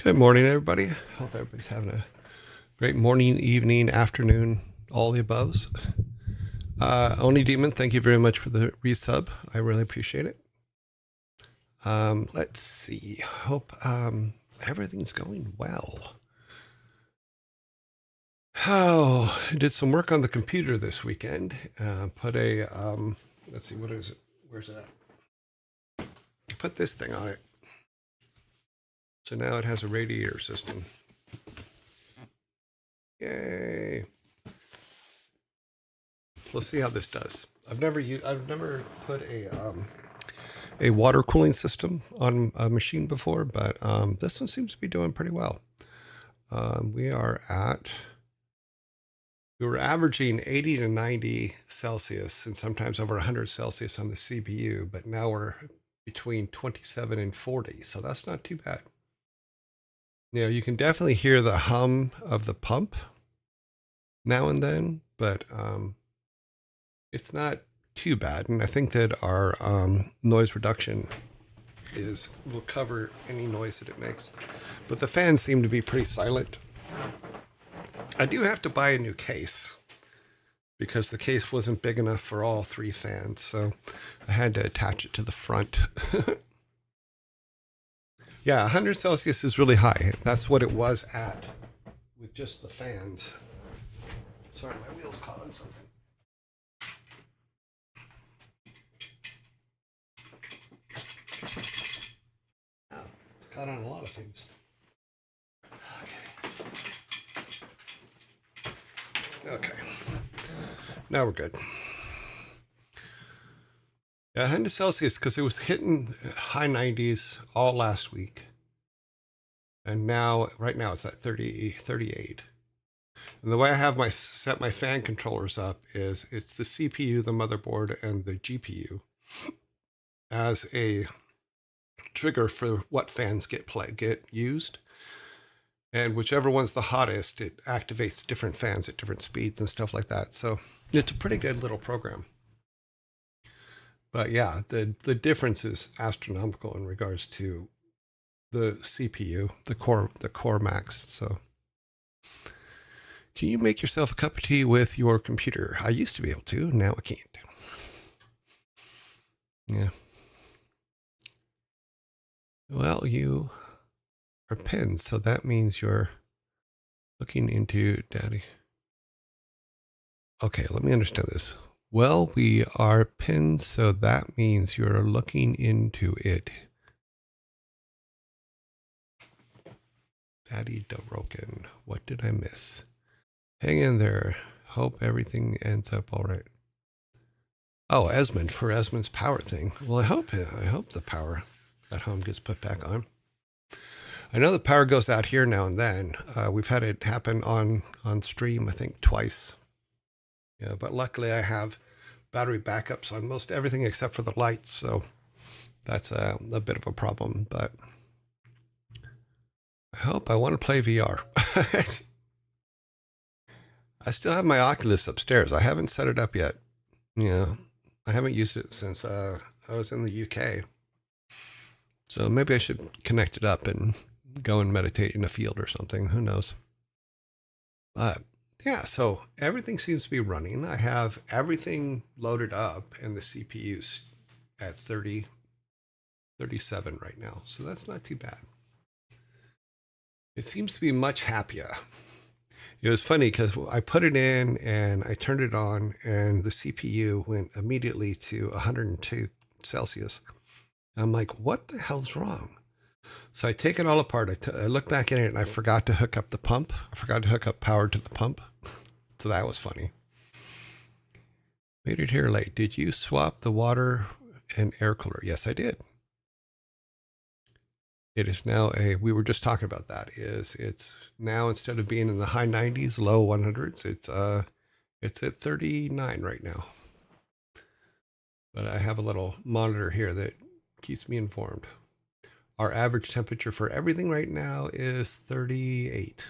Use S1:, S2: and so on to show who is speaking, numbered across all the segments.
S1: Good morning, everybody. Hope everybody's having a great morning, evening, afternoon, all the aboves. Oni Demon, thank you very much for the resub. I really appreciate it. Let's see. Hope everything's going well. Oh, I did some work on the computer this weekend. Put a, let's see, what is it? Where's it at? Put this thing on it. So now it has a radiator system. Yay. Let's see how this does. I've never put a water cooling system on a machine before, but this one seems to be doing pretty well. We were averaging 80 to 90 Celsius and sometimes over 100 Celsius on the CPU, but now we're between 27 and 40, so that's not too bad. You know, you can definitely hear the hum of the pump now and then, but it's not too bad. And I think that our noise reduction will cover any noise that it makes. But the fans seem to be pretty silent. I do have to buy a new case because the case wasn't big enough for all three fans, so I had to attach it to the front. Yeah, 100 Celsius is really high. That's what it was at with just the fans. Sorry, my wheel's caught on something. that on a lot of things. Okay. Now we're good. Yeah, 100 Celsius because it was hitting high 90s all last week. And now, right now, it's at 30, 38. And the way I have set my fan controllers up is it's the CPU, the motherboard, and the GPU as a trigger for what fans get used. And whichever one's the hottest, it activates different fans at different speeds and stuff like that. So it's a pretty good little program. But yeah, the difference is astronomical in regards to the CPU, the core max. So can you make yourself a cup of tea with your computer? I used to be able to, now I can't. Yeah. Well, you are pinned, so that means you're looking into daddy. Okay, let me understand this. Well, we are pinned, so that means you're looking into it. Daddy Dorokin, what did I miss? Hang in there. Hope everything ends up all right. Oh, Esmond, for Esmond's power thing. Well, I hope the power at home gets put back on. I know the power goes out here now and then. We've had it happen on stream, I think, twice. Yeah, but luckily I have battery backups on most everything except for the lights, so that's a bit of a problem. But I want to play VR. I still have my Oculus upstairs. I haven't set it up yet. Yeah, I haven't used it since I was in the UK. So maybe I should connect it up and go and meditate in a field or something. Who knows? But yeah, so everything seems to be running. I have everything loaded up and the CPU's at 30, 37 right now. So that's not too bad. It seems to be much happier. It was funny because I put it in and I turned it on and the CPU went immediately to 102 Celsius. I'm like, what the hell's wrong? So I take it all apart. I look back in it and I forgot to hook up the pump. I forgot to hook up power to the pump. So that was funny. Made it here late. Did you swap the water and air cooler? Yes, I did. It is now we were just talking about that, it's now instead of being in the high 90s, low 100s, it's at 39 right now. But I have a little monitor here that keeps me informed. Our average temperature for everything right now is 38.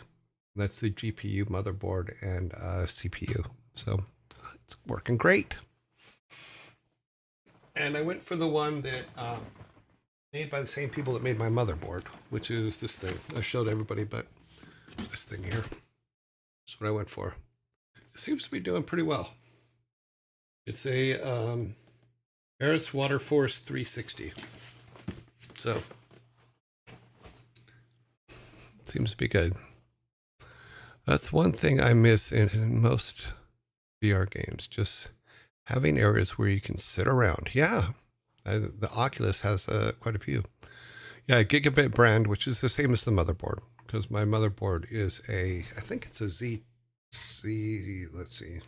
S1: That's the GPU, motherboard, and CPU. So it's working great. And I went for the one that made by the same people that made my motherboard, which is this thing. I showed everybody, but this thing here. That's what I went for. It seems to be doing pretty well. It's a Eris Water Force 360. So seems to be good. That's one thing I miss in most VR games, just having areas where you can sit around. Yeah, the Oculus has quite a few. Yeah, Gigabit brand, which is the same as the motherboard, because my motherboard is I think it's a ZC, let's see.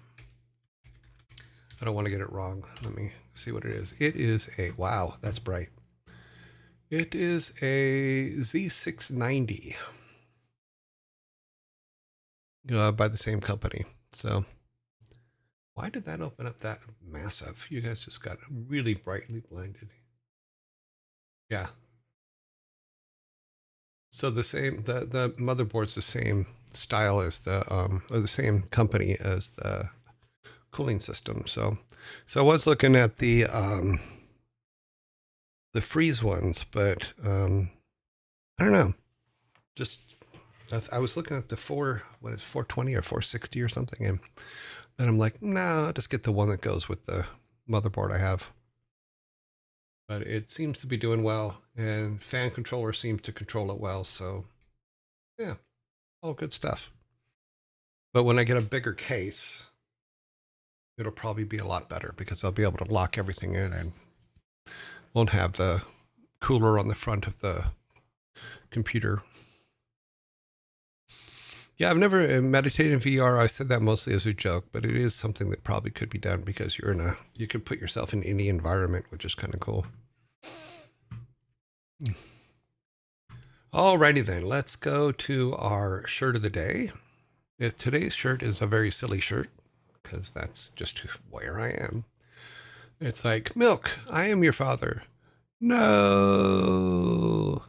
S1: I don't want to get it wrong. Let me see what it is. It is wow, that's bright. It is a Z690 by the same company. So why did that open up that massive? You guys just got really brightly blinded. Yeah. So the motherboard's the same style as or the same company as the cooling system. So I was looking at the freeze ones, but I don't know. Just I was looking at the 420 or 460 or something, and then I'm like, nah, I'll just get the one that goes with the motherboard I have. But it seems to be doing well, and fan controller seems to control it well. So yeah, all good stuff. But when I get a bigger case, it'll probably be a lot better because I'll be able to lock everything in and won't have the cooler on the front of the computer. Yeah, I've never meditated in VR. I said that mostly as a joke, but it is something that probably could be done because you could put yourself in any environment, which is kind of cool. Alrighty then, let's go to our shirt of the day. Today's shirt is a very silly shirt because that's just where I am. It's like, milk, I am your father. No.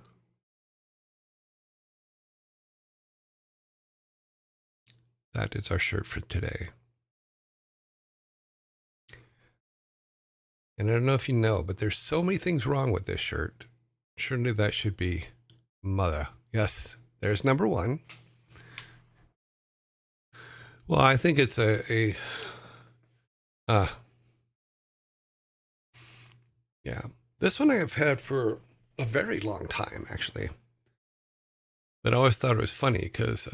S1: That is our shirt for today. And I don't know if you know, but there's so many things wrong with this shirt. Surely that should be mother. Yes, there's number one. Well, I think it's uh, yeah. This one I have had for a very long time, actually. But I always thought it was funny because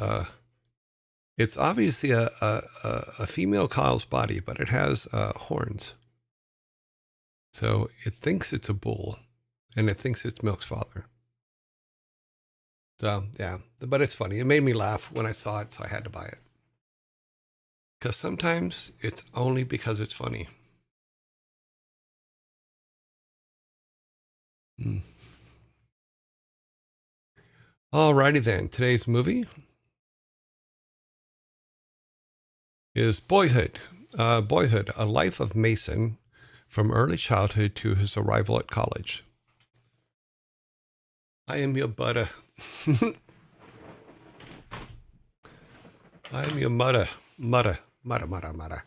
S1: it's obviously a female cow's body, but it has horns. So it thinks it's a bull, and it thinks it's Milk's father. So yeah, but it's funny. It made me laugh when I saw it, so I had to buy it. Because sometimes it's only because it's funny. Mm. Alrighty then. Today's movie is Boyhood. Boyhood, a life of Mason from early childhood to his arrival at college. I am your butter. I am your mother. Mother. Mother, mother, mother.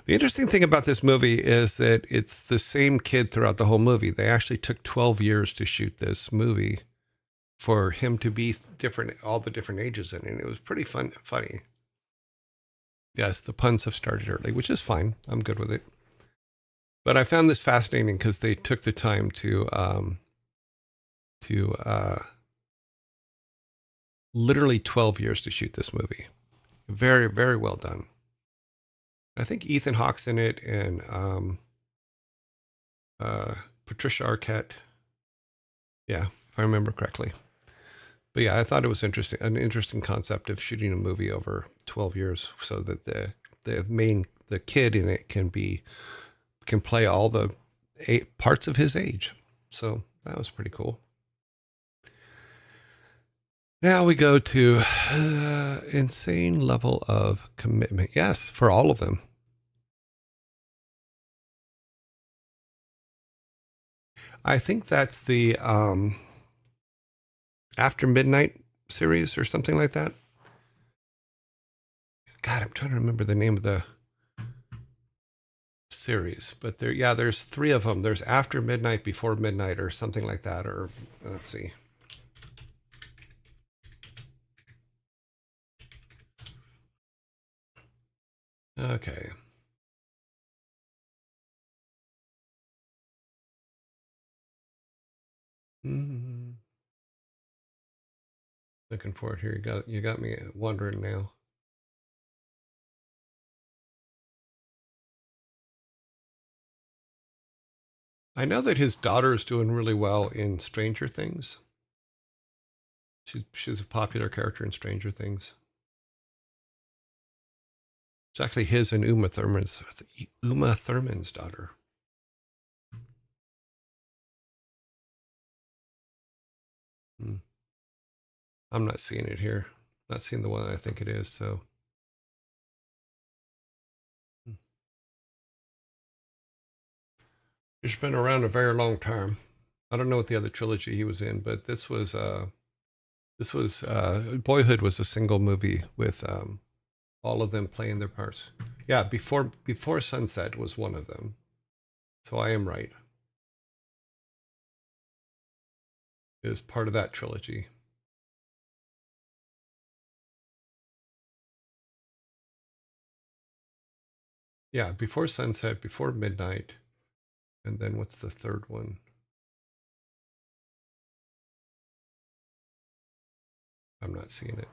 S1: The interesting thing about this movie is that it's the same kid throughout the whole movie. They actually took 12 years to shoot this movie for him to be different, all the different ages in it. It was pretty funny. Yes, the puns have started early, which is fine. I'm good with it. But I found this fascinating because they took the time to literally 12 years to shoot this movie. Very, very well done. I think Ethan Hawke's in it, and Patricia Arquette. Yeah, if I remember correctly. But yeah, I thought it was interesting, an interesting concept of shooting a movie over 12 years, so that the kid in it can play all the parts of his age. So that was pretty cool. Now we go to insane level of commitment. Yes, for all of them. I think that's the After Midnight series or something like that. God, I'm trying to remember the name of the series, but there's three of them. There's After Midnight, Before Midnight, or something like that. Or let's see. Okay. Mm-hmm. Looking for it here. You got me wondering now. I know that his daughter is doing really well in Stranger Things. She's a popular character in Stranger Things. It's actually his and Uma Thurman's daughter. Hmm. I'm not seeing it here. Not seeing the one I think it is. So hmm. It's been around a very long time. I don't know what the other trilogy he was in, but this was Boyhood was a single movie with all of them playing their parts. Yeah, before Sunset was one of them. So I am right. It was part of that trilogy. Yeah, before Sunset, before Midnight, and then what's the third one? I'm not seeing it.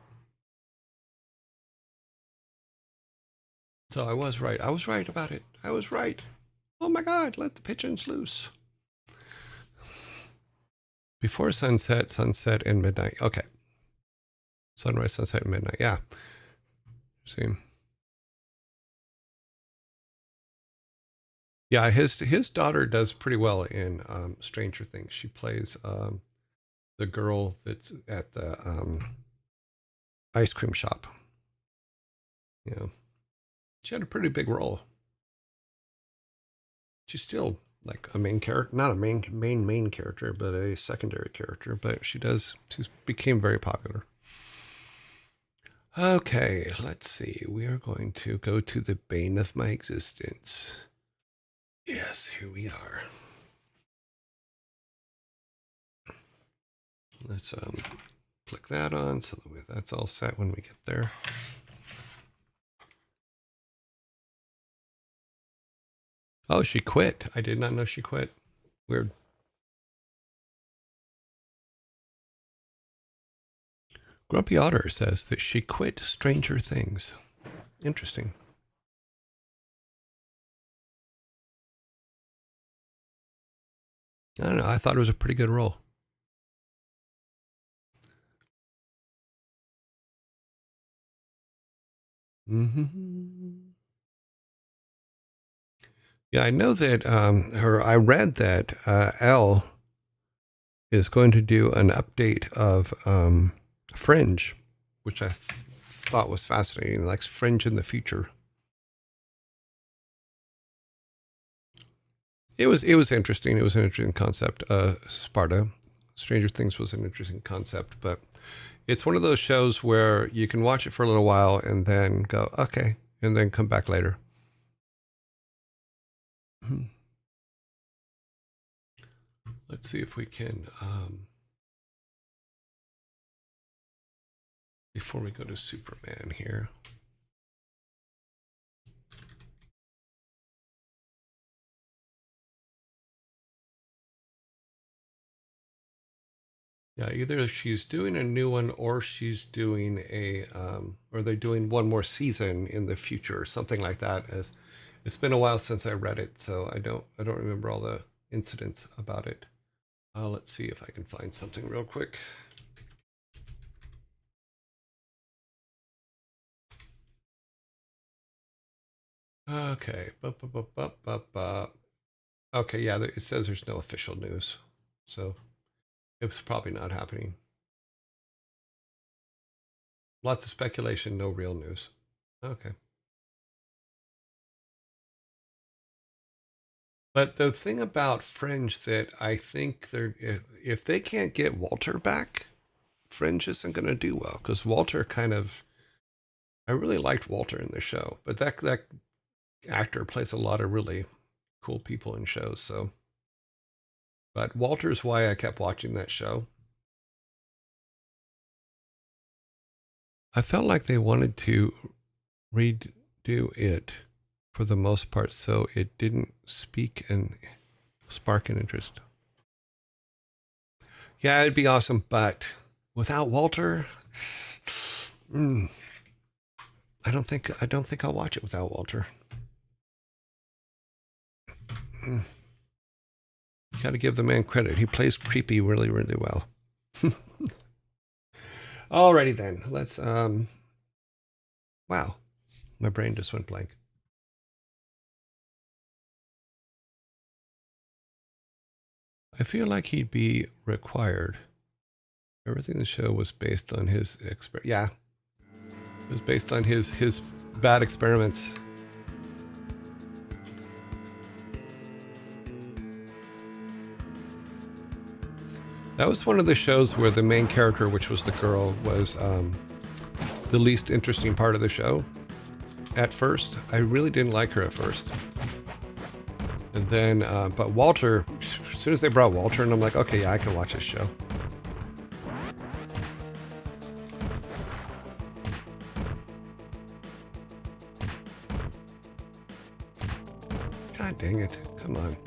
S1: So I was right. I was right about it. I was right. Oh my God, let the pigeons loose. Before sunset, sunset, and midnight. Okay. Sunrise, sunset, and midnight. Yeah. See. Yeah, his daughter does pretty well in Stranger Things. She plays the girl that's at the ice cream shop. Yeah, she had a pretty big role. She's still like a main character, not a main character, but a secondary character. But she's became very popular. Okay, let's see. We are going to go to the bane of my existence. Yes, here we are. Let's click that on so that that's all set when we get there. Oh, she quit. I did not know she quit. Weird. Grumpy Otter says that she quit Stranger Things. Interesting. I don't know. I thought it was a pretty good role. Mm-hmm. Yeah, I know that I read that Elle is going to do an update of Fringe, which I thought was fascinating, like Fringe in the future. It was interesting. It was an interesting concept. Sparta, Stranger Things was an interesting concept, but it's one of those shows where you can watch it for a little while and then go, okay, and then come back later. Let's see if we can, before we go to Superman here. Yeah, either she's doing a new one or she's doing or they're doing one more season in the future or something like that. As it's been a while since I read it, so I don't remember all the incidents about it. Let's see if I can find something real quick. Okay. Okay, yeah, it says there's no official news. So it was probably not happening. Lots of speculation, no real news. Okay. But the thing about Fringe that I think if they can't get Walter back, Fringe isn't going to do well because Walter I really liked Walter in the show, but that actor plays a lot of really cool people in shows. So, but Walter's why I kept watching that show. I felt like they wanted to redo it for the most part, so it didn't speak and spark an interest. Yeah, it'd be awesome, but without Walter, I don't think I'll watch it without Walter. Got to give the man credit. He plays creepy really, really well. Alrighty then. Let's wow. My brain just went blank. I feel like he'd be required. Everything in the show was based on his yeah. It was based on his bad experiments. That was one of the shows where the main character, which was the girl, was the least interesting part of the show. At first, I really didn't like her at first. And then, but Walter, as soon as they brought Walter, and I'm like, okay, yeah, I can watch this show. God dang it. Come on.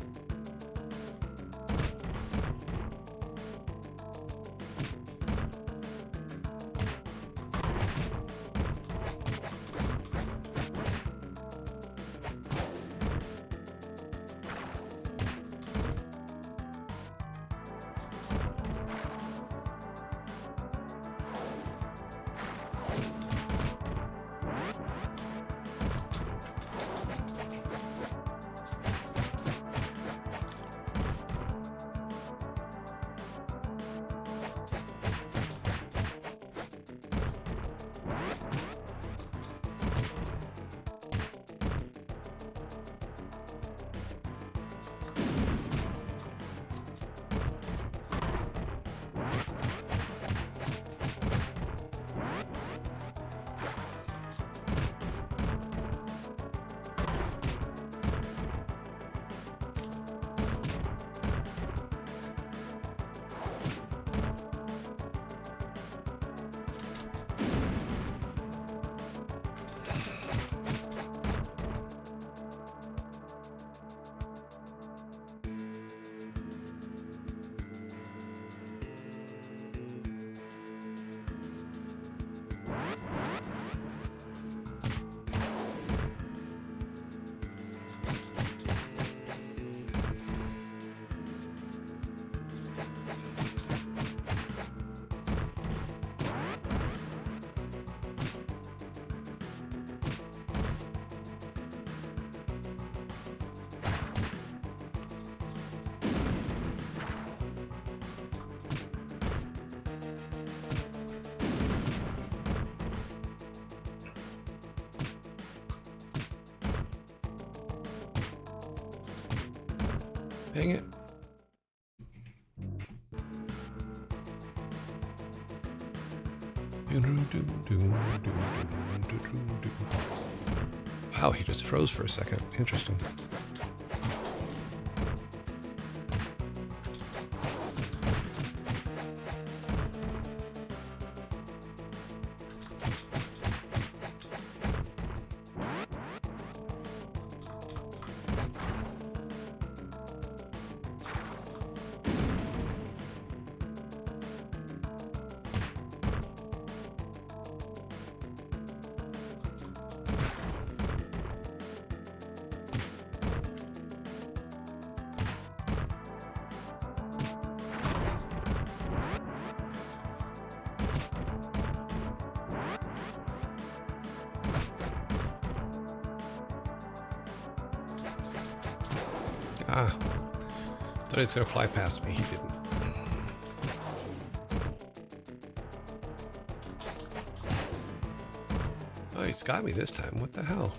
S1: Dang it. Wow, he just froze for a second. Interesting. Ah, thought he was going to fly past me. He didn't. Oh, he's got me this time. What the hell?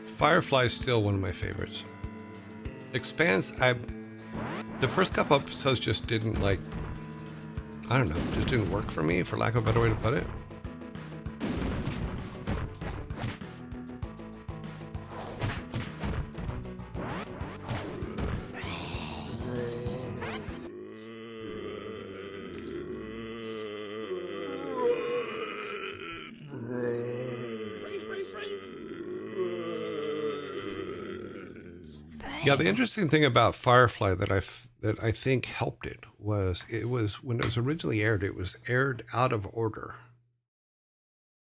S1: Firefly is still one of my favorites. Expanse, the first couple episodes just didn't I don't know, just didn't work for me, for lack of a better way to put it. Yeah, the interesting thing about Firefly that I think helped it was when it was originally aired, it was aired out of order.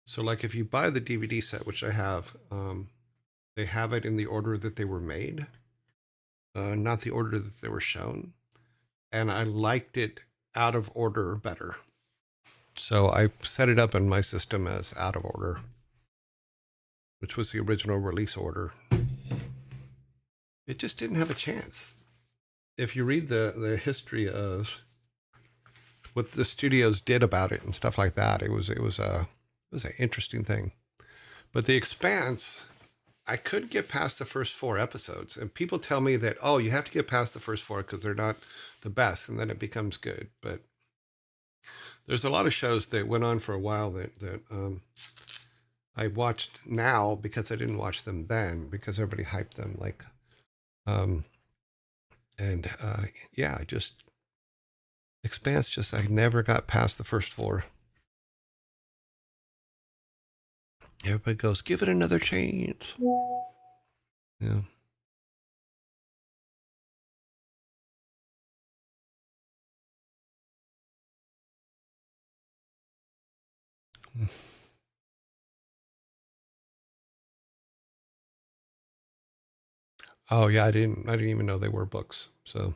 S1: So like if you buy the DVD set, which I have, they have it in the order that they were made, not the order that they were shown. And I liked it out of order better. So I set it up in my system as out of order, which was the original release order. It just didn't have a chance. If you read the history of what the studios did about it and stuff like that, it was an interesting thing. But The Expanse, I couldn't get past the first 4 episodes, and people tell me that, oh, you have to get past the first 4 because they're not the best, and then it becomes good. But there's a lot of shows that went on for a while that I watched now because I didn't watch them then because everybody hyped them yeah, I just Expanse, I never got past the first 4. Everybody goes, give it another chance. Yeah. Oh yeah, I didn't even know they were books. So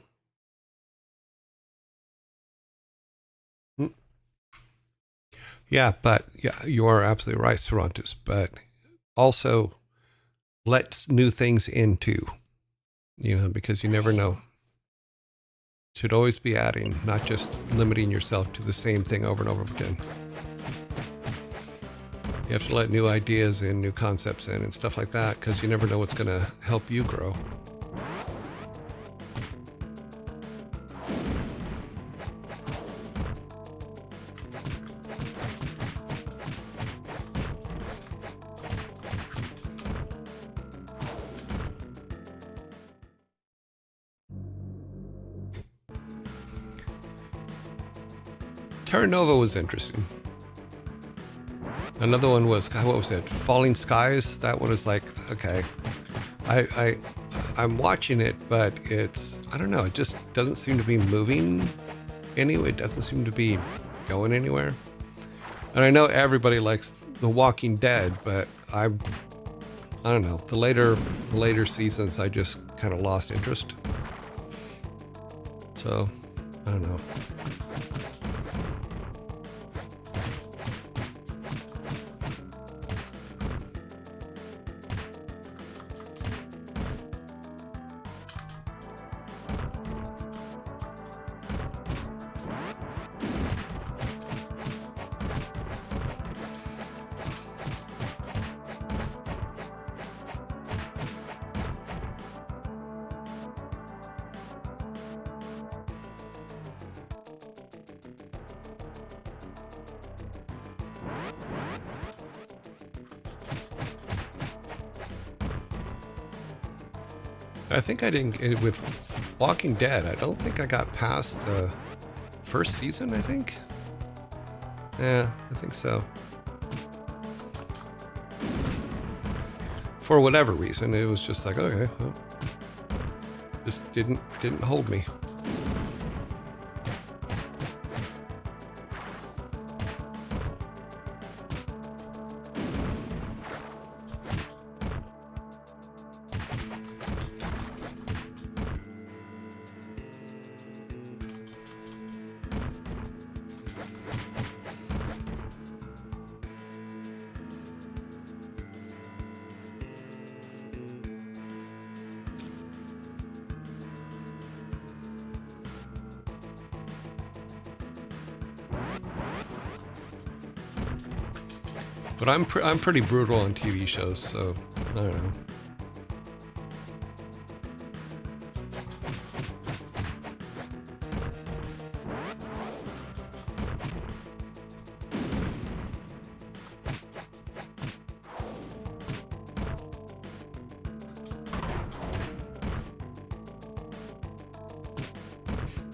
S1: yeah, but yeah, you are absolutely right, Cervantes. But also let new things in too, because you never know. Should always be adding, not just limiting yourself to the same thing over and over again. You have to let new ideas in, new concepts in, and stuff like that, because you never know what's going to help you grow. Terra Nova was interesting. Another one was, God, what was it? Falling Skies. That one is like, okay, I'm watching it, but I don't know. It just doesn't seem to be moving anyway. It doesn't seem to be going anywhere. And I know everybody likes The Walking Dead, but I don't know. The later seasons, I just kind of lost interest. So, I don't know. I think I didn't with Walking Dead. I don't think I got past the first season. I think. Yeah, I think so. For whatever reason, it was just like, okay, well, just didn't hold me. But I'm pretty brutal on TV shows, so I don't know.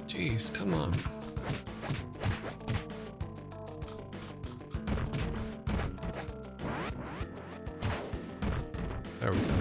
S1: Jeez, come on. There we go.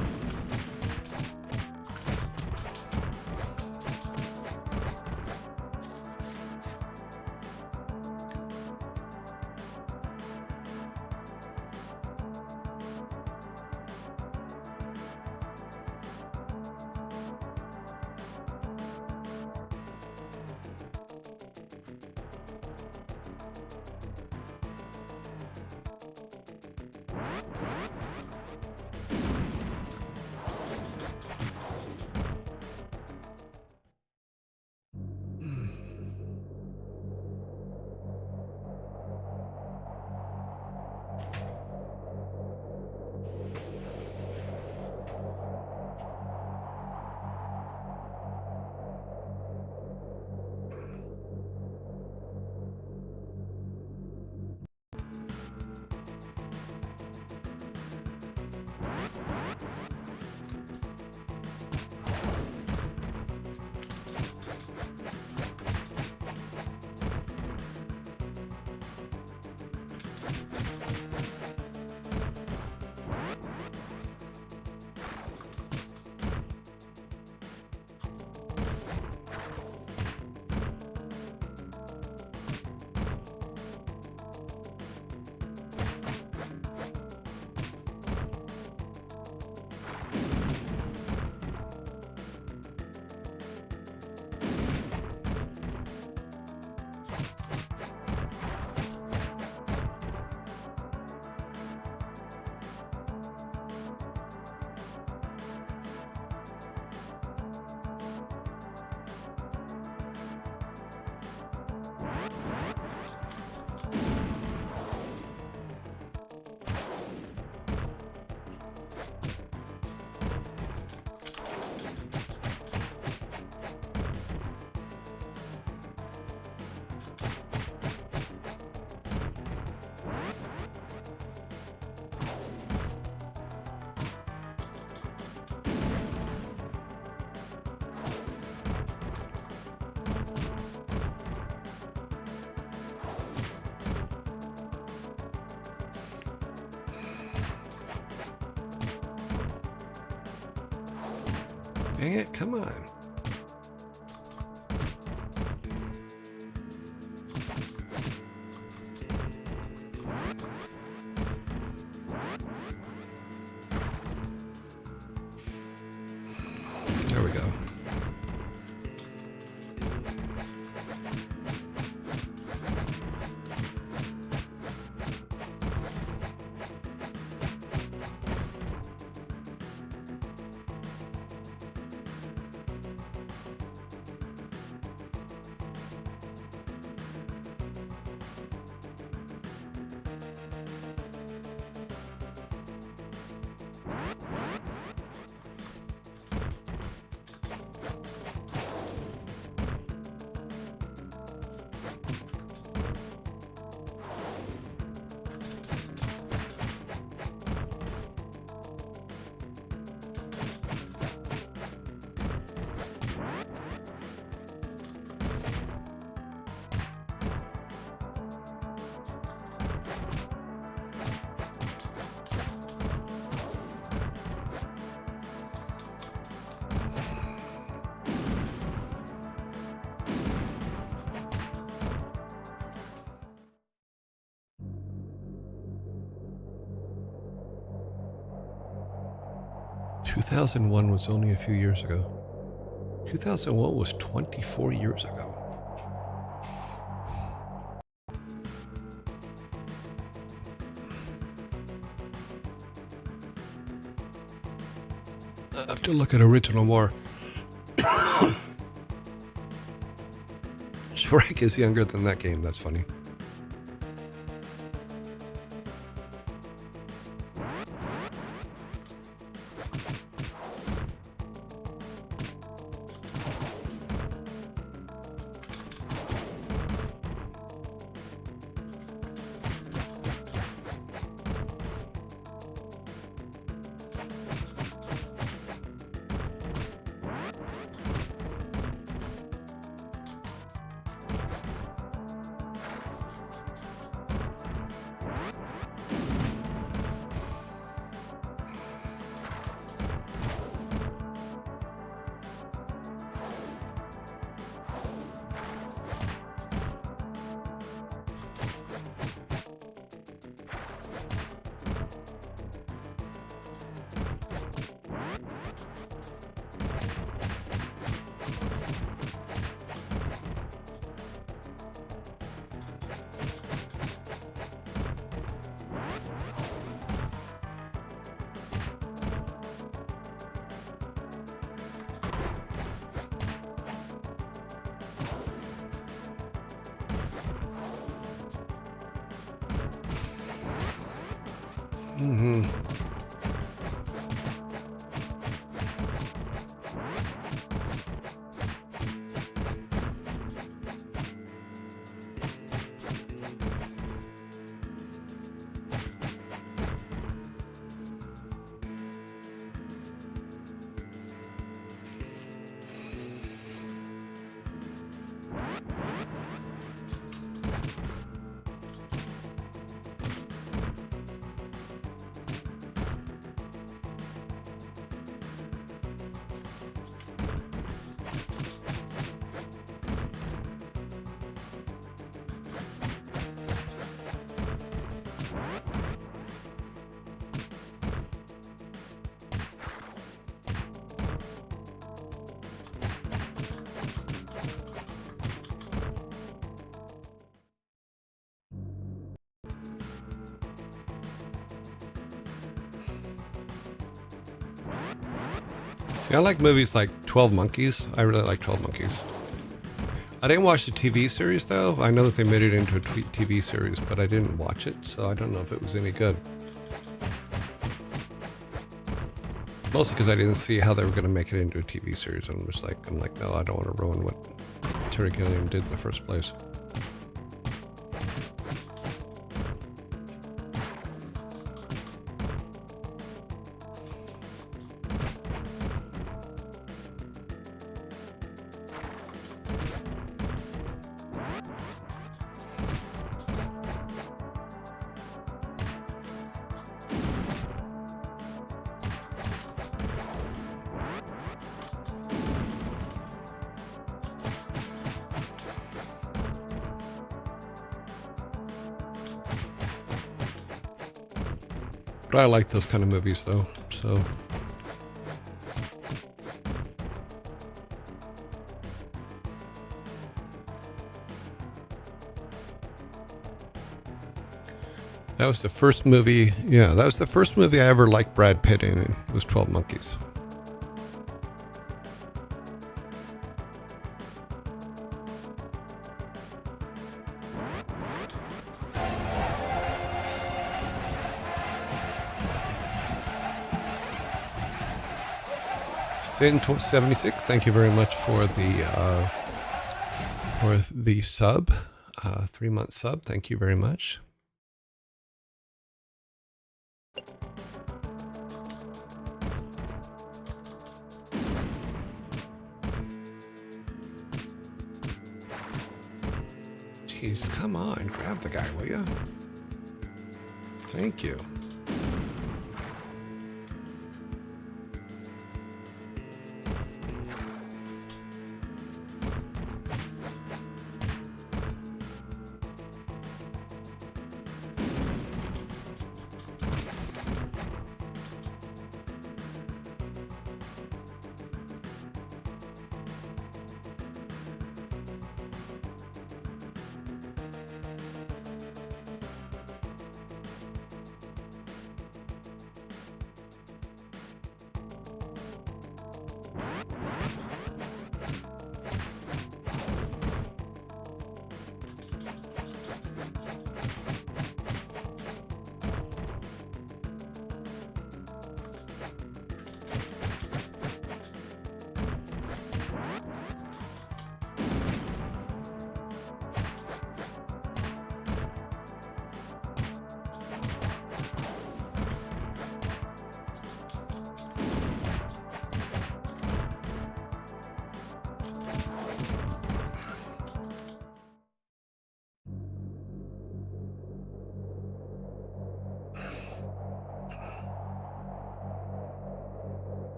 S1: Dang it, come on. There we go. "2001 was only a few years ago." 2001 was 24 years ago. I have to look at original more. Shrek is younger than that game. That's funny. Mm-hmm. See, I like movies like 12 Monkeys. I really like 12 Monkeys. I didn't watch the TV series, though. I know that they made it into a TV series, but I didn't watch it, so I don't know if it was any good. Mostly because I didn't see how they were going to make it into a TV series. I'm like, no, I don't want to ruin what Terry Gilliam did in the first place. But I like those kind of movies, though, so... That was the first movie. Yeah, that was the first movie I ever liked Brad Pitt in. It was 12 Monkeys. Sin76, thank you very much for the sub, 3-month sub. Thank you very much. Jeez, come on, grab the guy, will you? Thank you.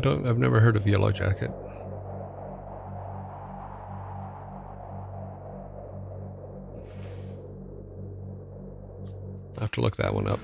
S1: I've never heard of Yellow Jacket. I'll have to look that one up.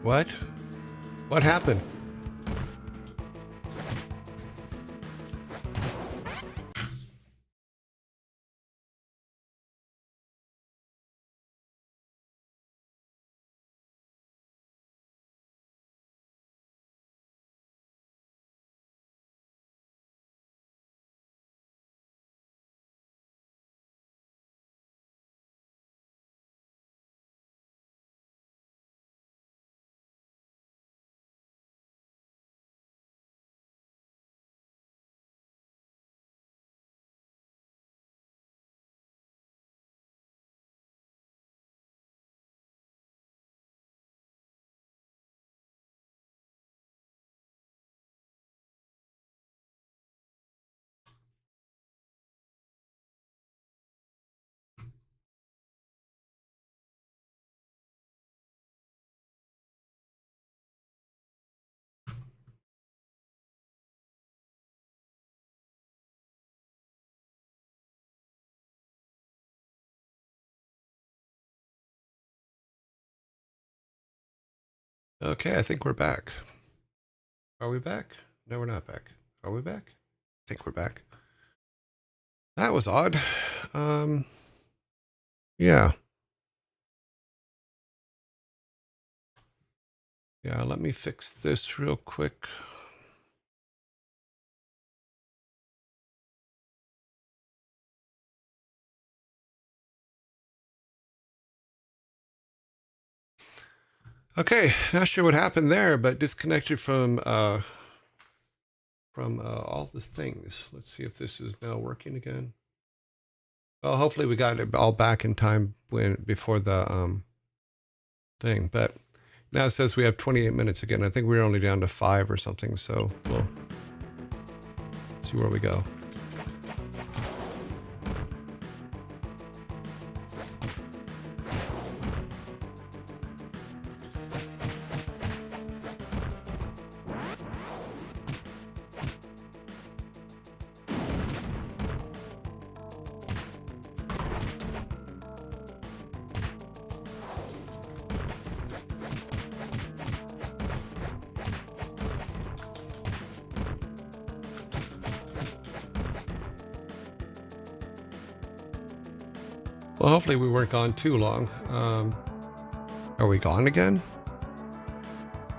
S1: What? What happened? Okay, I think we're back. Are we back? No, we're not back. Are we back? I think we're back. That was odd. Um, yeah. Yeah, let me fix this real quick. Okay, not sure what happened there, but disconnected from all the things. Let's see if this is now working again. Well, hopefully we got it all back in time before the thing. But now it says we have 28 minutes again. I think we're only down to 5 or something. So we'll see where we go. Well, hopefully we weren't gone too long. Are we gone again?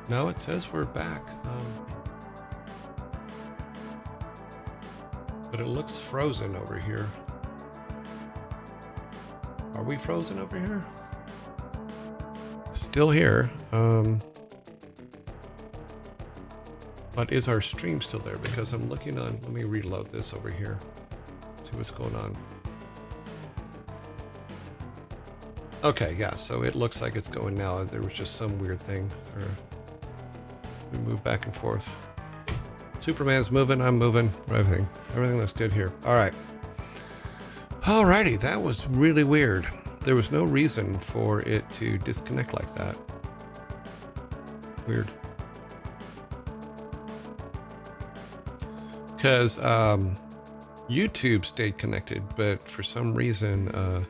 S1: No, it says we're back. But it looks frozen over here. Are we frozen over here? Still here. But is our stream still there? Because I'm looking on, let me reload this over here. See what's going on. Okay, yeah, so it looks like it's going now. There was just some weird thing. Or we move back and forth. Superman's moving, I'm moving, everything looks good here. All right. Alrighty, that was really weird. There was no reason for it to disconnect like that. Weird. Because YouTube stayed connected, but for some reason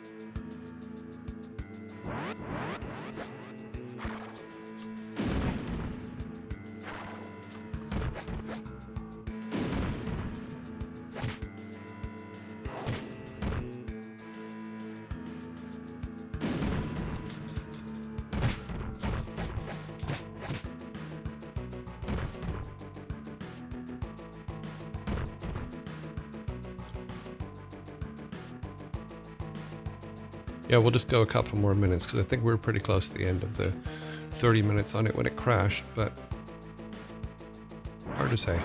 S1: yeah, we'll just go a couple more minutes because I think we're pretty close to the end of the 30 minutes on it when it crashed, but hard to say.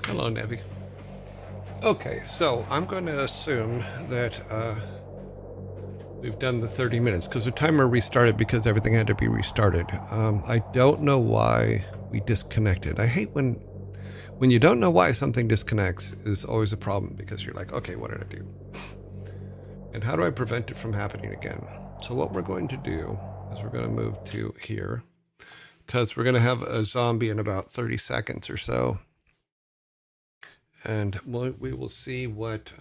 S1: Hello, Nevi. Okay, so I'm going to assume that we've done the 30 minutes because the timer restarted because everything had to be restarted. I don't know why we disconnected. I hate when you don't know why something disconnects is always a problem because you're like, okay, what did I do? And how do I prevent it from happening again? So what we're going to do is we're going to move to here because we're going to have a zombie in about 30 seconds or so. And we will see what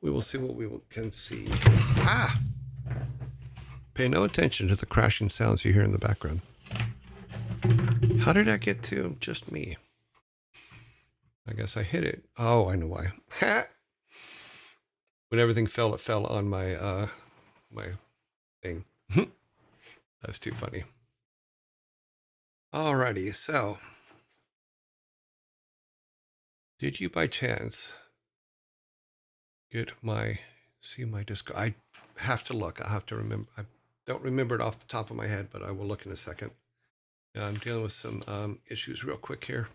S1: we can see. Ah! Pay no attention to the crashing sounds you hear in the background. How did I get to just me? I guess I hit it. Oh, I know why. When everything fell, it fell on my my thing. That's too funny. Alrighty, so did you by chance get see my Discord? I have to look. I have to remember. I don't remember it off the top of my head, but I will look in a second. I'm dealing with some issues real quick here.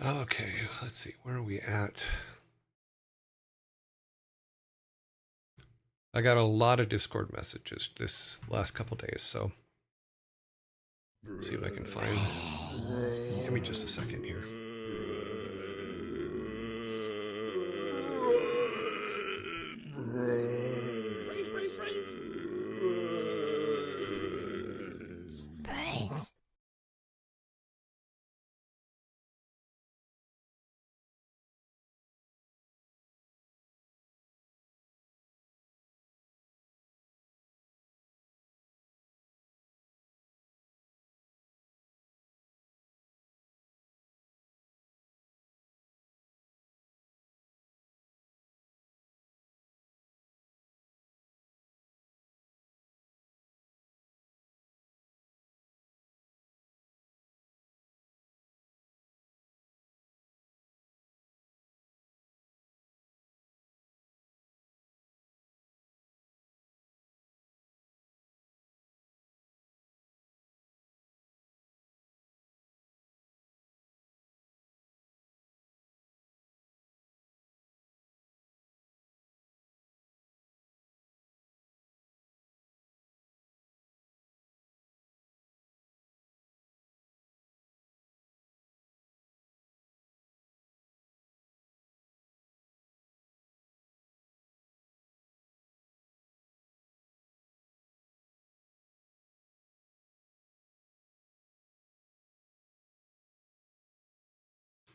S1: Okay, let's see. Where are we at? I got a lot of Discord messages this last couple days, so let's see if I can find. Give me just a second here.
S2: Brains.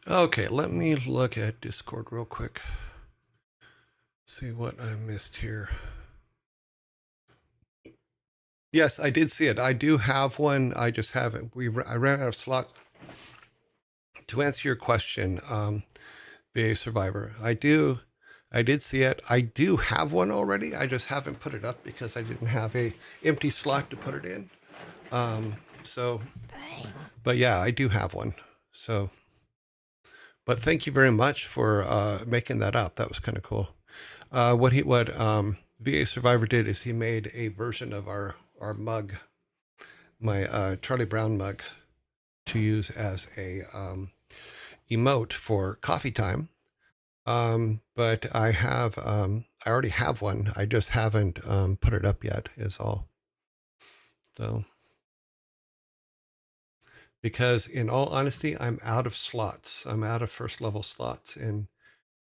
S1: Okay, let me look at Discord real quick. See what I missed here. Yes, I did see it. I do have one. I just haven't. I ran out of slots. To answer your question, VA Survivor, I did see it. I do have one already. I just haven't put it up because I didn't have a empty slot to put it in. So, but yeah, I do have one. So, but thank you very much for making that up. That was kind of cool. What VA Survivor did is he made a version of our mug, my Charlie Brown mug, to use as a emote for coffee time. But I already have one. I just haven't put it up yet. Is all. So, because in all honesty, I'm out of slots. I'm out of first level slots, and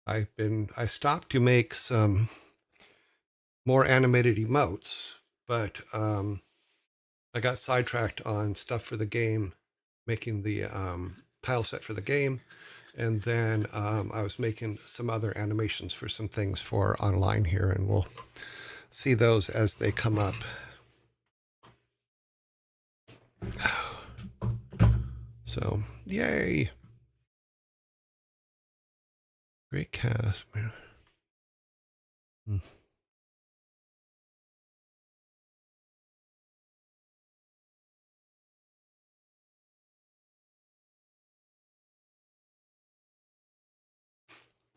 S1: I stopped to make some more animated emotes, but I got sidetracked on stuff for the game, making the tile set for the game, and then I was making some other animations for some things for online here, and we'll see those as they come up. So, yay! Great cast, man.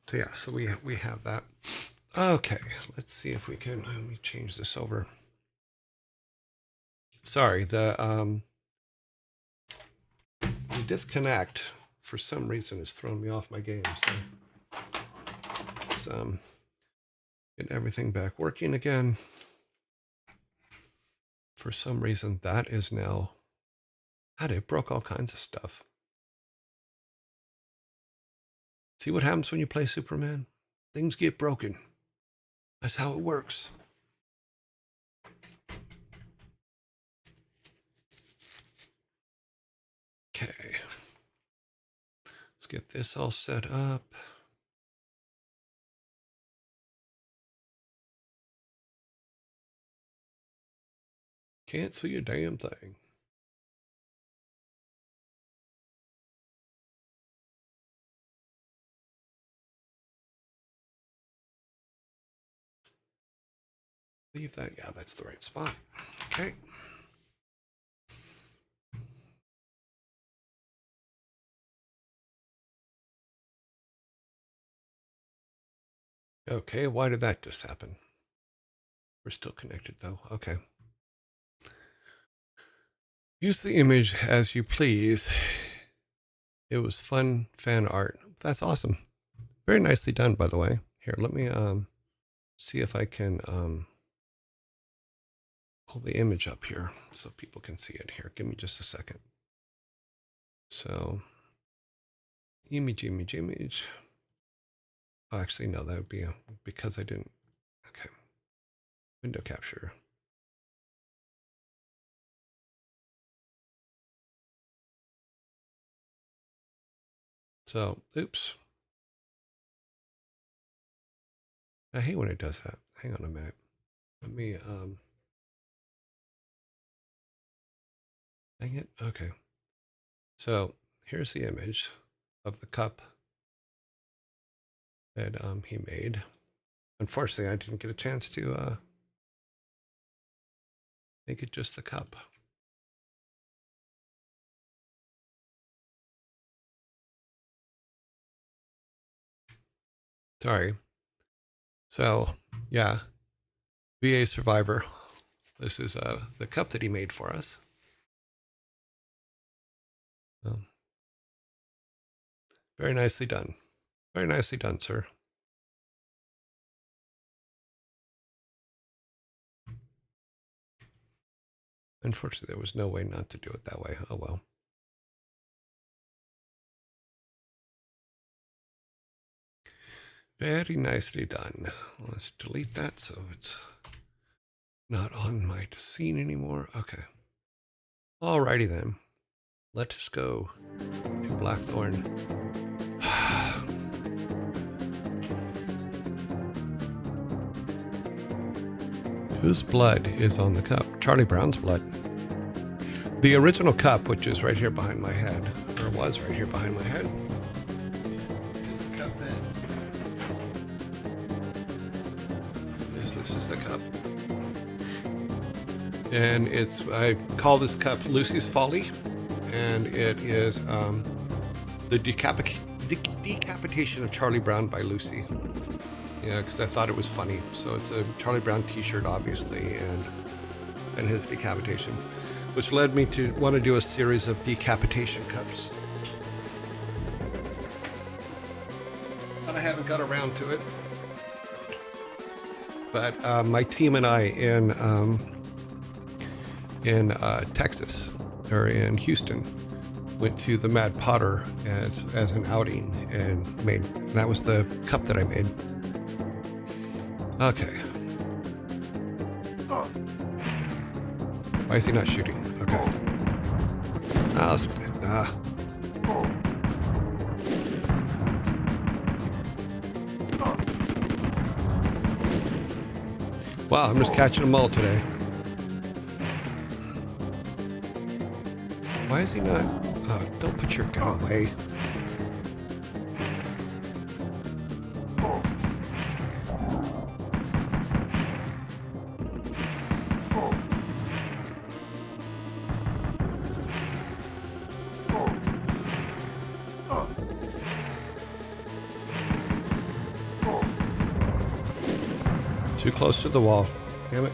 S1: So yeah, so we have that. Okay, let's see if we can. Let me change this over. Sorry, the disconnect for some reason has thrown me off my game. So let's get everything back working again. For some reason, that is now. God, it broke all kinds of stuff. See what happens when you play Superman? Things get broken. That's how it works. Okay. Let's get this all set up. Can't see a damn thing. Leave that. Yeah, that's the right spot. Okay. Okay, why did that just happen? We're still connected though. Okay. Use the image as you please. It was fun fan art. That's awesome. Very nicely done, by the way. Here, let me see if I can pull the image up here so people can see it here. Give me just a second. So, image. Oh, actually, no, that would be because I didn't. Okay. Window capture. So, oops. I hate when it does that. Hang on a minute. Let me, dang it. Okay. So here's the image of the cup that he made. Unfortunately, I didn't get a chance to make it just the cup. Sorry. So, yeah, VA Survivor. This is the cup that he made for us. Very nicely done. Very nicely done, sir. Unfortunately, there was no way not to do it that way. Oh, well. Very nicely done. Let's delete that so it's not on my scene anymore. Okay. Alrighty then. Let us go to Blackthorne. Whose blood is on the cup? Charlie Brown's blood. The original cup, which is right here behind my head, or was right here behind my head, is the cup that this is the cup. And I call this cup Lucy's Folly, and it is the decapitation of Charlie Brown by Lucy. Yeah, because I thought it was funny. So it's a Charlie Brown t-shirt, obviously, and his decapitation, which led me to want to do a series of decapitation cups. But I haven't got around to it. But my team and I in Texas, or in Houston, went to the Mad Potter as an outing and that was the cup that I made. Okay. Why is he not shooting? Okay. Wow, I'm just catching them all today. Why is he not? Oh, don't put your gun away. Too close to the wall. Damn it.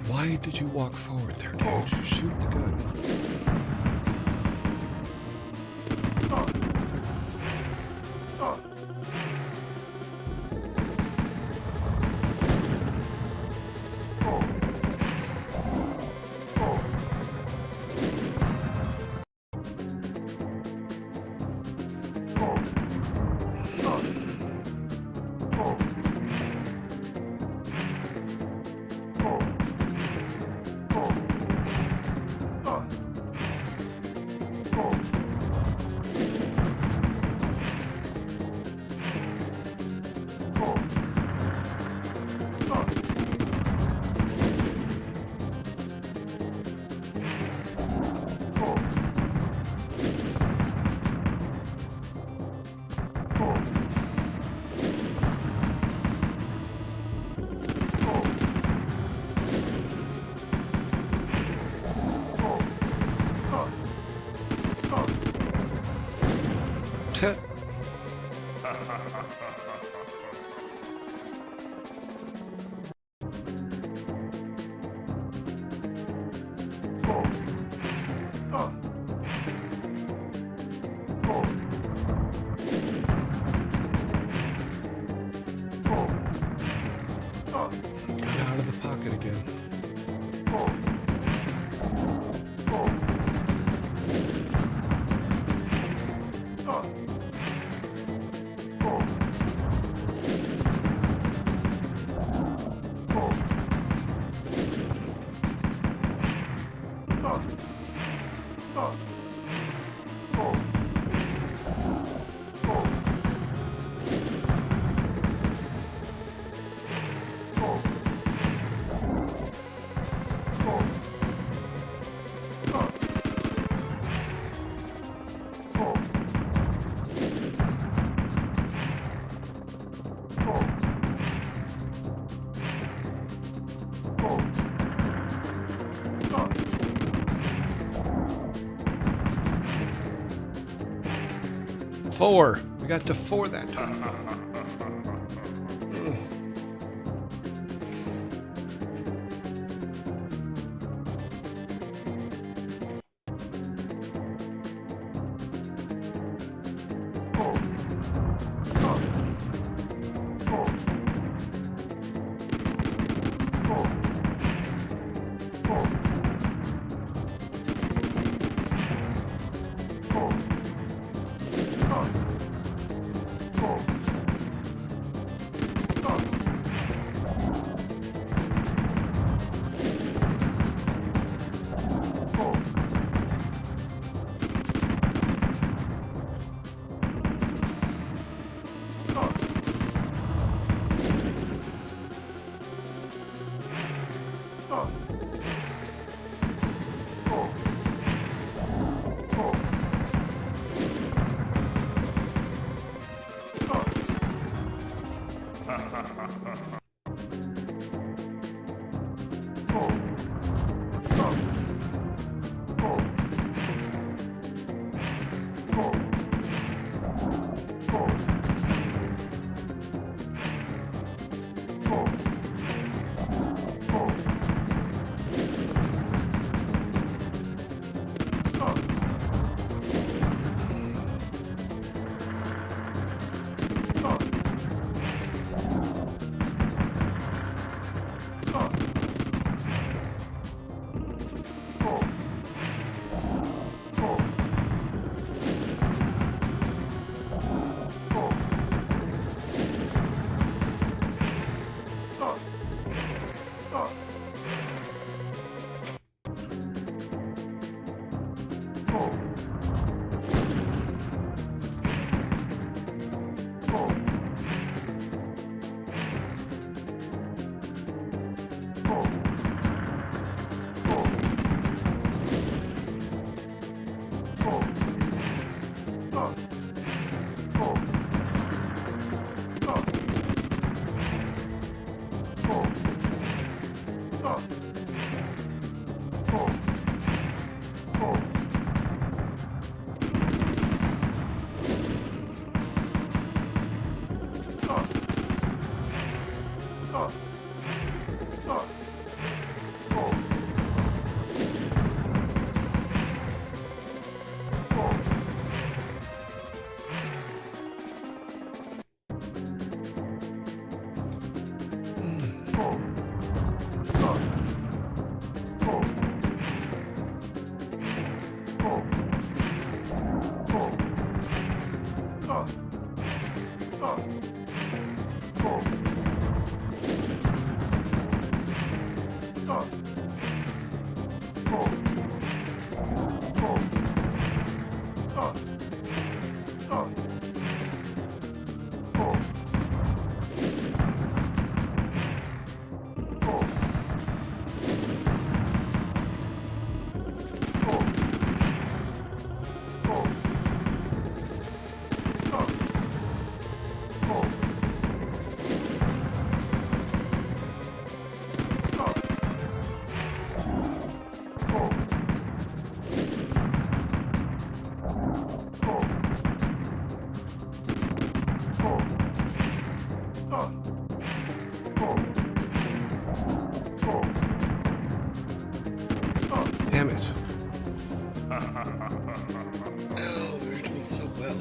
S1: Why did you walk forward there, dude? Shoot the gun. Got out of the pocket again. Four. We got to four that time. Damn it. Oh, we're doing so well.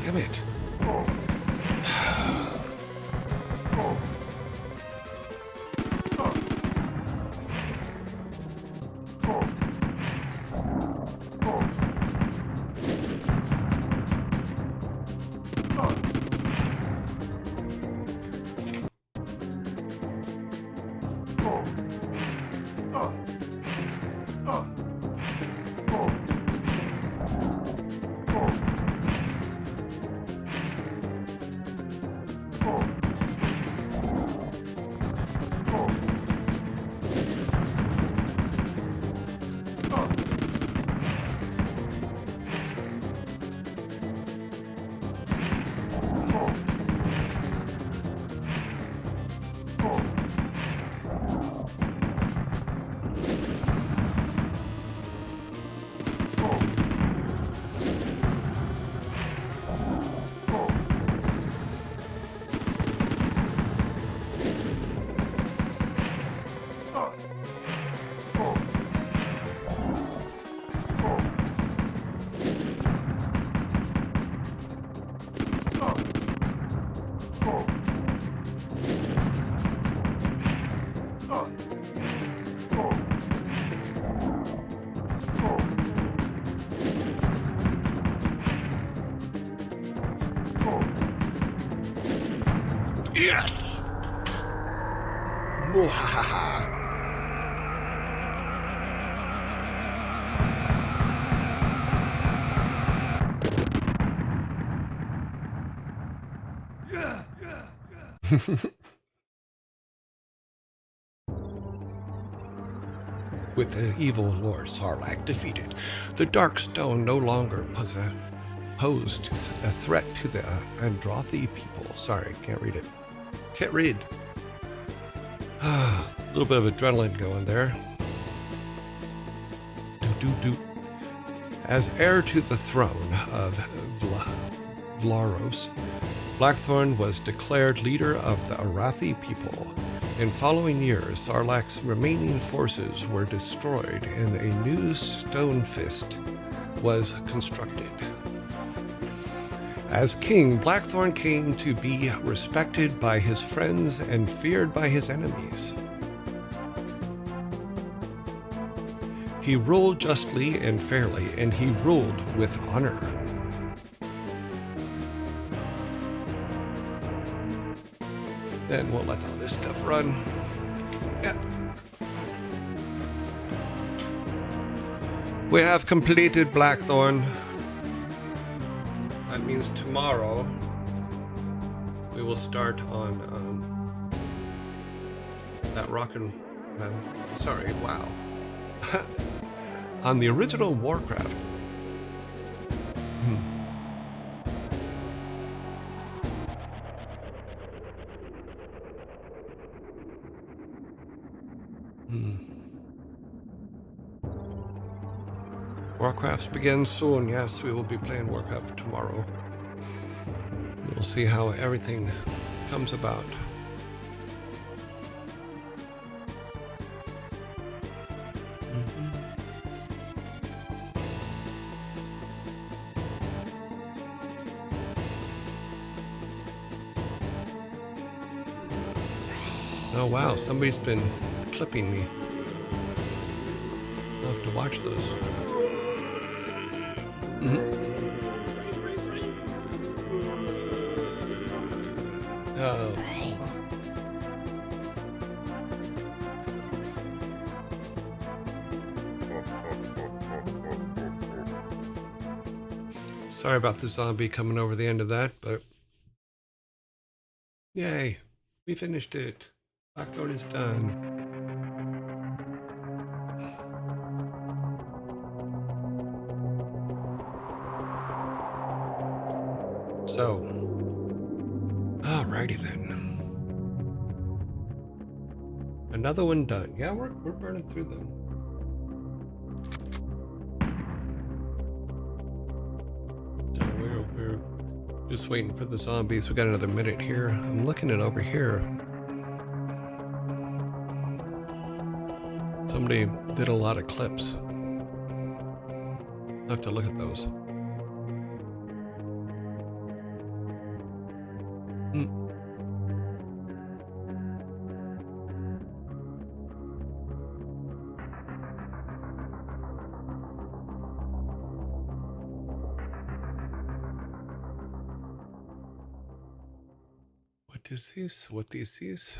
S1: Damn it. Yes! Mwahaha! With the evil Lord Sarlacc defeated, the Dark Stone no longer posed a threat to the Androthi people. Sorry, can't read it. Can't read. A little bit of adrenaline going there. Do. As heir to the throne of Vlaros, Blackthorne was declared leader of the Arathi people. In following years, Sarlacc's remaining forces were destroyed and a new stone fist was constructed. As king, Blackthorne came to be respected by his friends and feared by his enemies. He ruled justly and fairly, and he ruled with honor. And we'll let all this stuff run. Yeah. We have completed Blackthorne. That means tomorrow we will start on that wow. On the original Warcraft. Warcraft begins soon. Yes, we will be playing Warcraft tomorrow. We'll see how everything comes about. Oh wow, somebody's been clipping me. I'll have to watch those. Oh. Sorry about the zombie coming over the end of that, but yay, we finished it. Blackthorne is done. So, alrighty then. Another one done. Yeah, we're burning through them. So we're just waiting for the zombies. We got another minute here. I'm looking at over here. Somebody did a lot of clips. I'll have to look at those. What is this? What is this?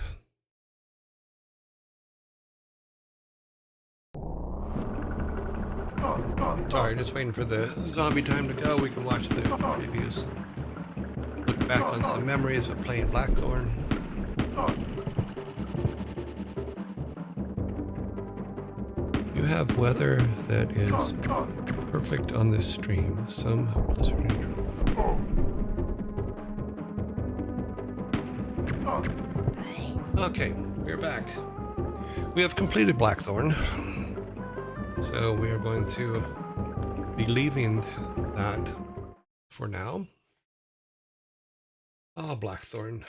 S1: Sorry, just waiting for the zombie time to go. We can watch the previews. Look back on some memories of playing Blackthorne. You have weather that is perfect on this stream. Some blizzard. Okay, we're back. We have completed Blackthorne. So we are going to be leaving that for now. Blackthorne.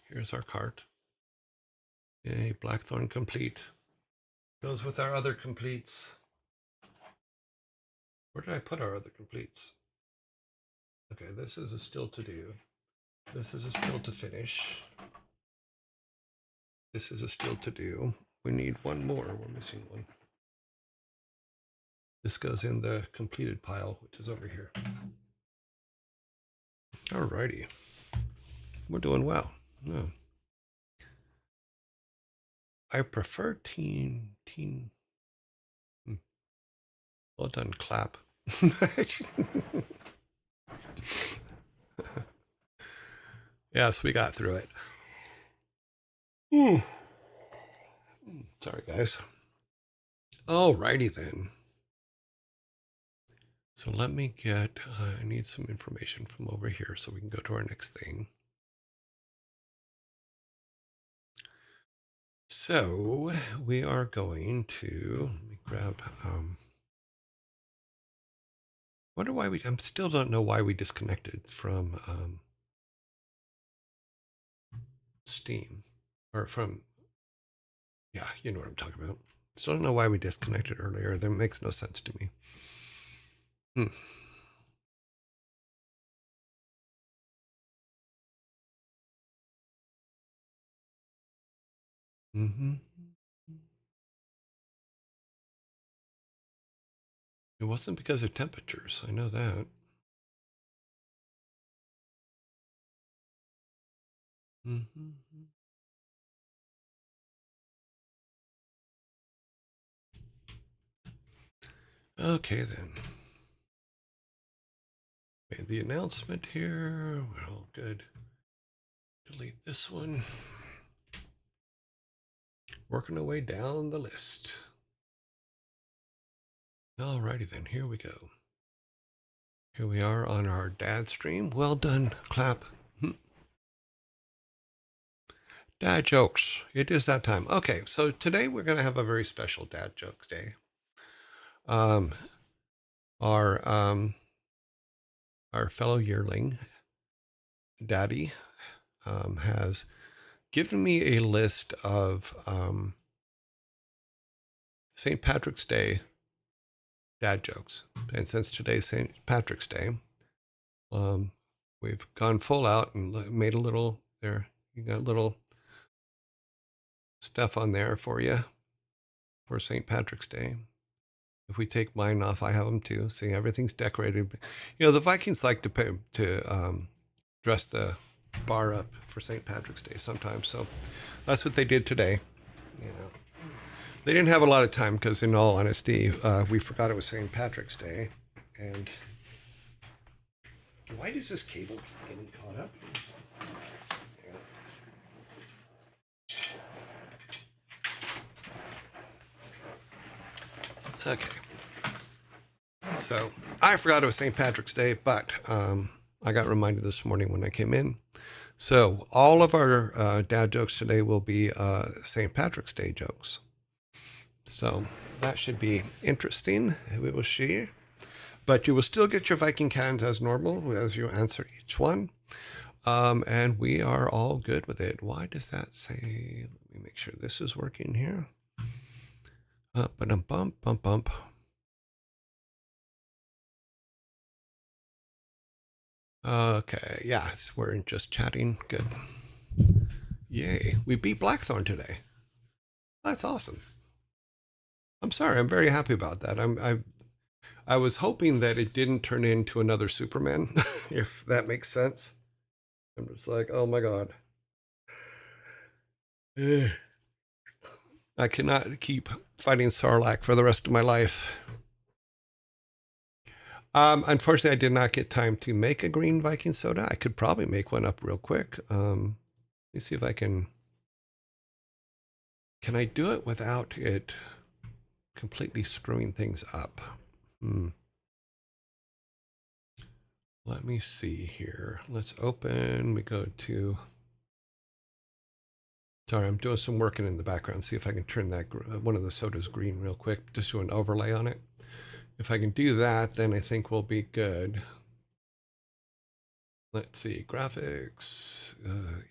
S1: Here's our cart. Yay, Blackthorne complete. Goes with our other completes. Where did I put our other completes? Okay, this is a still to do. This is a still to finish. This is a still to do. We need one more. We're missing one. This goes in the completed pile, which is over here. Alrighty. We're doing well. No. I prefer teen. Well done, clap. Yes, we got through it. Sorry, guys. Alrighty then. So let me get, I need some information from over here so we can go to our next thing. So we are going to, let me grab, wonder why I still don't know why we disconnected from Steam or from, yeah, you know what I'm talking about. Still don't know why we disconnected earlier. That makes no sense to me. Mm-hmm. It wasn't because of temperatures. I know that. Mm-hmm. Okay, then. Made the announcement here. Well, good. Delete this one. Working our way down the list. Alrighty then, here we go. Here we are on our dad stream. Well done, clap. Dad jokes. It is that time. Okay, so today we're going to have a very special dad jokes day. Um, our our fellow yearling, Daddy, has given me a list of St. Patrick's Day dad jokes, and since today's St. Patrick's Day, we've gone full out and made a little there. You got a little stuff on there for you for St. Patrick's Day. If we take mine off, I have them too. See, everything's decorated. You know, the Vikings like to dress the bar up for St. Patrick's Day sometimes. So that's what they did today. You know, they didn't have a lot of time because, in all honesty, we forgot it was St. Patrick's Day. And why does this cable keep getting caught up? Okay. So I forgot it was St. Patrick's Day, but I got reminded this morning when I came in. So all of our dad jokes today will be St. Patrick's Day jokes. So that should be interesting. We will see. But you will still get your Viking cans as normal as you answer each one. And we are all good with it. Why does that say? Let me make sure this is working here. Bump. Okay, yeah, we're just chatting. Good. Yay, we beat Blackthorne today. That's awesome. I'm sorry, I'm very happy about that. I was hoping that it didn't turn into another Superman, if that makes sense. I'm just like, oh my god. I cannot keep fighting Sarlacc for the rest of my life. Unfortunately, I did not get time to make a green Viking soda. I could probably make one up real quick. Let me see if I can. Can I do it without it completely screwing things up? Let me see here. Let's open. We go to. Sorry, I'm doing some working in the background. See if I can turn that one of the sodas green real quick. Just do an overlay on it. If I can do that, then I think we'll be good. Let's see, graphics,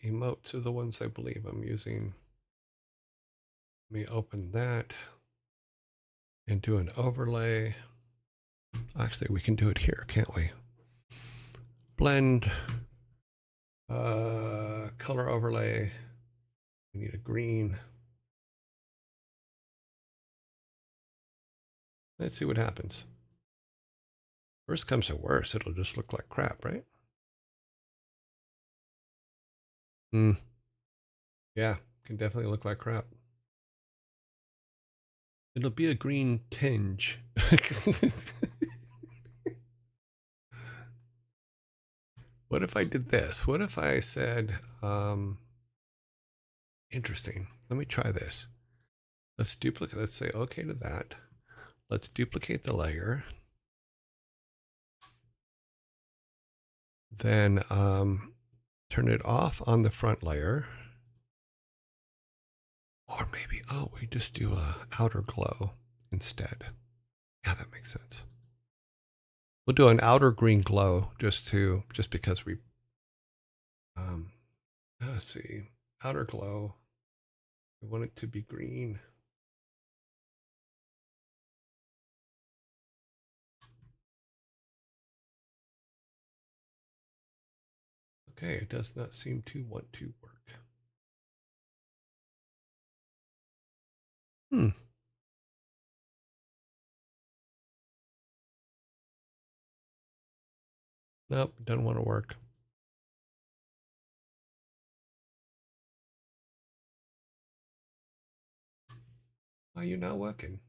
S1: emotes are the ones I believe I'm using. Let me open that and do an overlay. Actually, we can do it here, can't we? Blend, color overlay. We need a green. Let's see what happens. Worst comes to worst, it'll just look like crap, right? Mm, yeah, can definitely look like crap. It'll be a green tinge. What if I did this? What if I said, interesting. Let me try this. Let's duplicate. Let's say okay to that. Let's duplicate the layer. Then turn it off on the front layer. Or maybe, oh, we just do a outer glow instead. Yeah, that makes sense. We'll do an outer green glow just because we, um, let's see, outer glow. We want it to be green. Okay, it does not seem to want to work. Hmm. Nope, doesn't want to work. Why are you not working?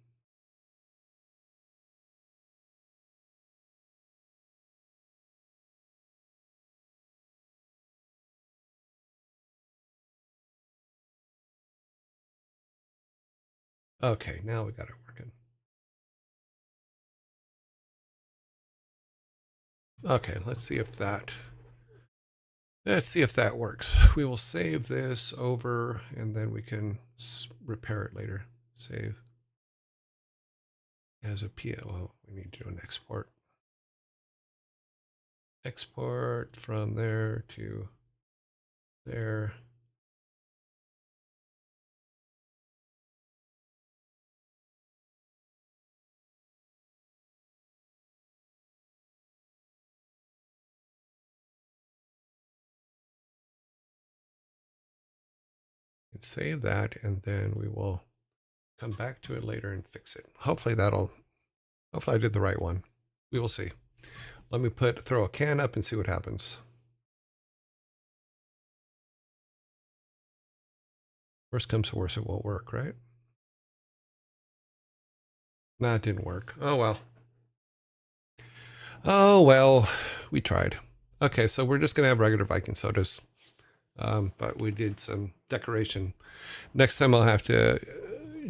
S1: Okay, now we got it working. Okay, let's see if that works. We will save this over and then we can repair it later. Save as a PO. Oh, we need to do an export. Export from there to there. And save that, and then we will come back to it later and fix it. Hopefully I did the right one. We will see. Let me throw a can up and see what happens. Worst comes to worst, it won't work, right? Nah, it didn't work. Oh well. Oh well, we tried. Okay, so we're just gonna have regular Viking sodas. But we did some decoration. Next time I'll have to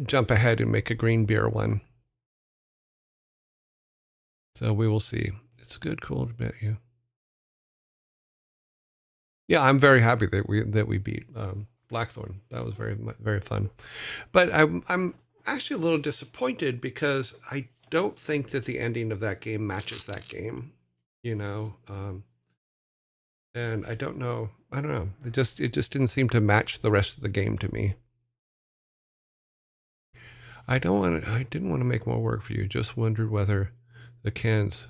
S1: jump ahead and make a green beer one. So we will see. It's good, cool to bet you. Yeah, I'm very happy that we beat Blackthorne. That was very fun. But I'm actually a little disappointed because I don't think that the ending of that game matches that game. You know, and I don't know. I don't know. It just didn't seem to match the rest of the game to me. I don't want. I didn't want to make more work for you. Just wondered whether the cans.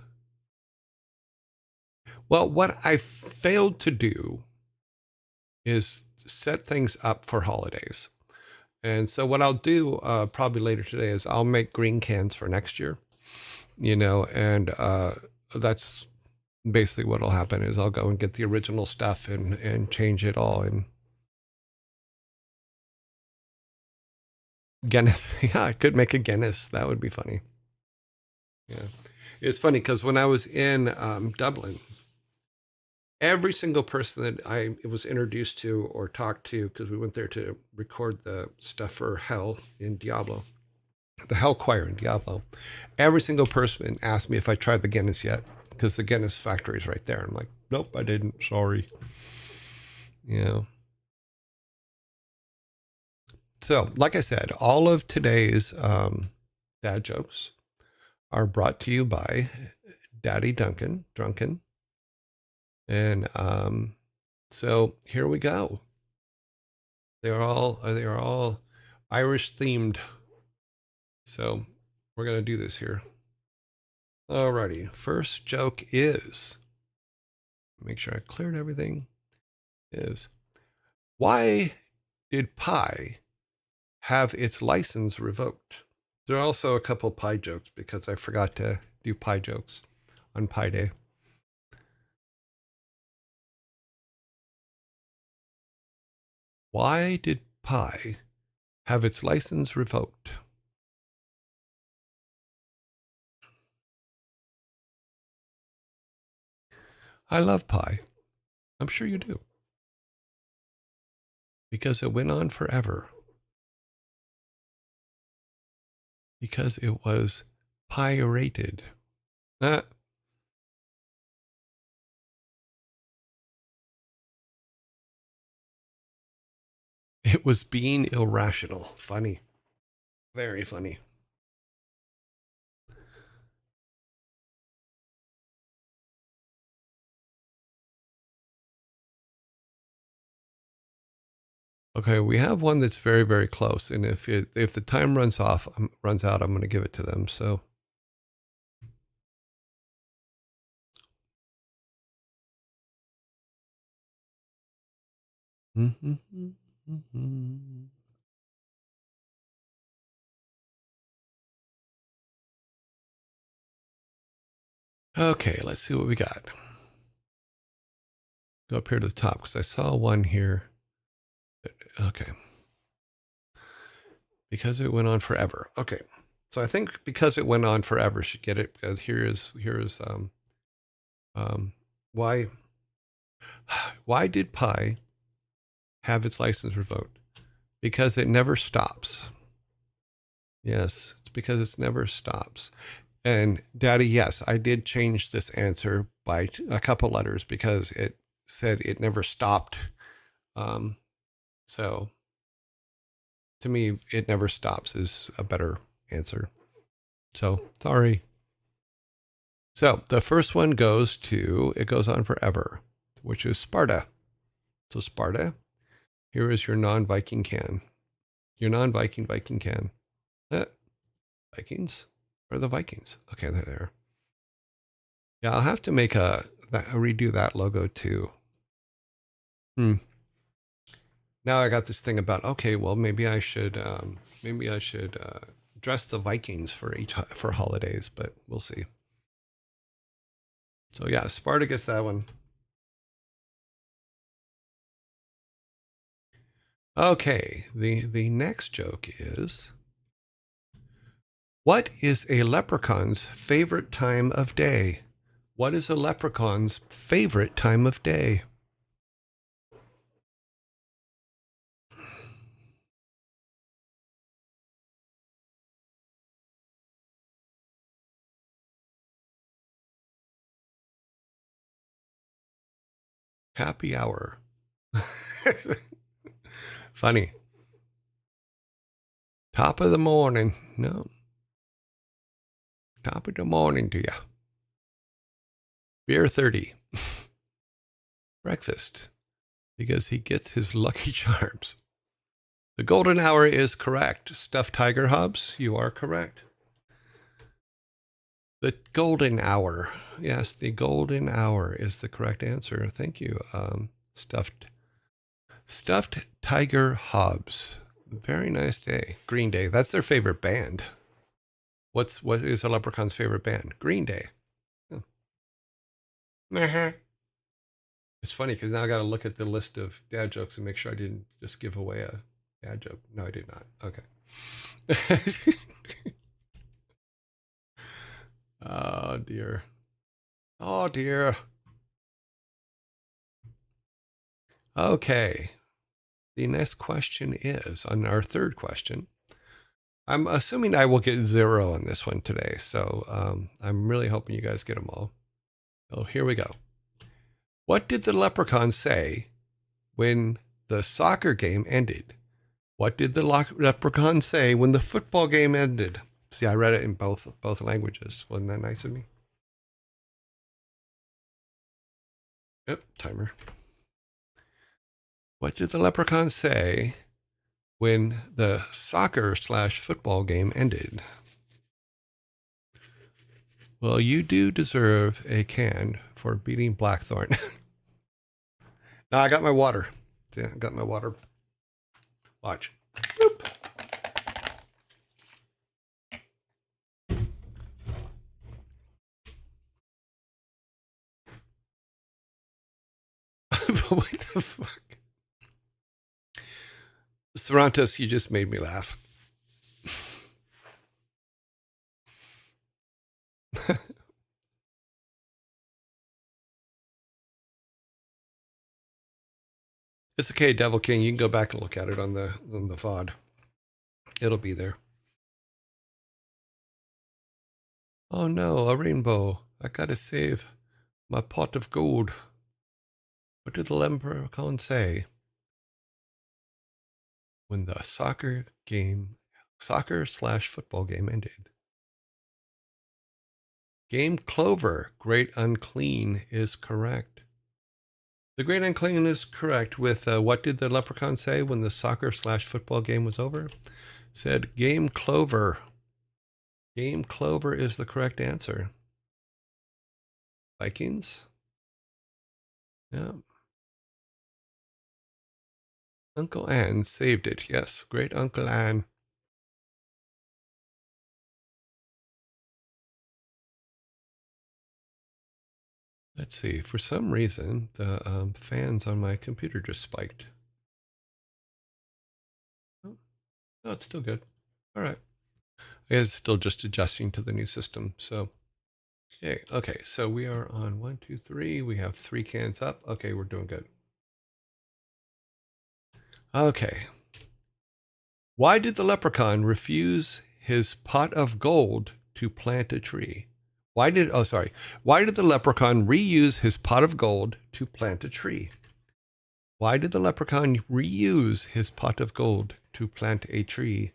S1: Well, what I failed to do is set things up for holidays. And so what I'll do probably later today is I'll make green cans for next year, and that's basically what'll happen is I'll go and get the original stuff and change it all. And Guinness, yeah, I could make a Guinness. That would be funny. Yeah, it's funny because when I was in Dublin, every single person that I was introduced to or talked to, because we went there to record the stuff for Hell in Diablo, the Hell Choir in Diablo, every single person asked me if I tried the Guinness yet, because the Guinness factory is right there. I'm like, nope, I didn't. Sorry. You know. So, like I said, all of today's dad jokes are brought to you by Daddy Duncan, Drunken. And so here we go. They are all Irish themed. So we're gonna do this here. Alrighty. First joke is, make sure I cleared everything. Is, why did Pi have its license revoked? There are also a couple pie jokes because I forgot to do pie jokes on Pi Day. Why did pie have its license revoked? I love pie. I'm sure you do. Because it went on forever. Because it was pirated. Ah, it was being irrational. Funny. Very funny. Okay, we have one that's very, very close, and if the time runs out, I'm going to give it to them. So, okay, let's see what we got. Go up here to the top because I saw one here. Okay, because it went on forever. Okay, so I think because it went on forever should get it. Because here is why why did Pi have its license revoked? Because it never stops. Yes, it's because it never stops. And Daddy, yes, I did change this answer by a couple letters because it said it never stopped. So to me, it never stops is a better answer. So sorry. So the first one it goes on forever, which is Sparta. So Sparta, here is your non-Viking can. Your non-Viking Viking can. Vikings? Where are the Vikings? Okay, they're there. Yeah, I'll have to make redo that logo too. Now I got this thing about, okay, well, maybe I should dress the Vikings for holidays, but we'll see. So yeah, Sparta gets that one. Okay, the next joke is, what is a leprechaun's favorite time of day? What is a leprechaun's favorite time of day? Happy hour. Funny. Top of the morning. No. Top of the morning to ya. Beer 30. Breakfast. Because he gets his lucky charms. The golden hour is correct. Stuffed tiger hubs, you are correct. The golden hour. Yes, the golden hour is the correct answer. Thank you. Stuffed tiger hubs. Very nice day. Green Day. That's their favorite band. What is a leprechaun's favorite band? Green Day. Oh. It's funny because now I got to look at the list of dad jokes and make sure I didn't just give away a dad joke. No, I did not. Okay. Oh dear. Oh dear. Okay. The next question is on our third question. I'm assuming I will get 0 on this one today. So I'm really hoping you guys get them all. Oh, here we go. What did the leprechaun say when the soccer game ended? What did the leprechaun say when the football game ended? See, I read it in both languages. Wasn't that nice of me? Yep, timer. What did the leprechaun say when the soccer/football game ended? Well, you do deserve a can for beating Blackthorne. Now I got my water. See, I got my water. Watch. Boop. What the fuck? Cervantes, you just made me laugh. It's okay, Devil King. You can go back and look at it on the VOD. It'll be there. Oh no, a rainbow. I gotta save my pot of gold. What did the leprechaun say when the soccer/football game ended? Game Clover, Great Unclean is correct. The Great Unclean is correct with what did the leprechaun say when the soccer/football game was over? Said Game Clover. Game Clover is the correct answer. Vikings? Yeah. Uncle Anne saved it. Yes, great Uncle Anne. Let's see. For some reason, the fans on my computer just spiked. Oh, no, it's still good. All right. I guess it's still just adjusting to the new system. So, yay. Okay, so we are on 1, 2, 3. We have 3 cans up. Okay, we're doing good. Okay. Why did the leprechaun refuse his pot of gold to plant a tree? Why did the leprechaun reuse his pot of gold to plant a tree? Why did the leprechaun reuse his pot of gold to plant a tree?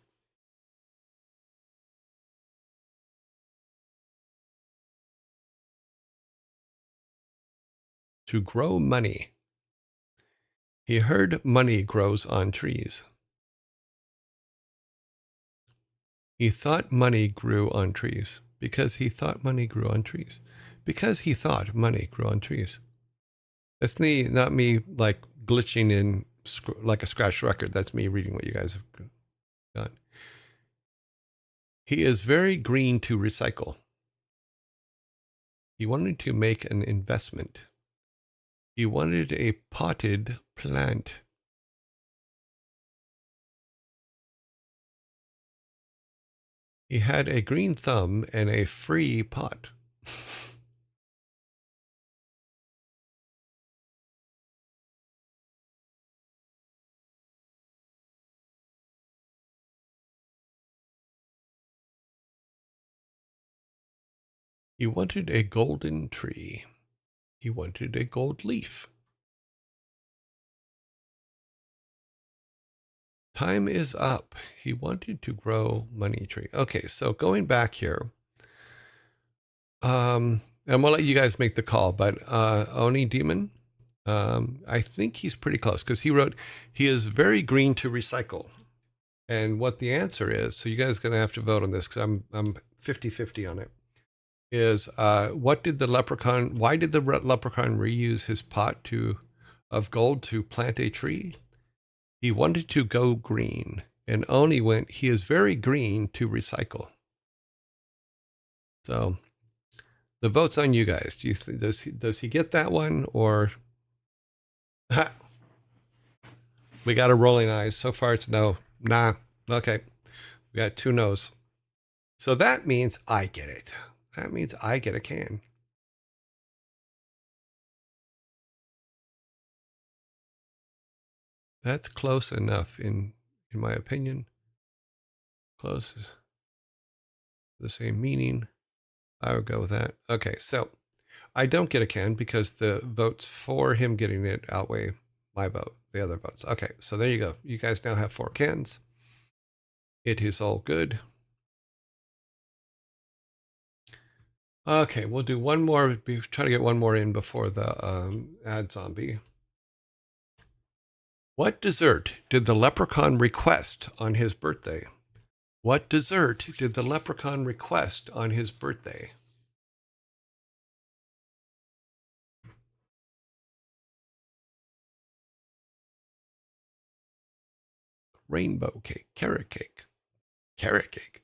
S1: To grow money. He heard money grows on trees. He thought money grew on trees because he thought money grew on trees. Because he thought money grew on trees. That's not me like glitching in like a scratch record. That's me reading what you guys have done. He is very green to recycle. He wanted to make an investment. He wanted a potted plant. He had a green thumb and a free pot. He wanted a golden tree. He wanted a gold leaf. Time is up. He wanted to grow money tree. Okay, so going back here, I'm gonna let you guys make the call, but Oni Demon, I think he's pretty close because he wrote, he is very green to recycle. And what the answer is, so you guys are gonna have to vote on this because I'm 50-50 on it. Is why did the leprechaun reuse his pot of gold to plant a tree? He wanted to go green, and Oni went, he is very green to recycle. So the vote's on you guys. Do you does he get that one, or we got a rolling eyes? So far it's no. Nah. Okay. We got 2 no's. So that means I get it. That means I get a can. That's close enough in my opinion. Close, the same meaning. I would go with that. Okay, so I don't get a can because the votes for him getting it outweigh my vote, the other votes. Okay, so there you go. You guys now have 4 cans. It is all good. Okay, we'll do one more. Try to get one more in before the ad zombie. What dessert did the leprechaun request on his birthday? What dessert did the leprechaun request on his birthday? Rainbow cake, carrot cake. Carrot cake.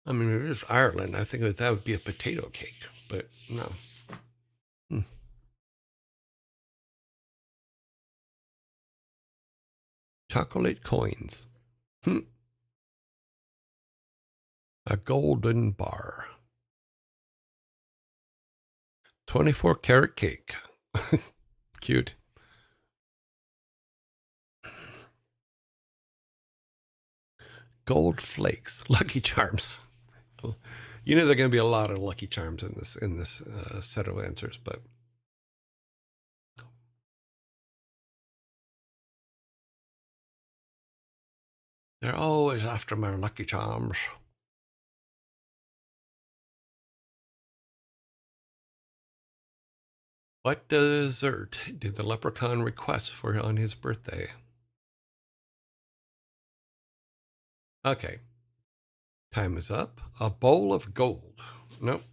S1: I mean, it is Ireland. I think that would be a potato cake, but no. Chocolate coins. A golden bar. 24 karat cake. Cute. Gold flakes. Lucky Charms. You know there are going to be a lot of Lucky Charms in this set of answers, but they're always after my Lucky Charms. What dessert did the leprechaun request for on his birthday? Okay. Time is up. A bowl of gold. Nope.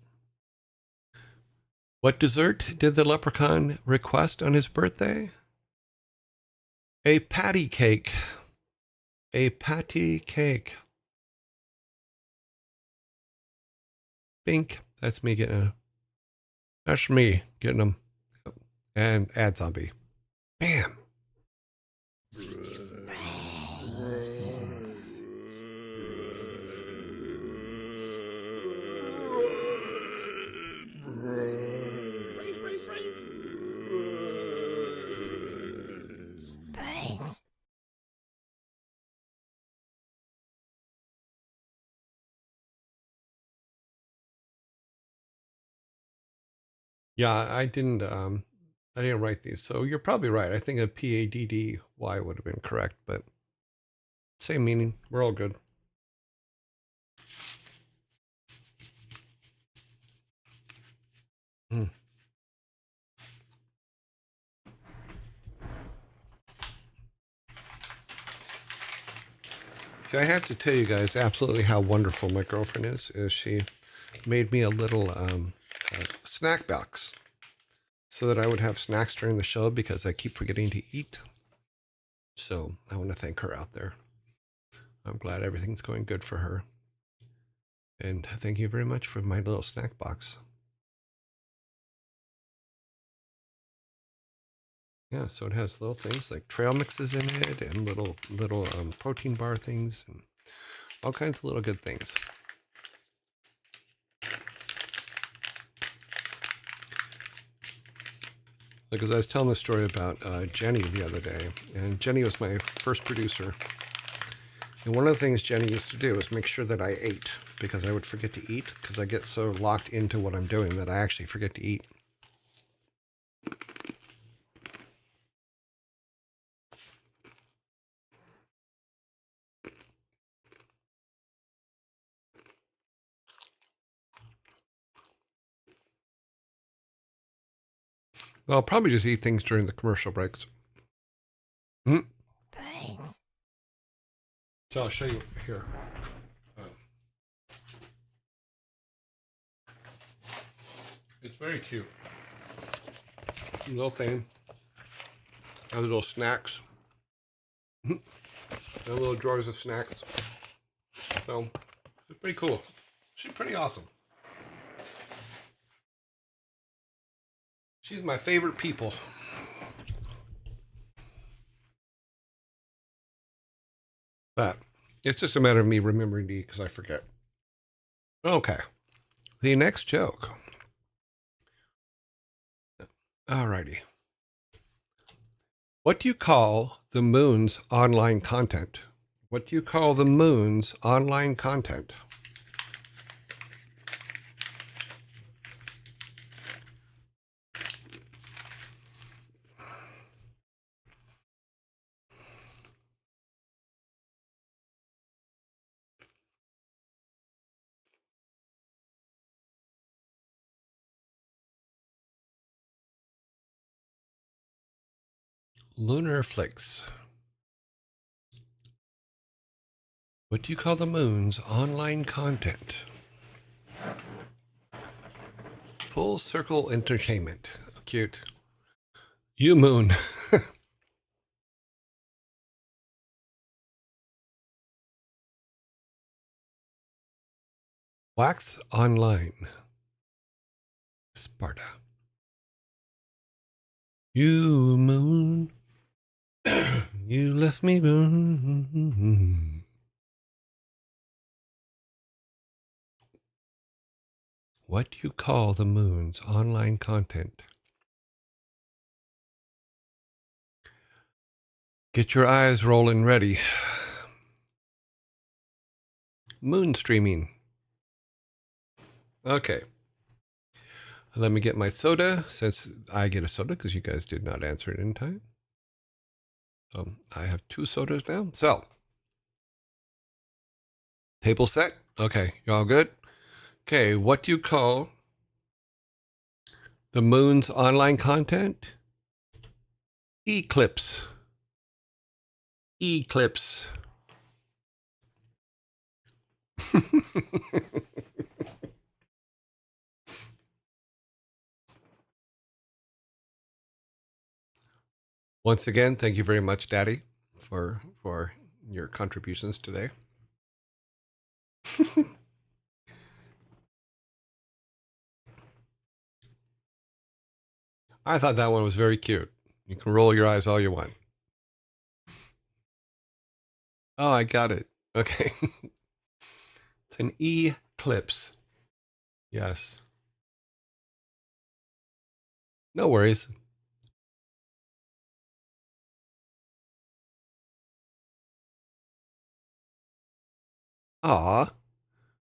S1: What dessert did the leprechaun request on his birthday? A patty cake. A patty cake. Bink. That's me getting a... That's me getting them. And add zombie. Bam. Yeah, I didn't write these, so you're probably right. I think a PADDY would have been correct, but same meaning. We're all good. Hmm. See, I have to tell you guys absolutely how wonderful my girlfriend is she made me a little snack box so that I would have snacks during the show because I keep forgetting to eat. So I want to thank her out there. I'm glad everything's going good for her. And thank you very much for my little snack box. Yeah, so it has little things like trail mixes in it and little protein bar things and all kinds of little good things. Because I was telling the story about Jenny the other day, and Jenny was my first producer. And one of the things Jenny used to do is make sure that I ate, because I would forget to eat, because I get so locked into what I'm doing that I actually forget to eat. Well, I'll probably just eat things during the commercial breaks. So I'll show you here. It's very cute. Little thing. Other little snacks. Little drawers of snacks. So it's pretty cool. She's pretty awesome. She's my favorite people. But it's just a matter of me remembering to eat because I forget. Okay. The next joke. Alrighty. What do you call the moon's online content? What do you call the moon's online content? Lunar Flakes. What do you call the moon's online content? Full Circle Entertainment. Cute. You moon. Wax Online. Sparta. You moon. You left me. What do you call the moon's online content? Get your eyes rolling ready. Moon streaming. Okay. Let me get my soda, since I get a soda because you guys did not answer it in time. I have 2 sodas now. So, table set. Okay, y'all good? Okay, what do you call the moon's online content? Eclipse. Eclipse. Once again, thank you very much, Daddy, for your contributions today. I thought that one was very cute. You can roll your eyes all you want. Oh, I got it. Okay. It's an eclipse. Yes. No worries. Aw.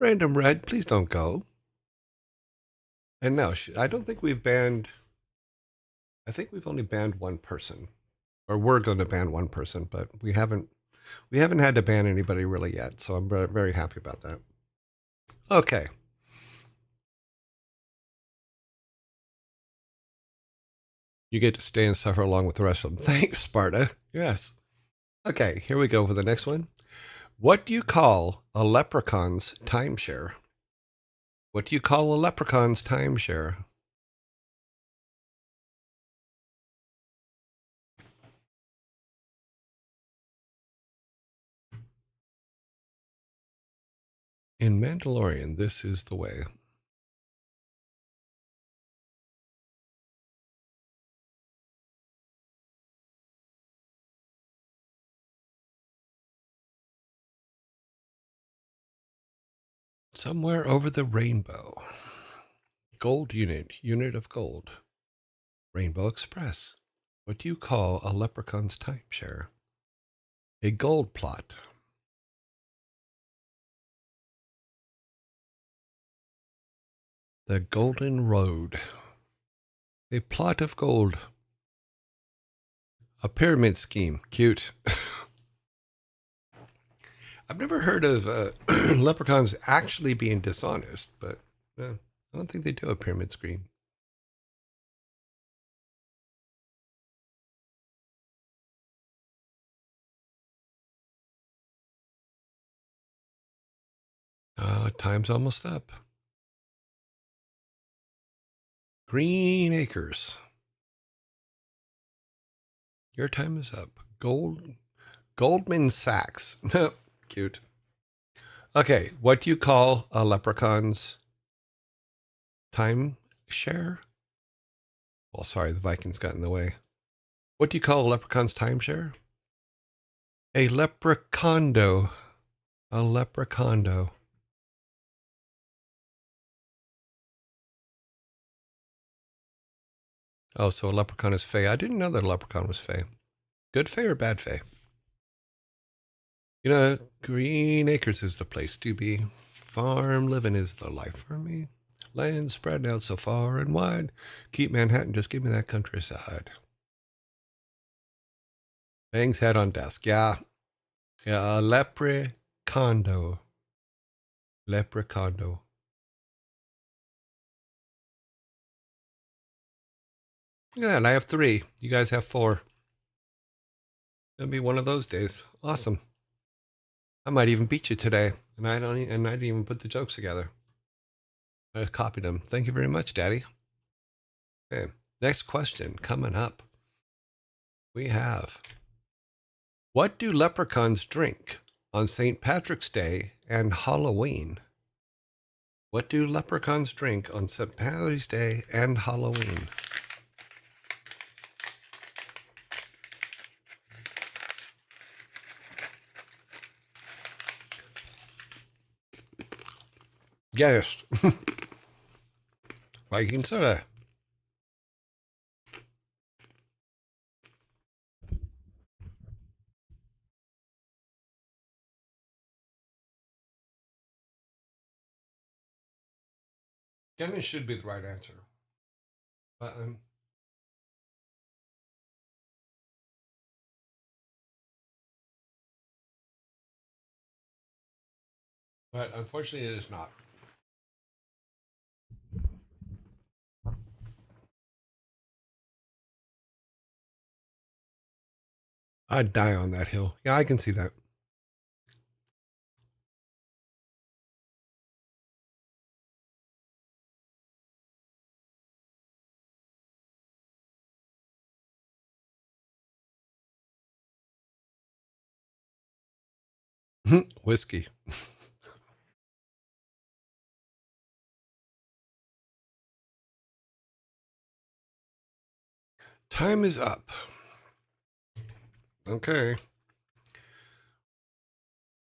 S1: Random Red, please don't go. And no, I don't think we've banned... I think we've only banned one person. Or we're going to ban one person, but we haven't had to ban anybody really yet, so I'm very happy about that. Okay. You get to stay and suffer along with the rest of them. Thanks, Sparta. Yes. Okay, here we go for the next one. What do you call a leprechaun's timeshare? What do you call a leprechaun's timeshare? In Mandalorian, this is the way. Somewhere over the rainbow. Gold unit of gold. Rainbow Express. What do you call a leprechaun's timeshare? A gold plot. The Golden Road. A plot of gold. A pyramid scheme. Cute. I've never heard of leprechauns actually being dishonest, but I don't think they do a pyramid scheme. Time's almost up. Green Acres. Your time is up. Goldman Sachs. Cute. Okay, what do you call a leprechaun's time share? Well, sorry, the Vikings got in the way. What do you call a leprechaun's timeshare? A leprechondo. A leprechondo. Oh, so a leprechaun is fey. I didn't know that a leprechaun was fey. Good fey or bad fey? You know, Green Acres is the place to be. Farm living is the life for me. Land spread out so far and wide. Keep Manhattan, just give me that countryside. Bangs head on desk. Yeah. Yeah, leprechondo. Leprechondo. Yeah, and I have 3. You guys have 4. It'll be one of those days. Awesome. I might even beat you today, and I didn't even put the jokes together. I copied them. Thank you very much, Daddy. Okay, next question coming up. We have, what do leprechauns drink on St. Patrick's Day and Halloween? What do leprechauns drink on St. Patrick's Day and Halloween? Yes. Viking soda. Lemon should be the right answer. But, but unfortunately, it is not. I'd die on that hill. Yeah, I can see that. Whiskey. Time is up. Okay.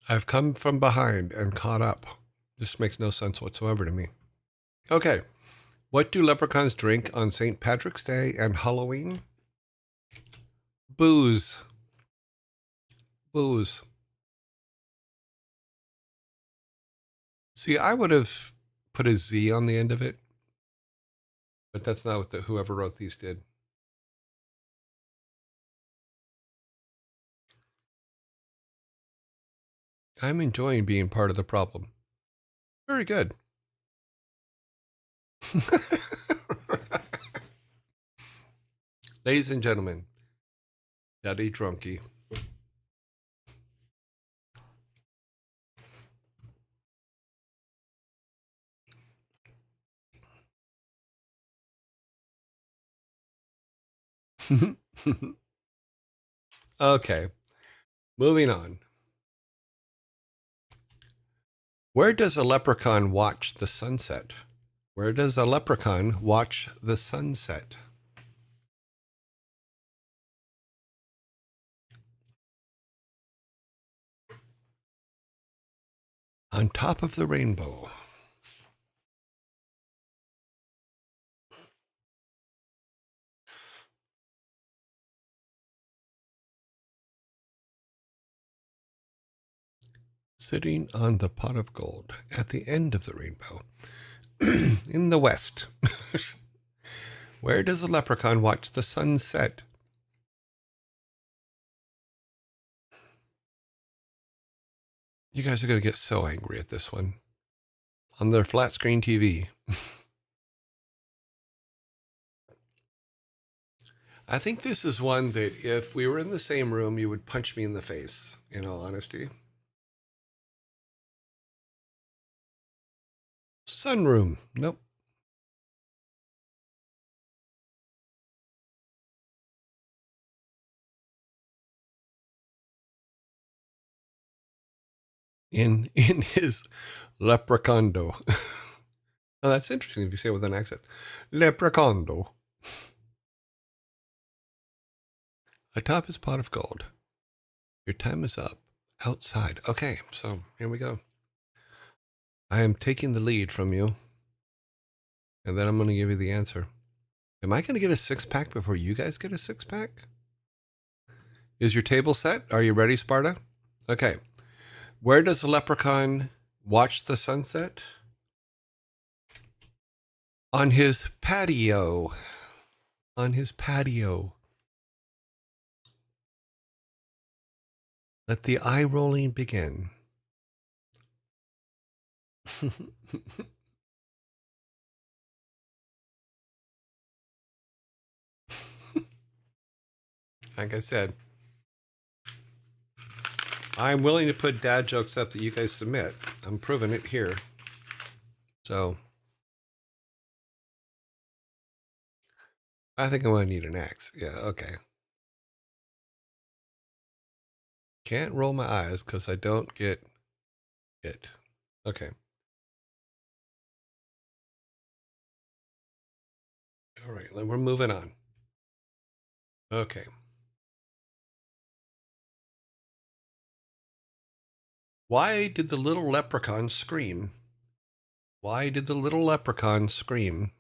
S1: I've come from behind and caught up. This makes no sense whatsoever to me. Okay. What do leprechauns drink on St. Patrick's Day and Halloween? Booze. Booze. See, I would have put a Z on the end of it, but that's not what whoever wrote these did. I'm enjoying being part of the problem. Very good. Ladies and gentlemen, Daddy Drunky. Okay, moving on. Where does a leprechaun watch the sunset? Where does a leprechaun watch the sunset? On top of the rainbow. Sitting on the pot of gold at the end of the rainbow. In the west. Where does a leprechaun watch the sunset? You guys are going to get so angry at this one. On their flat screen TV. I think this is one that if we were in the same room, you would punch me in the face, in all honesty. Sunroom. Nope. In his leprechondo. Oh, that's interesting if you say it with an accent. Leprechondo. Atop his pot of gold. Your time is up. Outside. Okay, so here we go. I am taking the lead from you. And then I'm going to give you the answer. Am I going to get a 6-pack before you guys get a 6-pack? Is your table set? Are you ready, Sparta? Okay. Where does a leprechaun watch the sunset? On his patio. On his patio. Let the eye rolling begin. Like I said, I'm willing to put dad jokes up that you guys submit. I'm proving it here. So I think I'm going to need an axe. Yeah, okay. Can't roll my eyes because I don't get it. Okay. All right, we're moving on. Okay. Why did the little leprechaun scream? Why did the little leprechaun scream?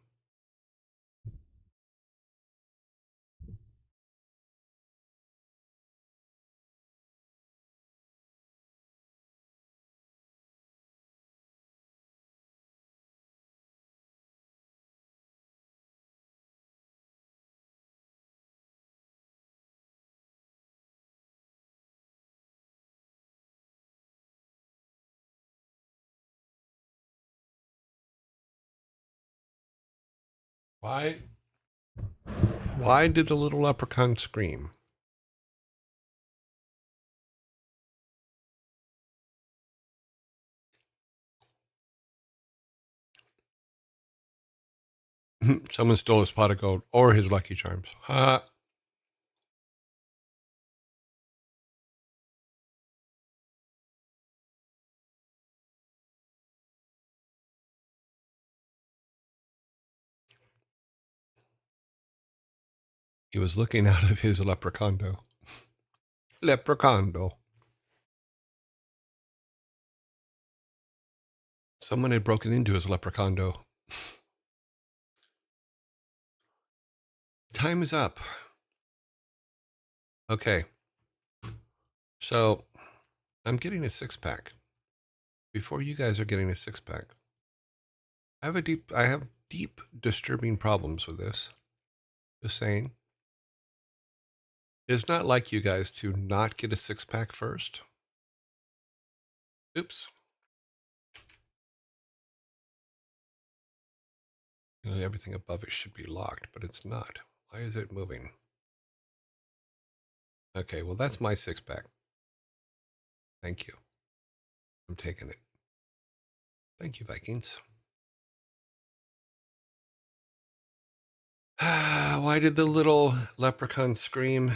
S1: Why? Why did the little leprechaun scream? Someone stole his pot of gold or his Lucky Charms. Ha! He was looking out of his leprechondo. Leprechondo. Someone had broken into his leprechondo. Time is up. Okay. So I'm getting a 6-pack. Before you guys are getting a 6-pack, I have deep disturbing problems with this. Just saying. It's not like you guys to not get a 6-pack first. Oops. Everything above it should be locked, but it's not. Why is it moving? Okay, well, that's my 6-pack. Thank you. I'm taking it. Thank you, Vikings. Why did the little leprechaun scream?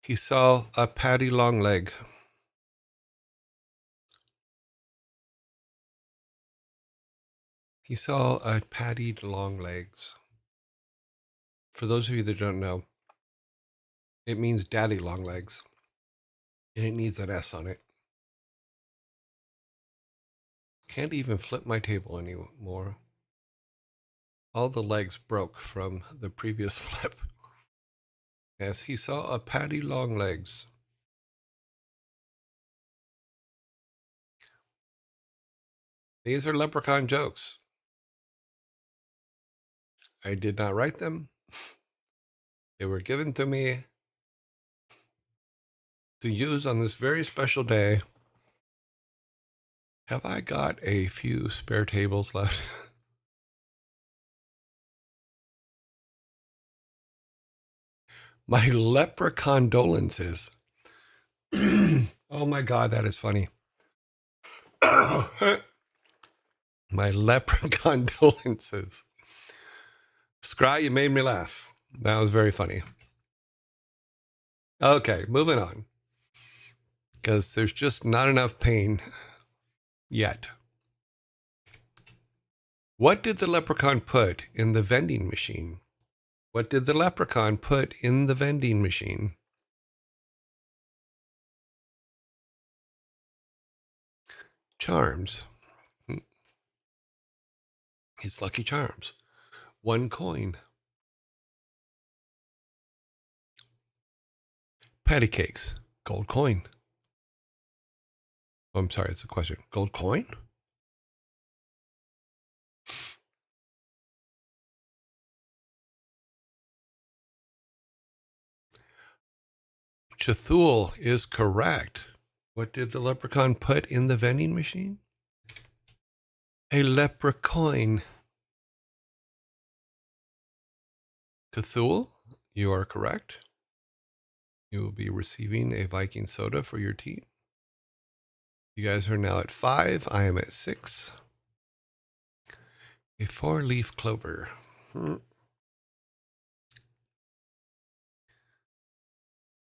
S1: He saw a Paddy Longleg. He saw a Paddy Longlegs. For those of you that don't know, it means daddy longlegs. And it needs an S on it. Can't even flip my table anymore. All the legs broke from the previous flip. Yes, he saw a Paddy Longlegs. These are leprechaun jokes. I did not write them. They were given to me to use on this very special day. Have I got a few spare tables left? My leprechaun condolences. Oh my God, that is funny. My leprechaun condolences. Scry, you made me laugh. That was very funny. Okay, moving on. Because there's just not enough pain yet. What did the leprechaun put in the vending machine? What did the leprechaun put in the vending machine? Charms. His Lucky Charms. 1 coin. Patty cakes. Gold coin. Oh, I'm sorry, it's a question. Gold coin? Chathul is correct. What did the leprechaun put in the vending machine? A leprechaun. Cthulhu, you are correct. You will be receiving a Viking soda for your team. You guys are now at 5. I am at 6. A 4-leaf clover.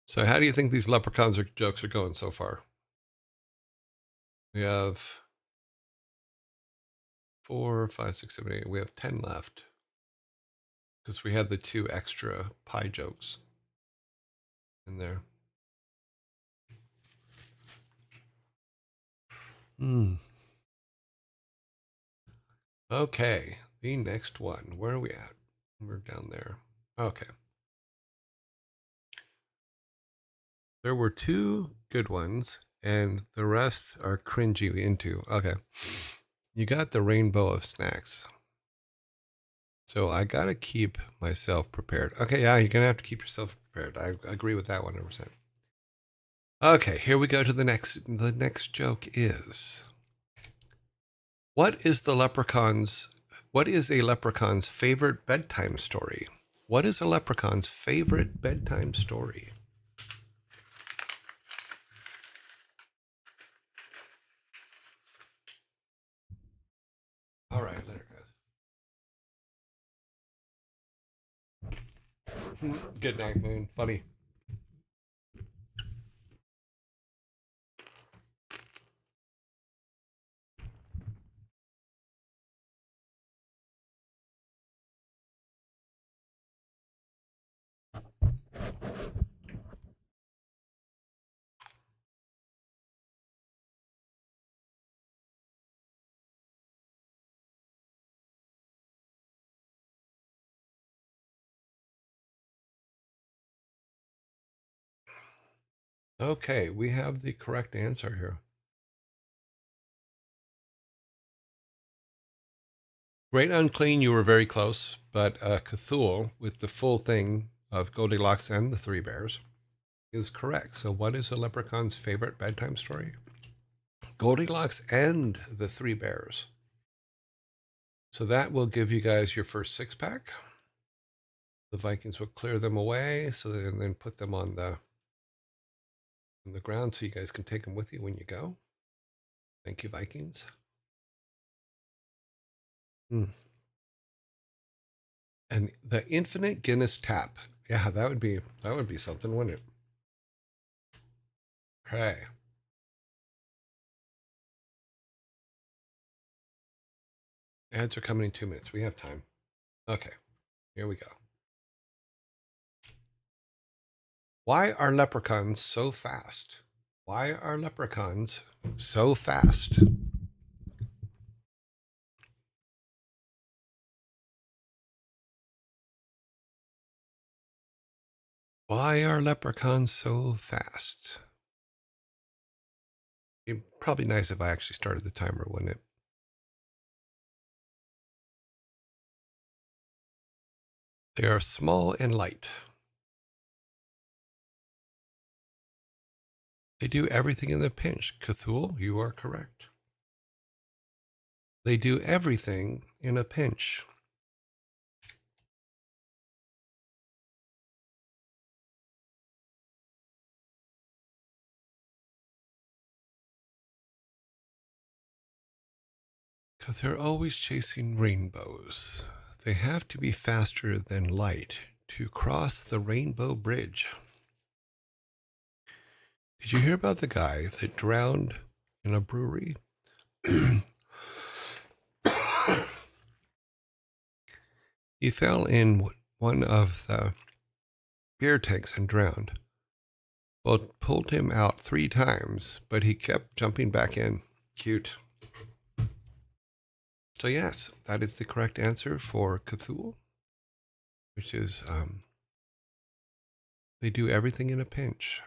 S1: So how do you think these leprechauns jokes are going so far? We have 4, 5, 6, 7, 8. We have 10 left. Because we had the 2 extra pie jokes in there. Okay, the next one. Where are we at? We're down there. Okay. There were two good ones, and the rest are cringy into. Okay. You got the rainbow of snacks. So I got to keep myself prepared. Okay, yeah, you're going to have to keep yourself prepared. I agree with that 100%. Okay, here we go to the next. The next joke is, what is the leprechaun's what is a leprechaun's favorite bedtime story? What is a leprechaun's favorite bedtime story? All right, later, guys. Good night, Moon. Funny. Okay, we have the correct answer here. Great Unclean, you were very close, but Cthulhu, with the full thing of Goldilocks and the Three Bears, is correct. So, what is a leprechaun's favorite bedtime story? Goldilocks and the Three Bears. So, that will give you guys your first six pack. The Vikings will clear them away, so then put them on the ground so you guys can take them with you when you go. Thank you, Vikings. Mm. And the infinite Guinness tap. Yeah, that would be something, wouldn't it? Okay. Ads are coming in 2 minutes. We have time. Okay, here we go. Why are leprechauns so fast? Why are leprechauns so fast? Why are leprechauns so fast? It'd probably nice if I actually started the timer, wouldn't it? They are small and light. They do everything in a pinch. Cthulhu, you are correct. They do everything in a pinch. Because they're always chasing rainbows. They have to be faster than light to cross the rainbow bridge. Did you hear about the guy that drowned in a brewery? He fell in one of the beer tanks and drowned. Well, it pulled him out 3 times, but he kept jumping back in. Cute. So yes, that is the correct answer for Cthulhu, which is they do everything in a pinch.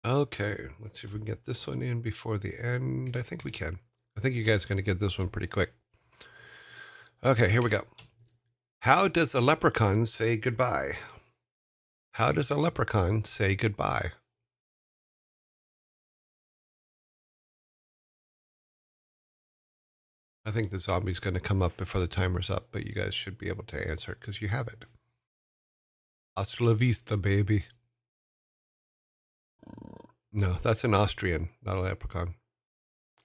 S1: Okay, let's see if we can get this one in before the end. I think we can. I think you guys are going to get this one pretty quick. Okay, here we go. How does a leprechaun say goodbye? How does a leprechaun say goodbye? I think the zombie's going to come up before the timer's up, but you guys should be able to answer it because you have it. Hasta la vista, baby. No, that's an Austrian, not a leprechaun.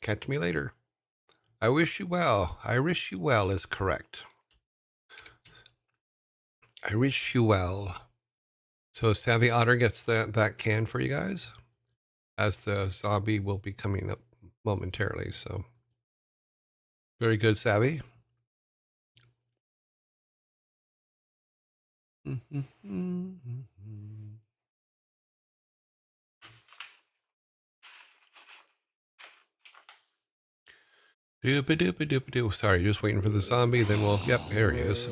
S1: Catch me later. I wish you well. I wish you well is correct. I wish you well. So Savvy Otter gets that can for you guys, as the zombie will be coming up momentarily. So very good, Savvy. Doop-a-doop-a-doop-a-doo. Sorry, just waiting for the zombie. Then we'll. Yep, here he is.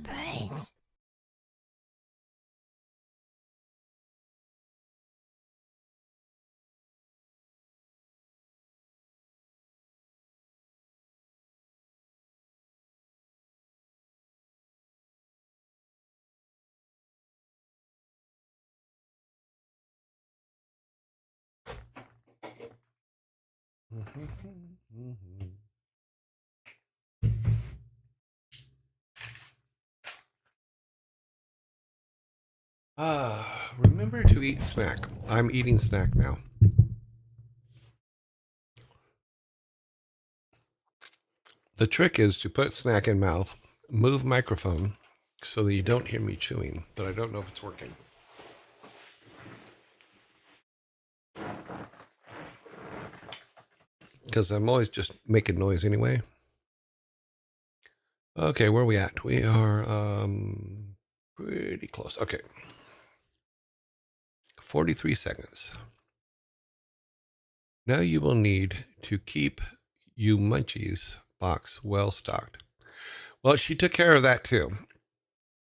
S2: Brains.
S1: Remember to eat snack. I'm eating snack now. The trick is to put snack in mouth, move microphone so that you don't hear me chewing, but I don't know if it's working. Because I'm always just making noise anyway. Okay, where are we at? We are pretty close. Okay. 43 seconds. Now you will need to keep you munchies box well stocked. Well, she took care of that too.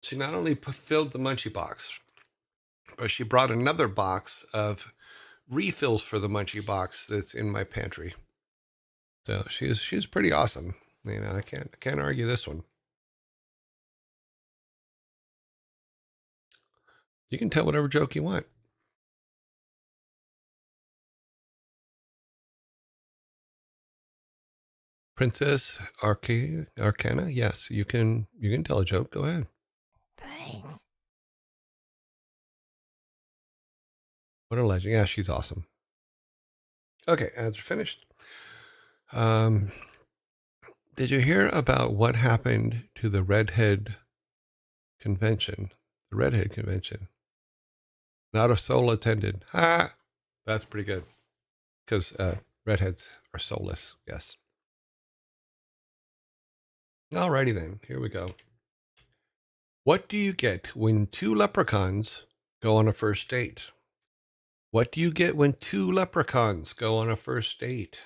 S1: She not only filled the munchie box, but she brought another box of refills for the munchie box that's in my pantry. So she's pretty awesome. You know, I can't argue this one. You can tell whatever joke you want. Princess Arcana, yes, you can tell a joke. Go ahead.
S2: Brains.
S1: What a legend. Yeah, she's awesome. Okay, ads are finished. Did you hear about what happened to the redhead convention? The redhead convention. Not a soul attended. Ha! That's pretty good. Because redheads are soulless. Yes. Alrighty then. Here we go. What do you get when two leprechauns go on a first date? What do you get when two leprechauns go on a first date?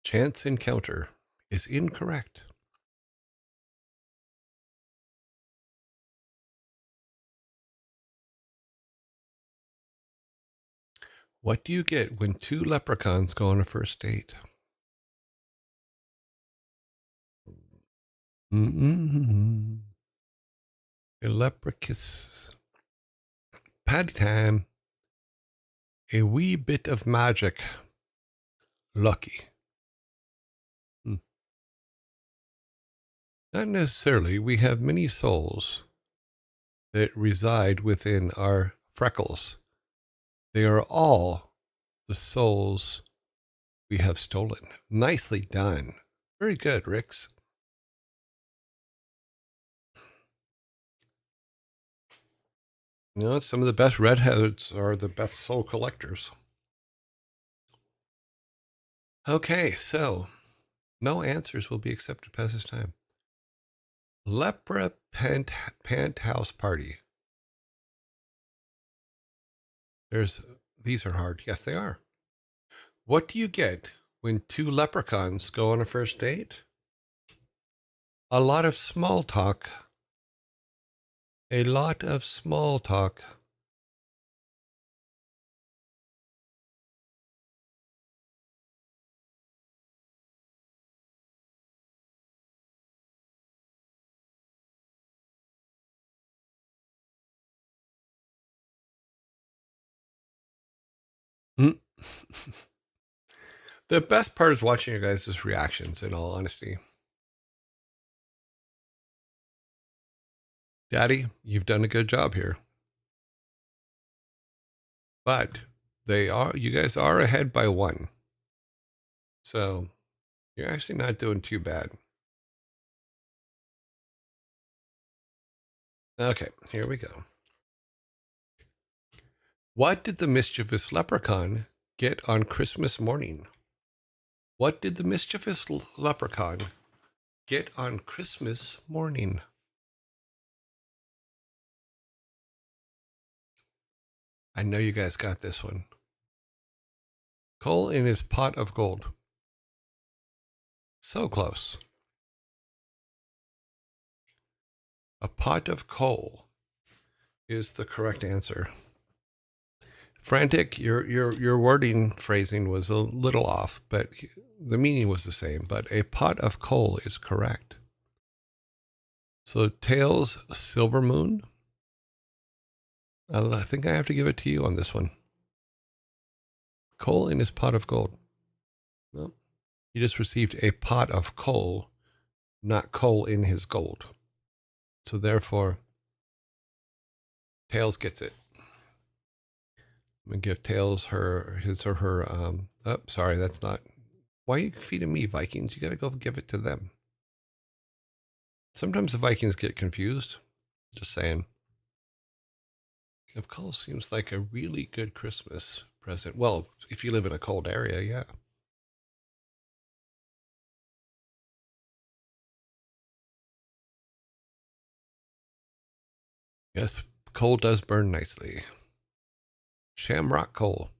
S1: Chance encounter is incorrect. What do you get when two leprechauns go on a first date? Mm-mm-mm. A leprechaun. Patty time. A wee bit of magic. Lucky. Not necessarily. We have many souls that reside within our freckles. They are all the souls we have stolen. Nicely done. Very good, Rix. You know, some of the best redheads are the best soul collectors. Okay, so no answers will be accepted past this time. Lepra pant house party. These are hard. Yes, they are. What do you get when two leprechauns go on a first date? A lot of small talk. A lot of small talk. Mm. The best part is watching your guys' reactions, in all honesty. Daddy, you've done a good job here. But you guys are ahead by one. So you're actually not doing too bad. Okay, here we go. What did the mischievous leprechaun get on Christmas morning? What did the mischievous leprechaun get on Christmas morning? I know you guys got this one. Coal in his pot of gold. So close. A pot of coal is the correct answer. Frantic, your wording phrasing was a little off, but the meaning was the same. But a pot of coal is correct. So Tails Silver Moon. I think I have to give it to you on this one. Coal in his pot of gold. Well, he just received a pot of coal, not coal in his gold. So therefore, Tails gets it. I'm gonna give Tails his or her. Oh, sorry, that's not. Why are you feeding me, Vikings? You gotta go give it to them. Sometimes the Vikings get confused. Just saying. Of coal seems like a really good Christmas present. Well, if you live in a cold area, yeah. Yes, coal does burn nicely. Shamrock coal.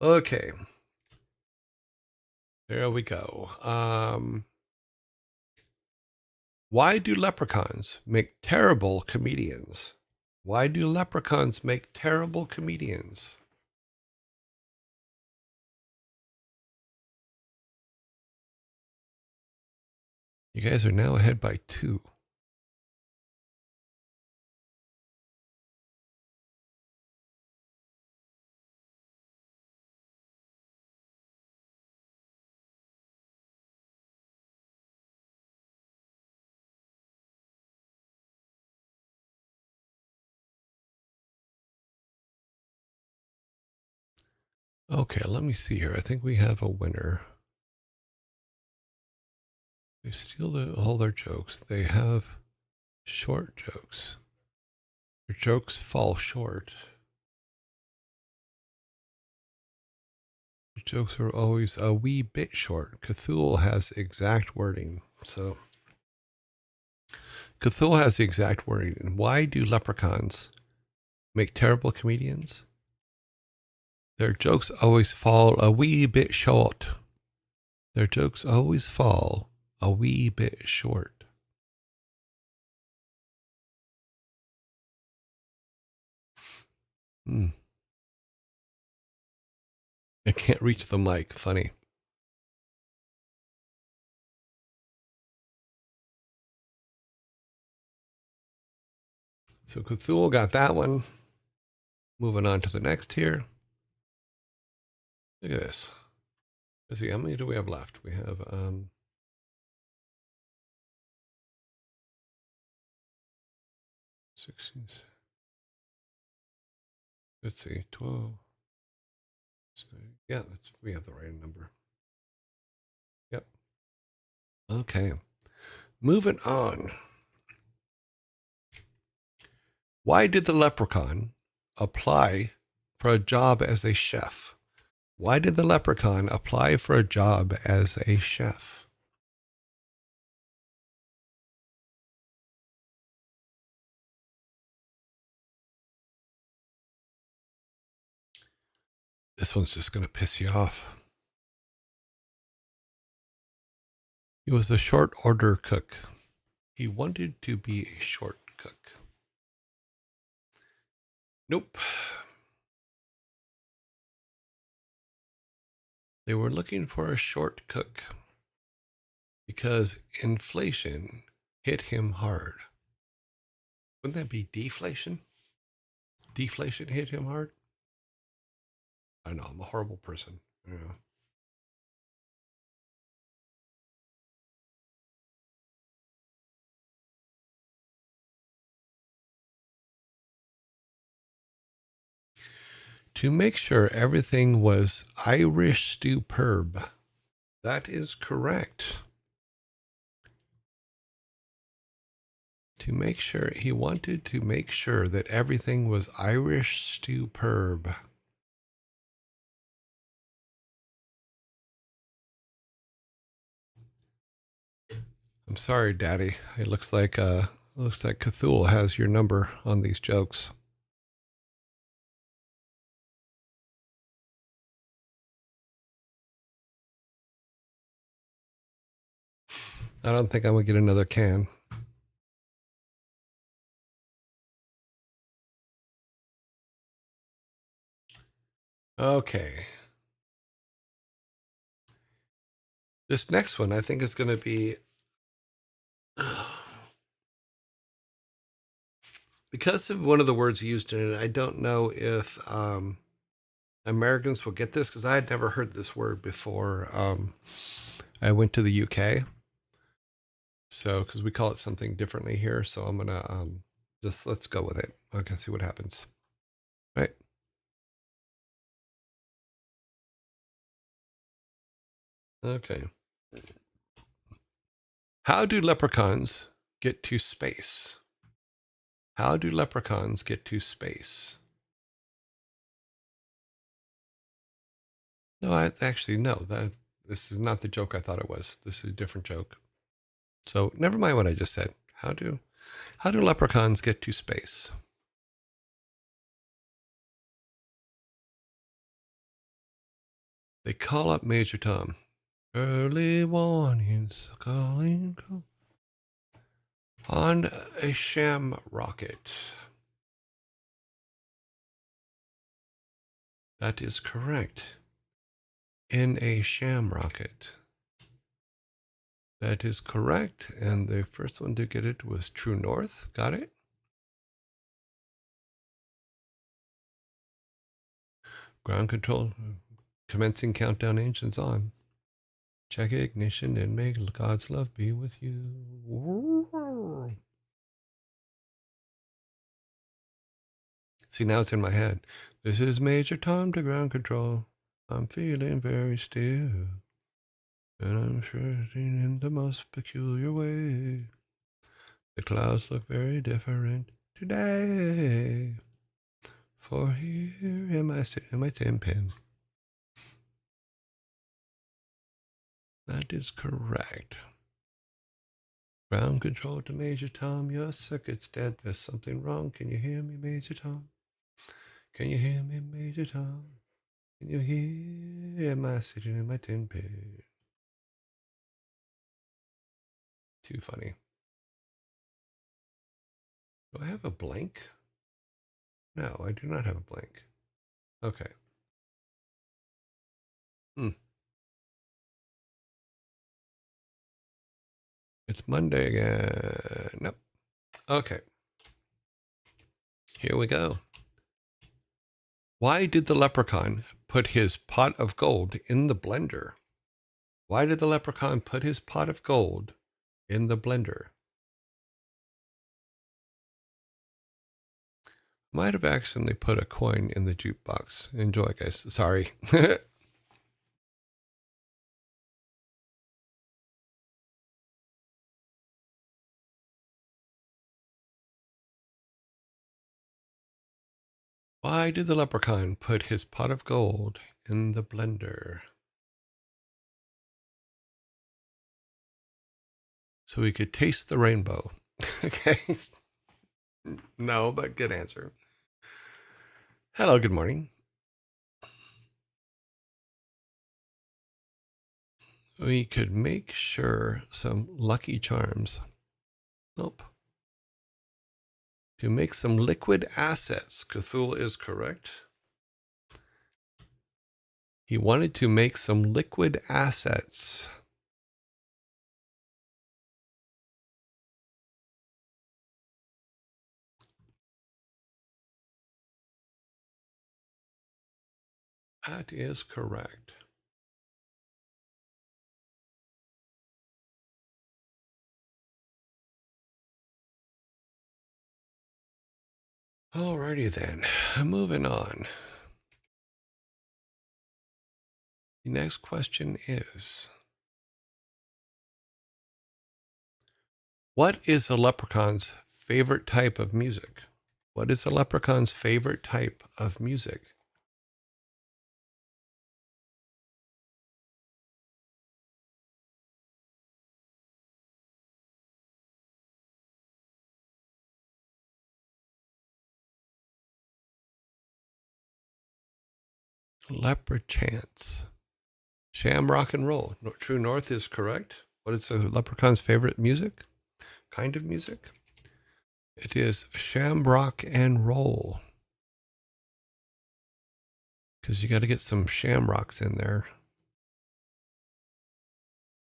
S1: Okay. There we go. Why do leprechauns make terrible comedians? Why do leprechauns make terrible comedians? You guys are now ahead by 2. Okay, let me see here. I think we have a winner. They steal all their jokes. They have short jokes. Their jokes fall short. The jokes are always a wee bit short. Cthulhu has exact wording. So Cthulhu has the exact wording. And why do leprechauns make terrible comedians? Their jokes always fall a wee bit short. Their jokes always fall a wee bit short. I can't reach the mic. Funny. So Cthulhu got that one. Moving on to the next here. Look at this. Let's see, how many do we have left? We have 16. Let's see, 12. So, yeah, we have the right number. Yep. Okay. Moving on. Why did the leprechaun apply for a job as a chef? Why did the leprechaun apply for a job as a chef? This one's just going to piss you off. He was a short order cook. He wanted to be a short cook. Nope. They were looking for a short cook because inflation hit him hard. Wouldn't that be deflation? Deflation hit him hard? I know, I'm a horrible person. Yeah. To make sure everything was Irish superb. That is correct. He wanted to make sure that everything was Irish superb. I'm sorry, Daddy. It looks like Cthulhu has your number on these jokes. I don't think I'm gonna get another can. Okay. This next one I think is going to be because of one of the words used in it. I don't know if Americans will get this because I had never heard this word before. I went to the UK, so because we call it something differently here, so I'm gonna just let's go with it. Okay, see what happens. Right. Okay. How do leprechauns get to space? How do leprechauns get to space? No, I actually no. This is not the joke I thought it was. This is a different joke. So never mind what I just said. How do leprechauns get to space? They call up Major Tom. Early warnings calling on a sham rocket. That is correct. In a sham rocket. That is correct. And the first one to get it was True North. Got it? Ground control. Commencing countdown engines on. Check ignition and may God's love be with you. See, now it's in my head. This is Major Tom to ground control. I'm feeling very still. And I'm sure in the most peculiar way. The clouds look very different today. For here am I sitting in my tin pen. That is correct. Ground control to Major Tom. Your circuit's dead. There's something wrong. Can you hear me, Major Tom? Can you hear me, Major Tom? Can you hear am I sitting in my tin pen? Too funny. Do I have a blank? No, I do not have a blank. Okay. It's Monday again. Nope. Okay. Here we go. Why did the leprechaun put his pot of gold in the blender? Why did the leprechaun put his pot of gold in the blender? Might have accidentally put a coin in the jukebox. Enjoy, guys. Sorry. Why did the leprechaun put his pot of gold in the blender? So he could taste the rainbow. Okay. No, but good answer. Hello, good morning. We could make sure some lucky charms. Nope. To make some liquid assets. Cthulhu is correct. He wanted to make some liquid assets. That is correct. Alrighty then, moving on. The next question is, what is a leprechaun's favorite type of music? What is a leprechaun's favorite type of music? Leper chants. Sham rock and roll. True North is correct. What is a leprechaun's favorite music? Kind of music? It is sham rock and roll. Because you got to get some shamrocks in there.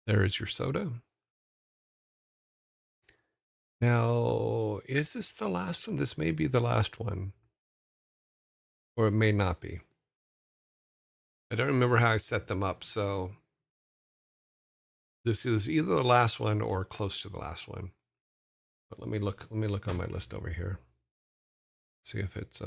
S1: There is your soda. Now, is this the last one? This may be the last one. Or it may not be. I don't remember how I set them up, so this is either the last one or close to the last one. But let me look on my list over here. See if it's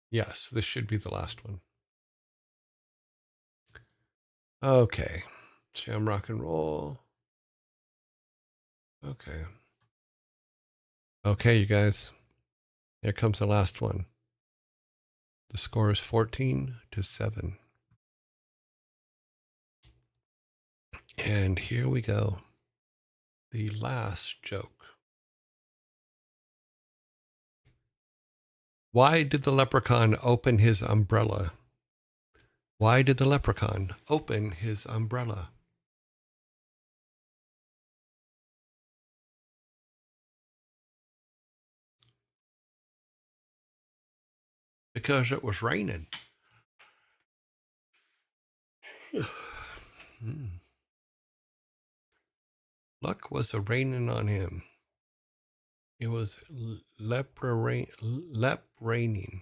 S1: yes, this should be the last one. Okay. Sham rock and roll. Okay. Okay, you guys. Here comes the last one. The score is 14-7. And here we go. The last joke. Why did the leprechaun open his umbrella? Why did the leprechaun open his umbrella? Because it was raining. Luck was a raining on him. It was raining.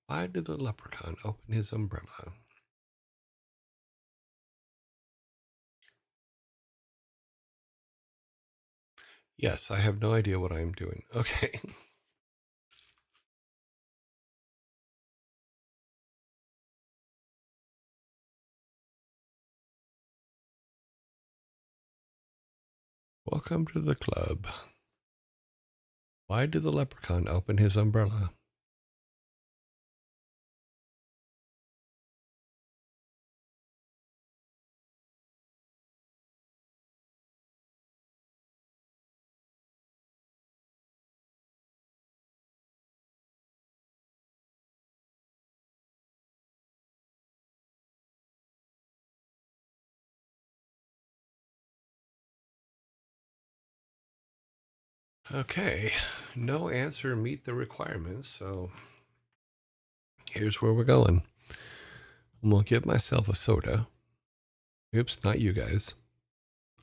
S1: Why did the leprechaun open his umbrella? Yes, I have no idea what I'm doing. Okay. Welcome to the club. Why did the leprechaun open his umbrella? Okay, no answer meet the requirements, so here's where we're going. I'm gonna give myself a soda. Oops, not you guys.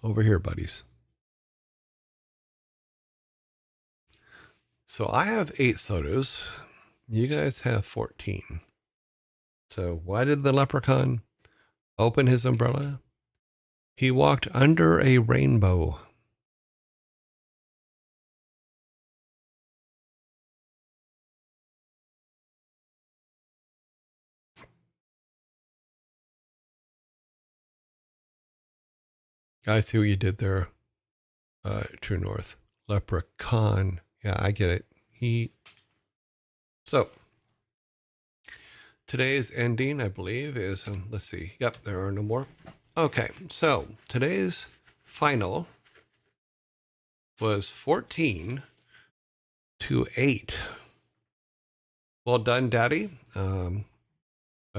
S1: Over here, buddies. So I have 8 sodas. You guys have 14. So why did the leprechaun open his umbrella? He walked under a rainbow. I see what you did there, True North. Leprechaun. Yeah, I get it. So today's ending, I believe, is, let's see. Yep, there are no more. Okay, so today's final was 14-8. Well done, Daddy. I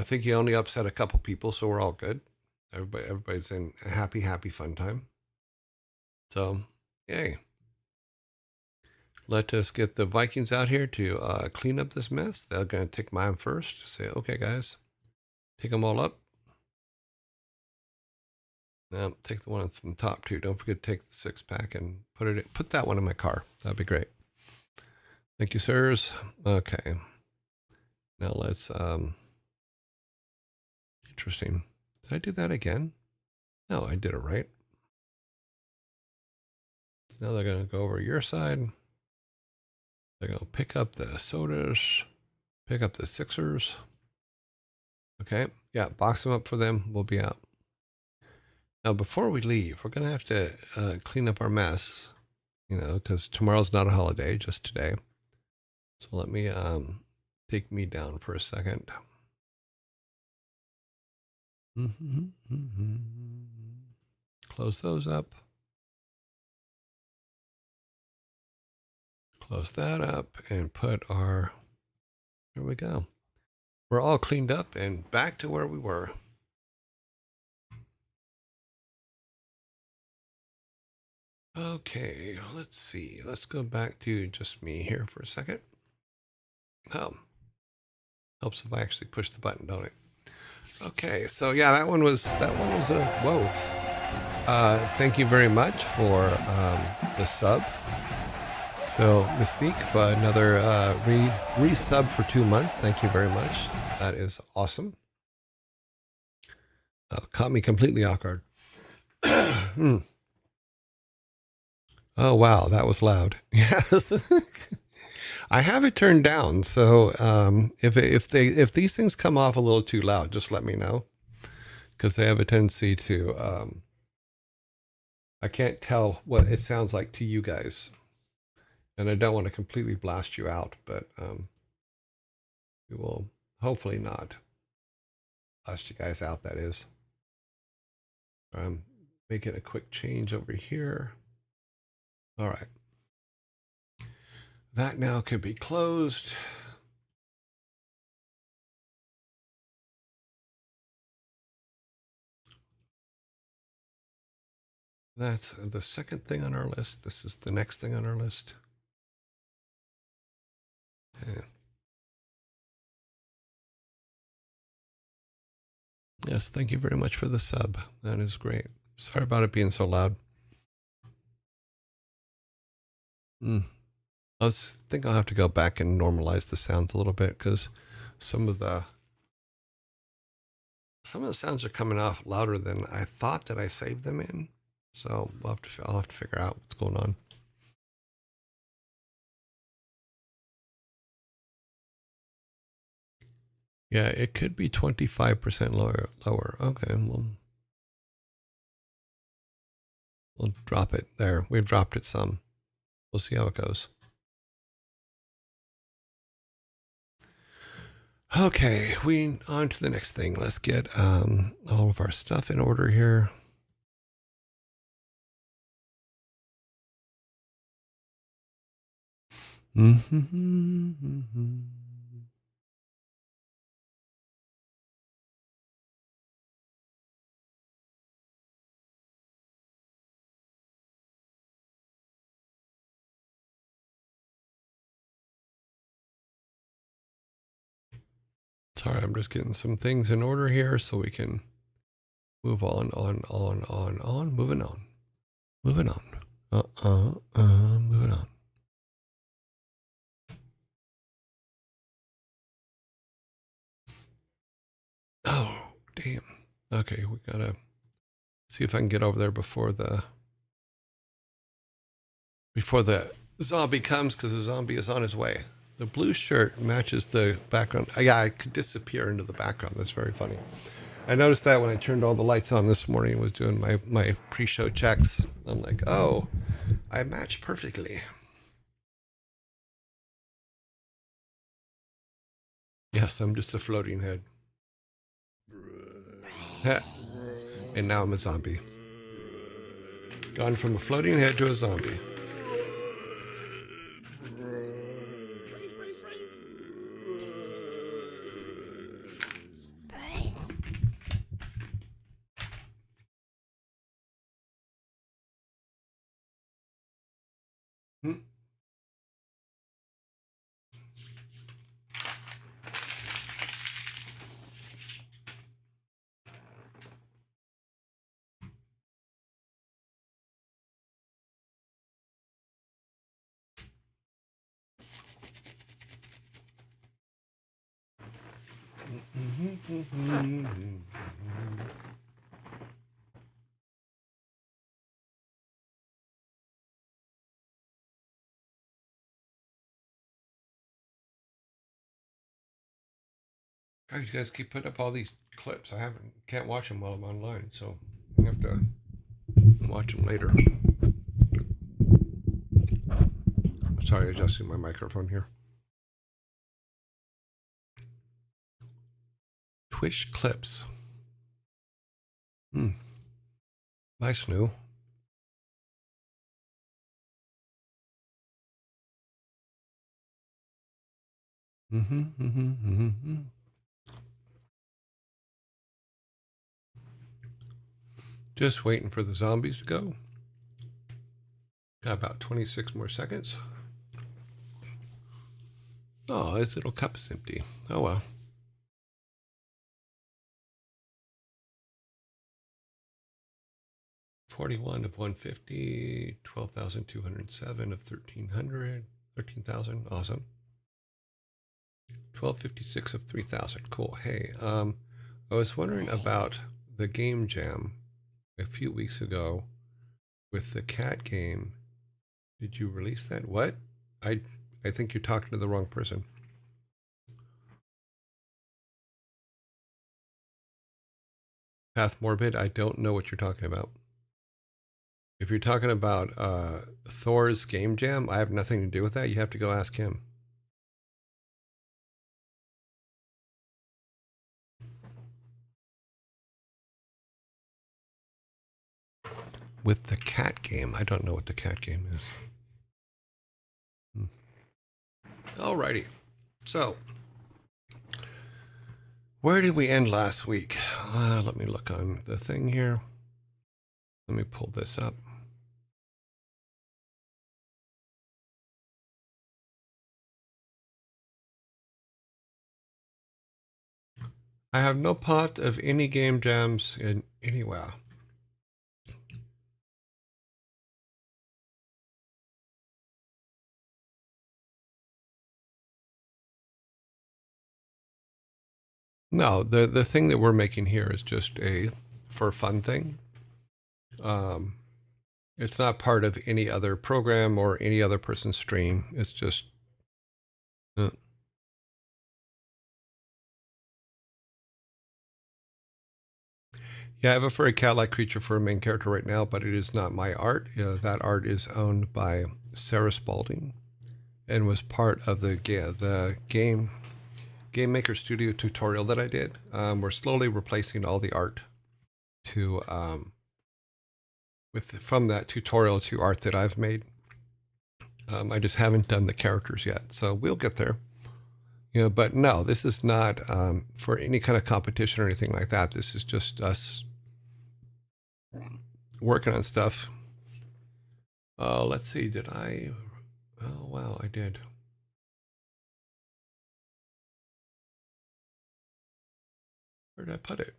S1: think you only upset a couple people, so we're all good. Everybody's in a happy, fun time. So, yay. Let us get the Vikings out here to clean up this mess. They're going to take mine first. Say, okay, guys, take them all up. Take the one from the top too. Don't forget to take the 6-pack and put that one in my car. That'd be great. Thank you, sirs. Okay. Now let's interesting. Did I do that again? No, I did it right. Now they're gonna go over your side. They're gonna pick up the sodas. Pick up the Sixers. Okay. Yeah, box them up for them. We'll be out. Now, before we leave, we're going to have to clean up our mess, because tomorrow's not a holiday, just today. So let me take me down for a second. Close those up. Close that up and put our, there we go. We're all cleaned up and back to where we were. Okay, let's see. Let's go back to just me here for a second. Helps if I actually push the button, don't it? Okay, so yeah, that one was a whoa. Thank you very much for the sub. So Mystique for another re-sub for 2 months. Thank you very much. That is awesome. Caught me completely off guard. Oh wow, that was loud. Yes. I have it turned down, so if these things come off a little too loud, just let me know, because they have a tendency to. I can't tell what it sounds like to you guys, and I don't want to completely blast you out, but we will hopefully not blast you guys out. That is. I'm making a quick change over here. All right. That now could be closed. That's the second thing on our list. This is the next thing on our list. Yeah. Yes, thank you very much for the sub. That is great. Sorry about it being so loud. I think I'll have to go back and normalize the sounds a little bit, because some of the sounds are coming off louder than I thought that I saved them in. So I'll have to figure out what's going on. Yeah, it could be 25% lower. Okay, we'll drop it there. We've dropped it some. We'll see how it goes. Okay, we on to the next thing. Let's get all of our stuff in order here. Sorry, I'm just getting some things in order here so we can move on. Moving on. Moving on. Moving on. Oh, damn. Okay, we gotta see if I can get over there before the zombie comes, because the zombie is on his way. The blue shirt matches the background. Yeah, I could disappear into the background. That's very funny. I noticed that when I turned all the lights on this morning and was doing my pre-show checks. I'm like, oh, I match perfectly. Yes, I'm just a floating head. And now I'm a zombie. Gone from a floating head to a zombie. Hmm. God, you guys keep putting up all these clips. I can't watch them while I'm online, so I have to watch them later. Sorry, adjusting my microphone here. Twitch clips. Nice new. Just waiting for the zombies to go. Got about 26 more seconds. Oh, this little cup is empty. Oh well. 41 of 150, 12,207 of 1,300, 13,000. Awesome. 1256 of 3,000. Cool. Hey, I was wondering about the game jam a few weeks ago with the cat game. Did you release that? What? I think you're talking to the wrong person. Path Morbid, I don't know what you're talking about. If you're talking about Thor's game jam, I have nothing to do with that. You have to go ask him. With the cat game, I don't know what the cat game is. Alrighty. So, where did we end last week? Let me look on the thing here. Let me pull this up. I have no part of any game jams in anywhere. No, the thing that we're making here is just a for fun thing. It's not part of any other program or any other person's stream. It's just yeah, I have a furry cat-like creature for a main character right now, but it is not my art. That art is owned by Sarah Spalding and was part of the game Maker Studio tutorial that I did. We're slowly replacing all the art to from that tutorial to art that I've made. I just haven't done the characters yet, so we'll get there. But no, this is not for any kind of competition or anything like that. This is just us working on stuff. Let's see, did I? Oh wow, I did. Where did I put it?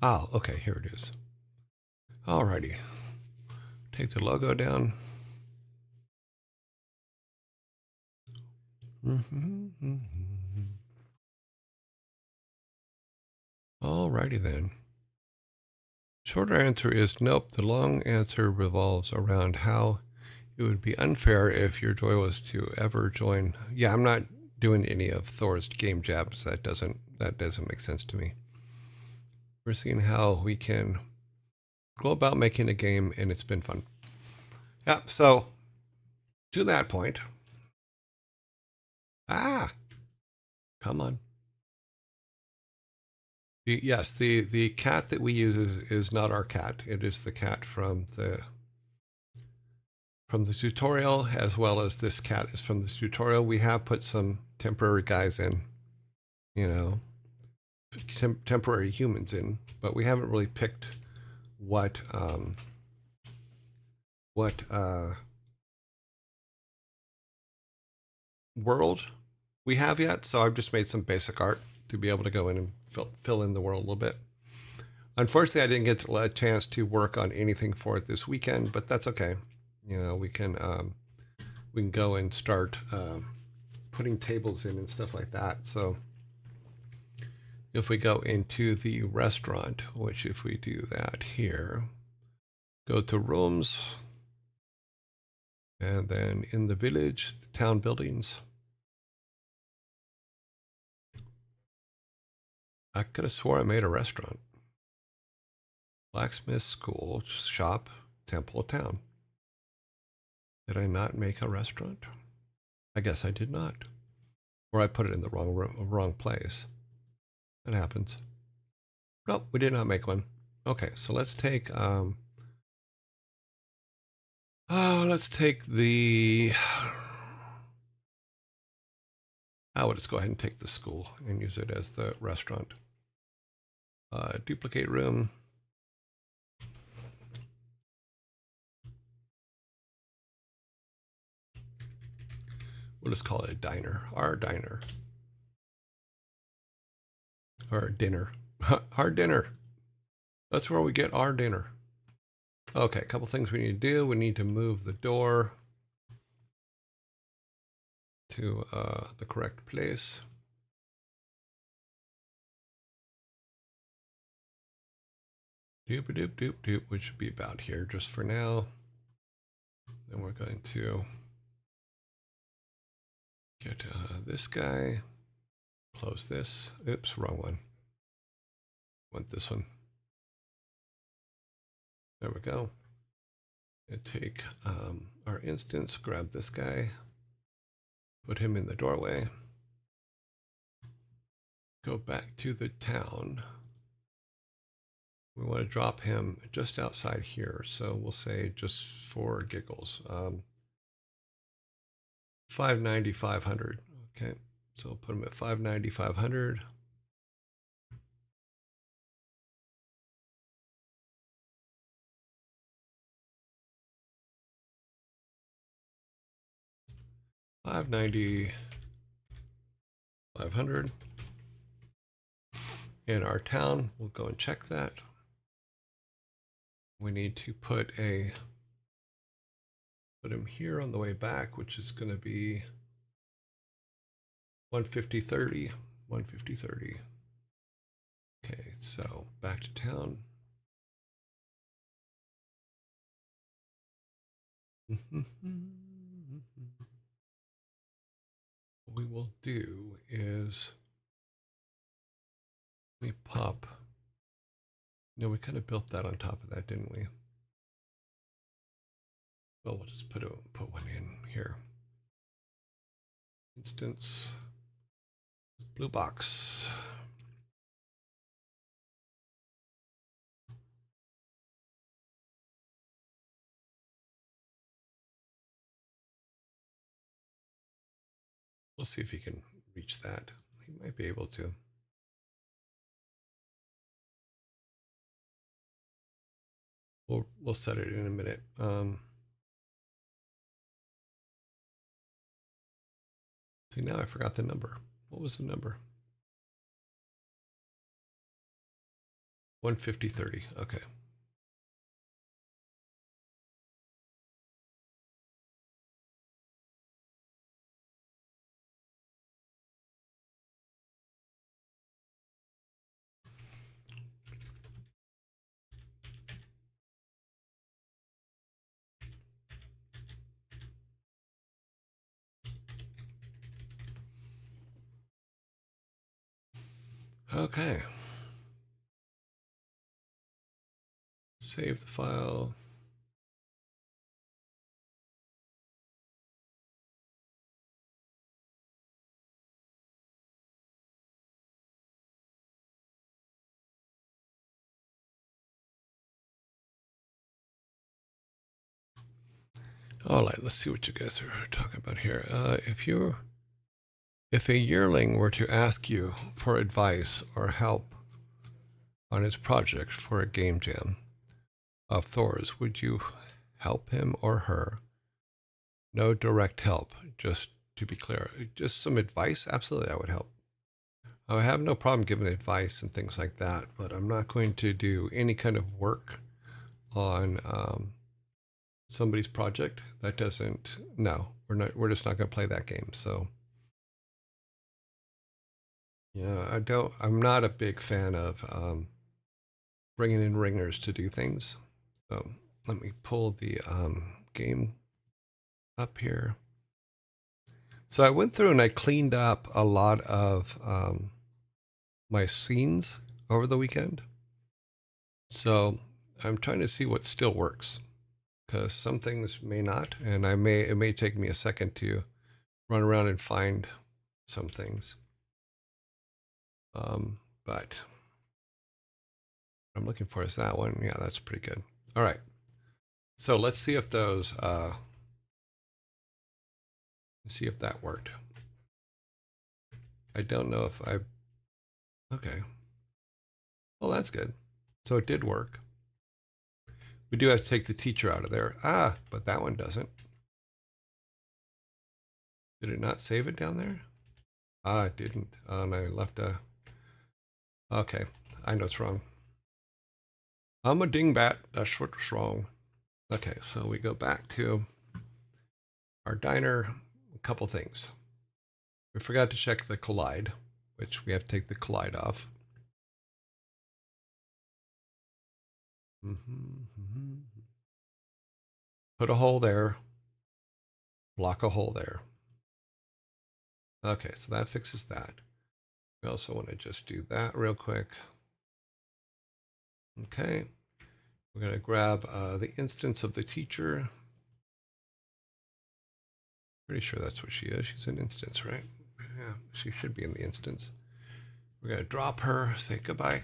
S1: Oh, okay, here it is. Alrighty. Take the logo down. Alrighty then. Shorter answer is nope. The long answer revolves around how it would be unfair if your joy was to ever join. Yeah, I'm not doing any of Thor's game jabs. That doesn't make sense to me. We're seeing how we can go about making a game, and it's been fun. Yeah, so to that point. Come on. Yes, the cat that we use is not our cat. It is the cat from the tutorial, as well as this cat is from the tutorial. We have put some temporary guys in, temporary humans in, but we haven't really picked what world we have yet. So I've just made some basic art to be able to go in and fill in the world a little bit. Unfortunately, I didn't get a chance to work on anything for it this weekend, but that's okay. We can go and start putting tables in and stuff like that. So if we go into the restaurant, which if we do that here, go to rooms, And then in the village, the town buildings. I could have swore I made a restaurant. Blacksmith, school, shop, temple, town. Did I not make a restaurant? I guess I did not. Or I put it in the wrong place. That happens. Nope, we did not make one. Okay, so let's take the let's go ahead and take the school and use it as the restaurant. Duplicate room. We'll just call it a diner. Our diner. Or dinner. Our dinner. That's where we get our dinner. Okay, a couple things we need to do. We need to move the door to the correct place. Doop doop doop doop, which should be about here just for now. Then we're going to get this guy. Close this. Oops, wrong one. Want this one. There we go. And take our instance, grab this guy, put him in the doorway. Go back to the town. We want to drop him just outside here. So we'll say, just for giggles, 590, 500. Okay, so we'll put him at 590, 500. $590, $500. In our town, we'll go and check that. We need to put him here on the way back, which is going to be 150.30, 150.30. Okay, so back to town. What we will do is we pop. No, we kind of built that on top of that, didn't we? Well, we'll just put one in here. Instance, blue box. We'll see if he can reach that. He might be able to. We'll set it in a minute. See, now I forgot the number. What was the number? 150.30. Okay. Okay. Save the file. All right, let's see what you guys are talking about here. If a yearling were to ask you for advice or help on his project for a game jam of Thor's, would you help him or her? No direct help, just to be clear. Just some advice? Absolutely, I would help. I have no problem giving advice and things like that, but I'm not going to do any kind of work on somebody's project. That doesn't, no, we're just not going to play that game. So, yeah, I'm not a big fan of bringing in ringers to do things. So let me pull the game up here. So I went through and I cleaned up a lot of my scenes over the weekend. So I'm trying to see what still works, because some things may not, and it may take me a second to run around and find some things. But what I'm looking for is that one. Yeah, that's pretty good. All right. So let's see if those see if that worked. I don't know if I okay. Well, that's good. So it did work. We do have to take the teacher out of there. Ah, but that one doesn't. Did it not save it down there? Ah, it didn't. And I left a. Okay, I know it's wrong. I'm a dingbat. That's what's wrong. Okay, so we go back to our diner. A couple things. We forgot to check the collide, which we have to take the collide off. Put a hole there. Block a hole there. Okay, so that fixes that. We also want to just do that real quick. Okay, we're going to grab the instance of the teacher. Pretty sure that's what she is. She's an instance, right? Yeah, she should be in the instance. We're going to drop her, say goodbye.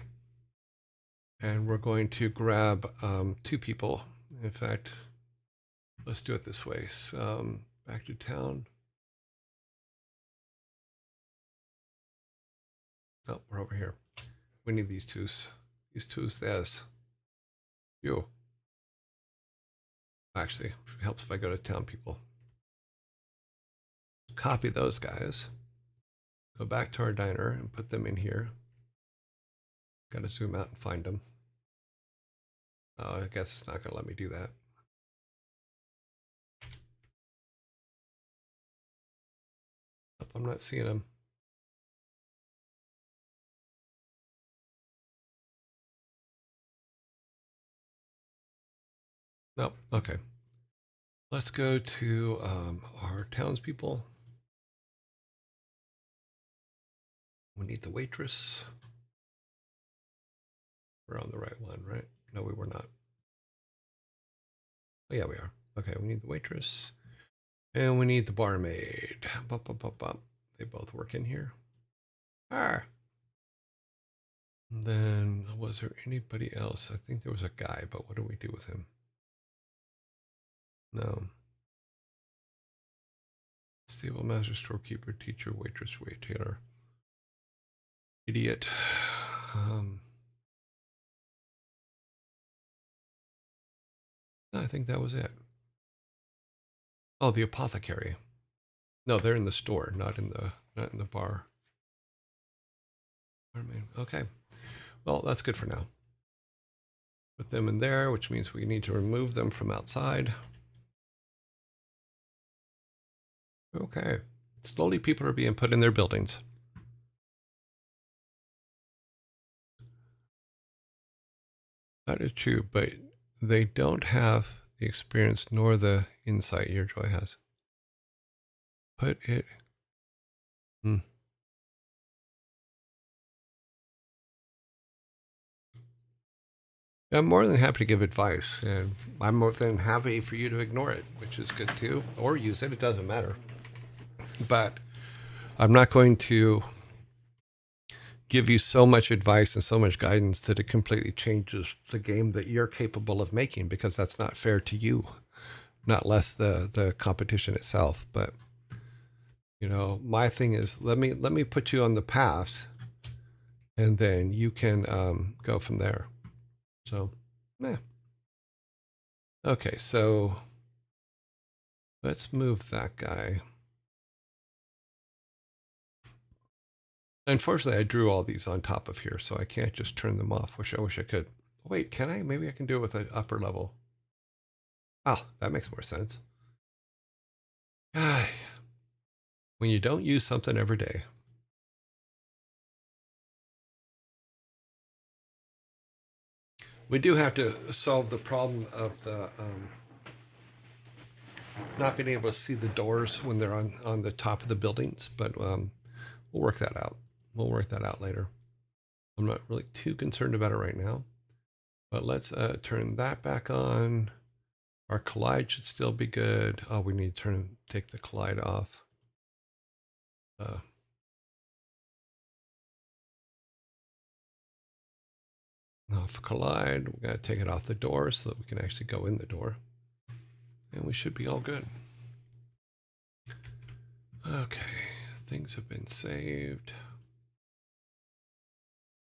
S1: And we're going to grab 2 people. In fact, let's do it this way. So, back to town. Oh, we're over here. We need these twos. These twos, this. You. Actually, it helps if I go to town people. Copy those guys. Go back to our diner and put them in here. Got to zoom out and find them. Oh, I guess it's not going to let me do that. Nope, I'm not seeing them. Nope. Okay. Let's go to our townspeople. We need the waitress. We're on the right one, right? No, we were not. Oh, yeah, we are. Okay, we need the waitress. And we need the barmaid. Bop, bop, bop, bop. They both work in here. Ah. And then, was there anybody else? I think there was a guy, but what do we do with him? No. Stable master, storekeeper, teacher, waitress, waiter. Idiot. I think that was it. Oh, the apothecary. No, they're in the store, not in the bar. Okay. Well, that's good for now. Put them in there, which means we need to remove them from outside. Okay. Slowly people are being put in their buildings. That is true, but they don't have the experience nor the insight your joy has. Put it. I'm more than happy to give advice, and I'm more than happy for you to ignore it, which is good too, or use it. It doesn't matter. But I'm not going to give you so much advice and so much guidance that it completely changes the game that you're capable of making, because that's not fair to you, not less the competition itself. But my thing is, let me put you on the path, and then you can go from there. So, yeah. Okay, so let's move that guy. Unfortunately, I drew all these on top of here, so I can't just turn them off. I wish I could. Wait, can I? Maybe I can do it with an upper level. Oh, that makes more sense. When you don't use something every day. We do have to solve the problem of the not being able to see the doors when they're on the top of the buildings, but we'll work that out. We'll work that out later. I'm not really too concerned about it right now, but let's turn that back on. Our collide should still be good. Oh, we need to take the collide off. Off collide. We got to take it off the door so that we can actually go in the door. And we should be all good. Okay, things have been saved.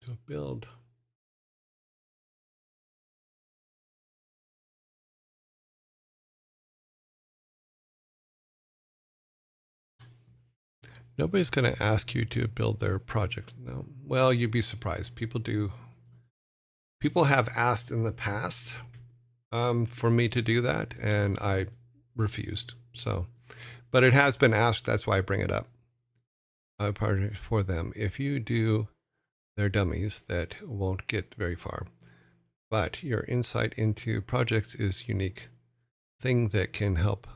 S1: Do a build. Nobody's going to ask you to build their project. No. Well, you'd be surprised. People do. People have asked in the past for me to do that, and I refused. So, but it has been asked. That's why I bring it up. Project for them. If you do their dummies, that won't get very far. But your insight into projects is unique thing that can help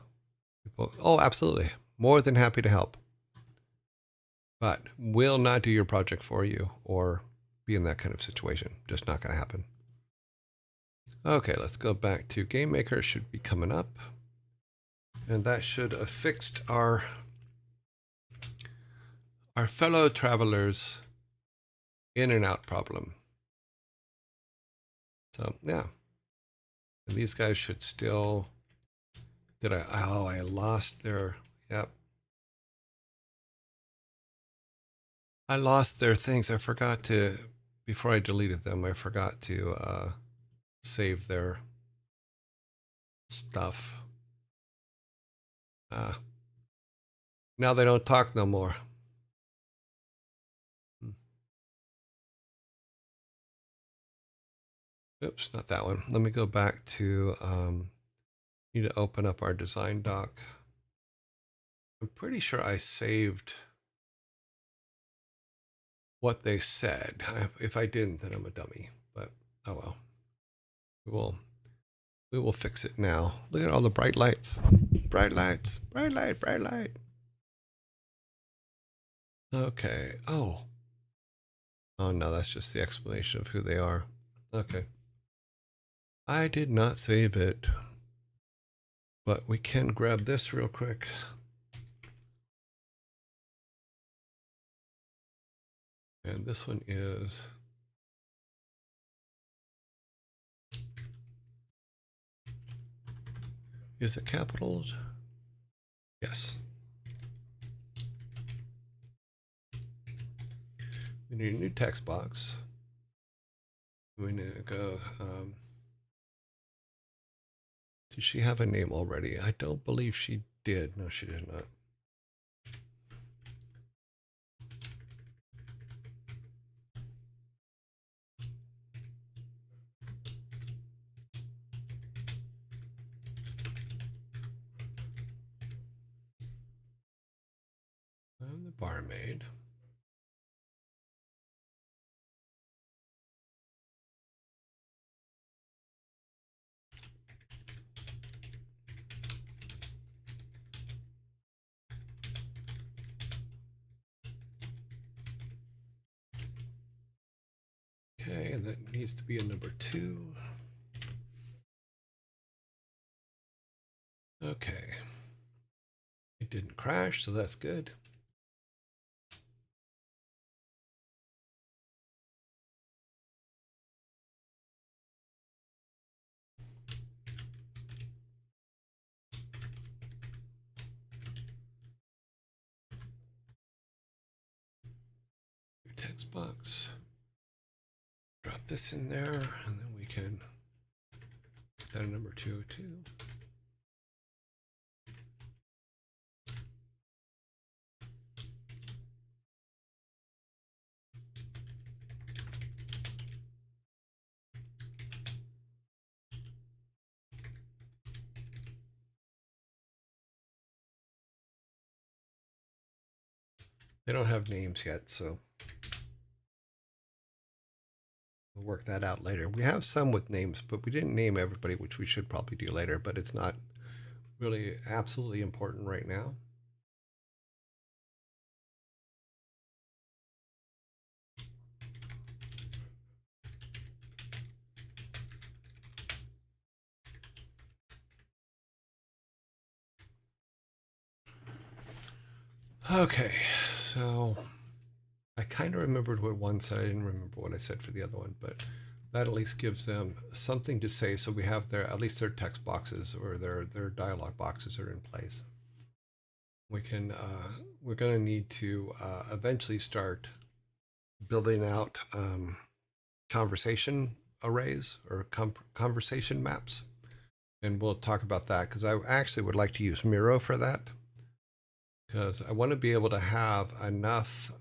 S1: people. Oh, absolutely. More than happy to help. But will not do your project for you or be in that kind of situation. Just not going to happen. Okay, let's go back to Game Maker. It should be coming up. And that should have fixed our fellow travelers in and out problem. So, yeah. And these guys should still... I lost their... Yep. I lost their things. I forgot to... Before I deleted them, I forgot to save their stuff. Now they don't talk no more. Oops, not that one. Let me go back to, need to open up our design doc. I'm pretty sure I saved what they said. If I didn't, then I'm a dummy, but oh well. We will fix it now. Look at all the bright lights. Bright lights, bright light, bright light. Okay, oh no, that's just the explanation of who they are. Okay. I did not save it, but we can grab this real quick. And this one is it capitals? Yes. We need a new text box. We need to go, did she have a name already? I don't believe she did. No, she did not. I'm the barmaid. Okay, and that needs to be a number 2. Okay. It didn't crash, so that's good. New text box. Drop this in there, and then we can put that in number 202. They don't have names yet, so we'll work that out later. We have some with names, but we didn't name everybody, which we should probably do later, but it's not really absolutely important right now. Okay, so I kind of remembered what one said. I didn't remember what I said for the other one, but that at least gives them something to say. So we have their at least their text boxes or their dialogue boxes are in place. We can we're going to need to eventually start building out conversation arrays or conversation maps, and we'll talk about that because I actually would like to use Miro for that because I want to be able to have enough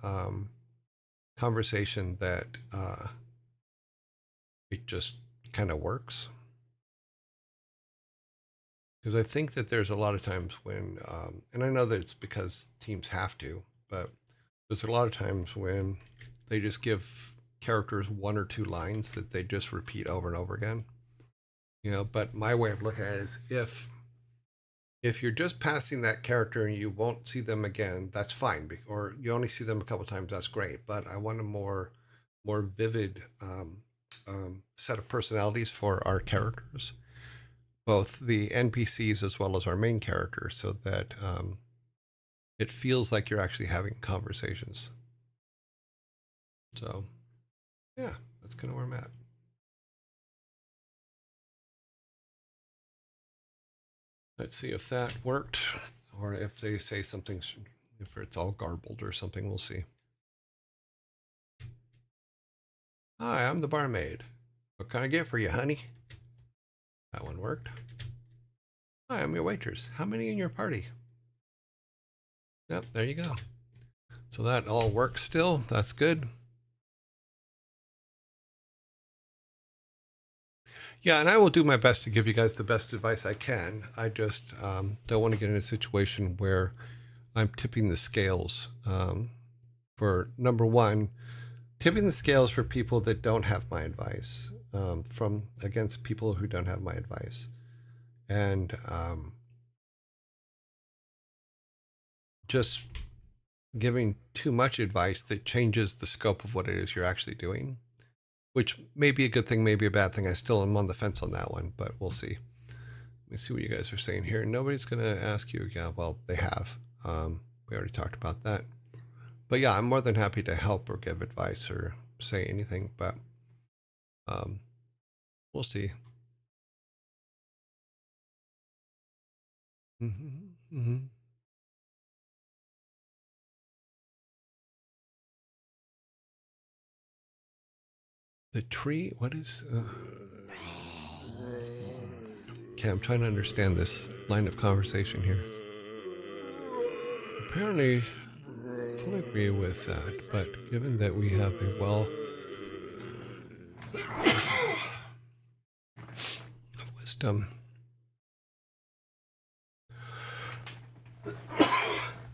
S1: conversation that it just kind of works. Because I think that there's a lot of times when, and I know that it's because teams have to, but there's a lot of times when they just give characters one or two lines that they just repeat over and over again. You know, but my way of looking at it is if you're just passing that character and you won't see them again, that's fine. Or you only see them a couple times, that's great. But I want a more vivid set of personalities for our characters, both the NPCs as well as our main characters, so that it feels like you're actually having conversations. So, yeah, that's kind of where I'm at. Let's see if that worked, or if they say something, if it's all garbled or something, we'll see. Hi, I'm the barmaid. What can I get for you, honey? That one worked. Hi, I'm your waitress. How many in your party? Yep, there you go. So that all works still. That's good. Yeah, and I will do my best to give you guys the best advice I can. I just don't want to get in a situation where I'm tipping the scales for number one, tipping the scales for people that don't have my advice from against people who don't have my advice, and just giving too much advice that changes the scope of what it is you're actually doing, which may be a good thing, maybe a bad thing. I still am on the fence on that one, but we'll see. Let me see what you guys are saying here. Nobody's going to ask you. Yeah, well, they have. We already talked about that. But yeah, I'm more than happy to help or give advice or say anything, but um, we'll see. Mm-hmm, mm-hmm. The tree, what is. Okay, I'm trying to understand this line of conversation here. Apparently, fully agree with that, but given that we have a well of wisdom,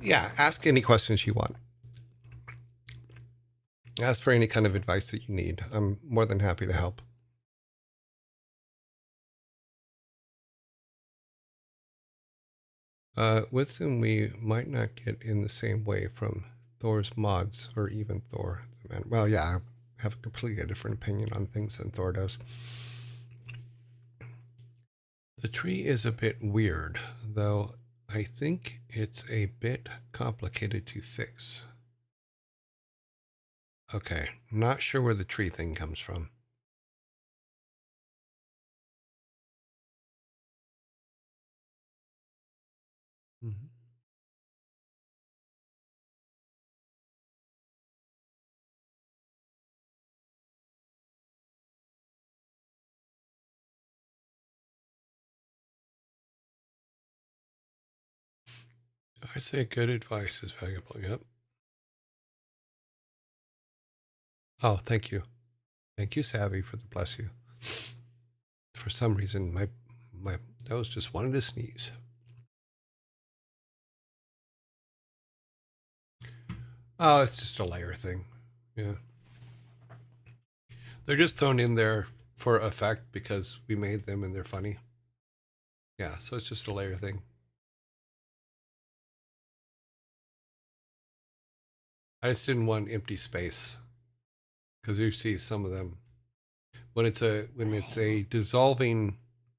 S1: yeah, ask any questions you want. Ask for any kind of advice that you need. I'm more than happy to help. Wisdom we might not get in the same way from Thor's mods or even Thor. Well, yeah, I have a completely different opinion on things than Thor does. The tree is a bit weird, though I think it's a bit complicated to fix. Okay, not sure where the tree thing comes from. Mm-hmm. I'd say good advice is valuable. Yep. Oh, thank you. Thank you, Savvy, for the bless you. For some reason, my nose just wanted to sneeze. Oh, it's just a layer thing. Yeah. They're just thrown in there for effect because we made them and they're funny. Yeah, so it's just a layer thing. I just didn't want empty space because you see some of them when it's a dissolving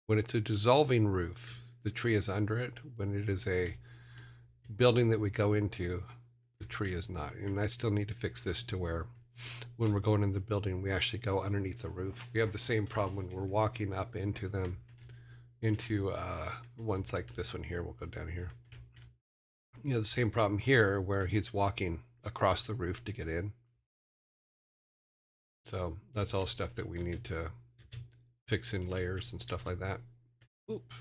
S1: roof, the tree is under it. When it is a building that we go into, the tree is not. And I still need to fix this to where when we're going in the building, we actually go underneath the roof. We have the same problem when we're walking up into them, into ones like this one here. We'll go down here. You know, the same problem here where he's walking across the roof to get in. So that's all stuff that we need to fix in layers and stuff like that. Oop.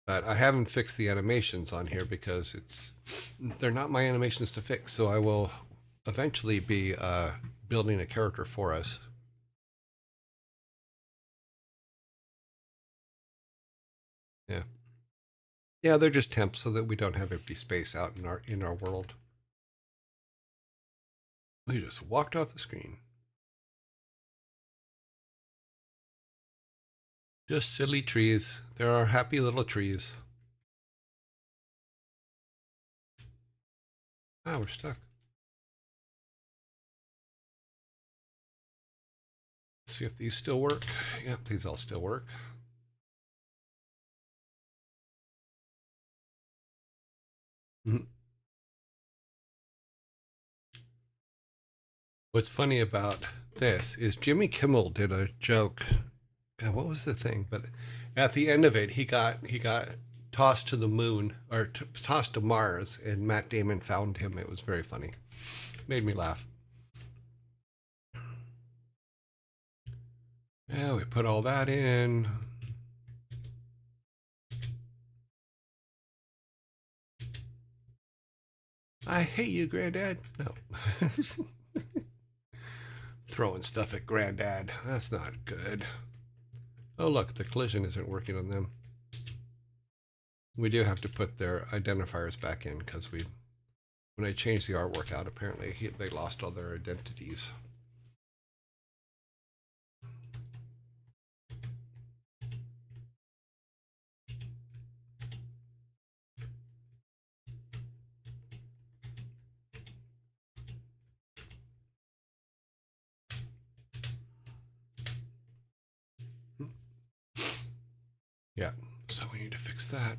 S1: But I haven't fixed the animations on here because they're not my animations to fix. So I will eventually be building a character for us. Yeah. Yeah, they're just temps so that we don't have empty space out in our world. We just walked off the screen. Just silly trees. There are happy little trees. Ah, we're stuck. Let's see if these still work. Yep, these all still work. Mhm. What's funny about this is Jimmy Kimmel did a joke. God, what was the thing? But at the end of it, he got tossed to the moon or tossed to Mars, and Matt Damon found him. It was very funny. Made me laugh. Yeah, we put all that in. I hate you, Granddad. No. Throwing stuff at Granddad. That's not good. Oh, look, the collision isn't working on them. We do have to put their identifiers back in because when I changed the artwork out, apparently they lost all their identities. Yeah, so we need to fix that.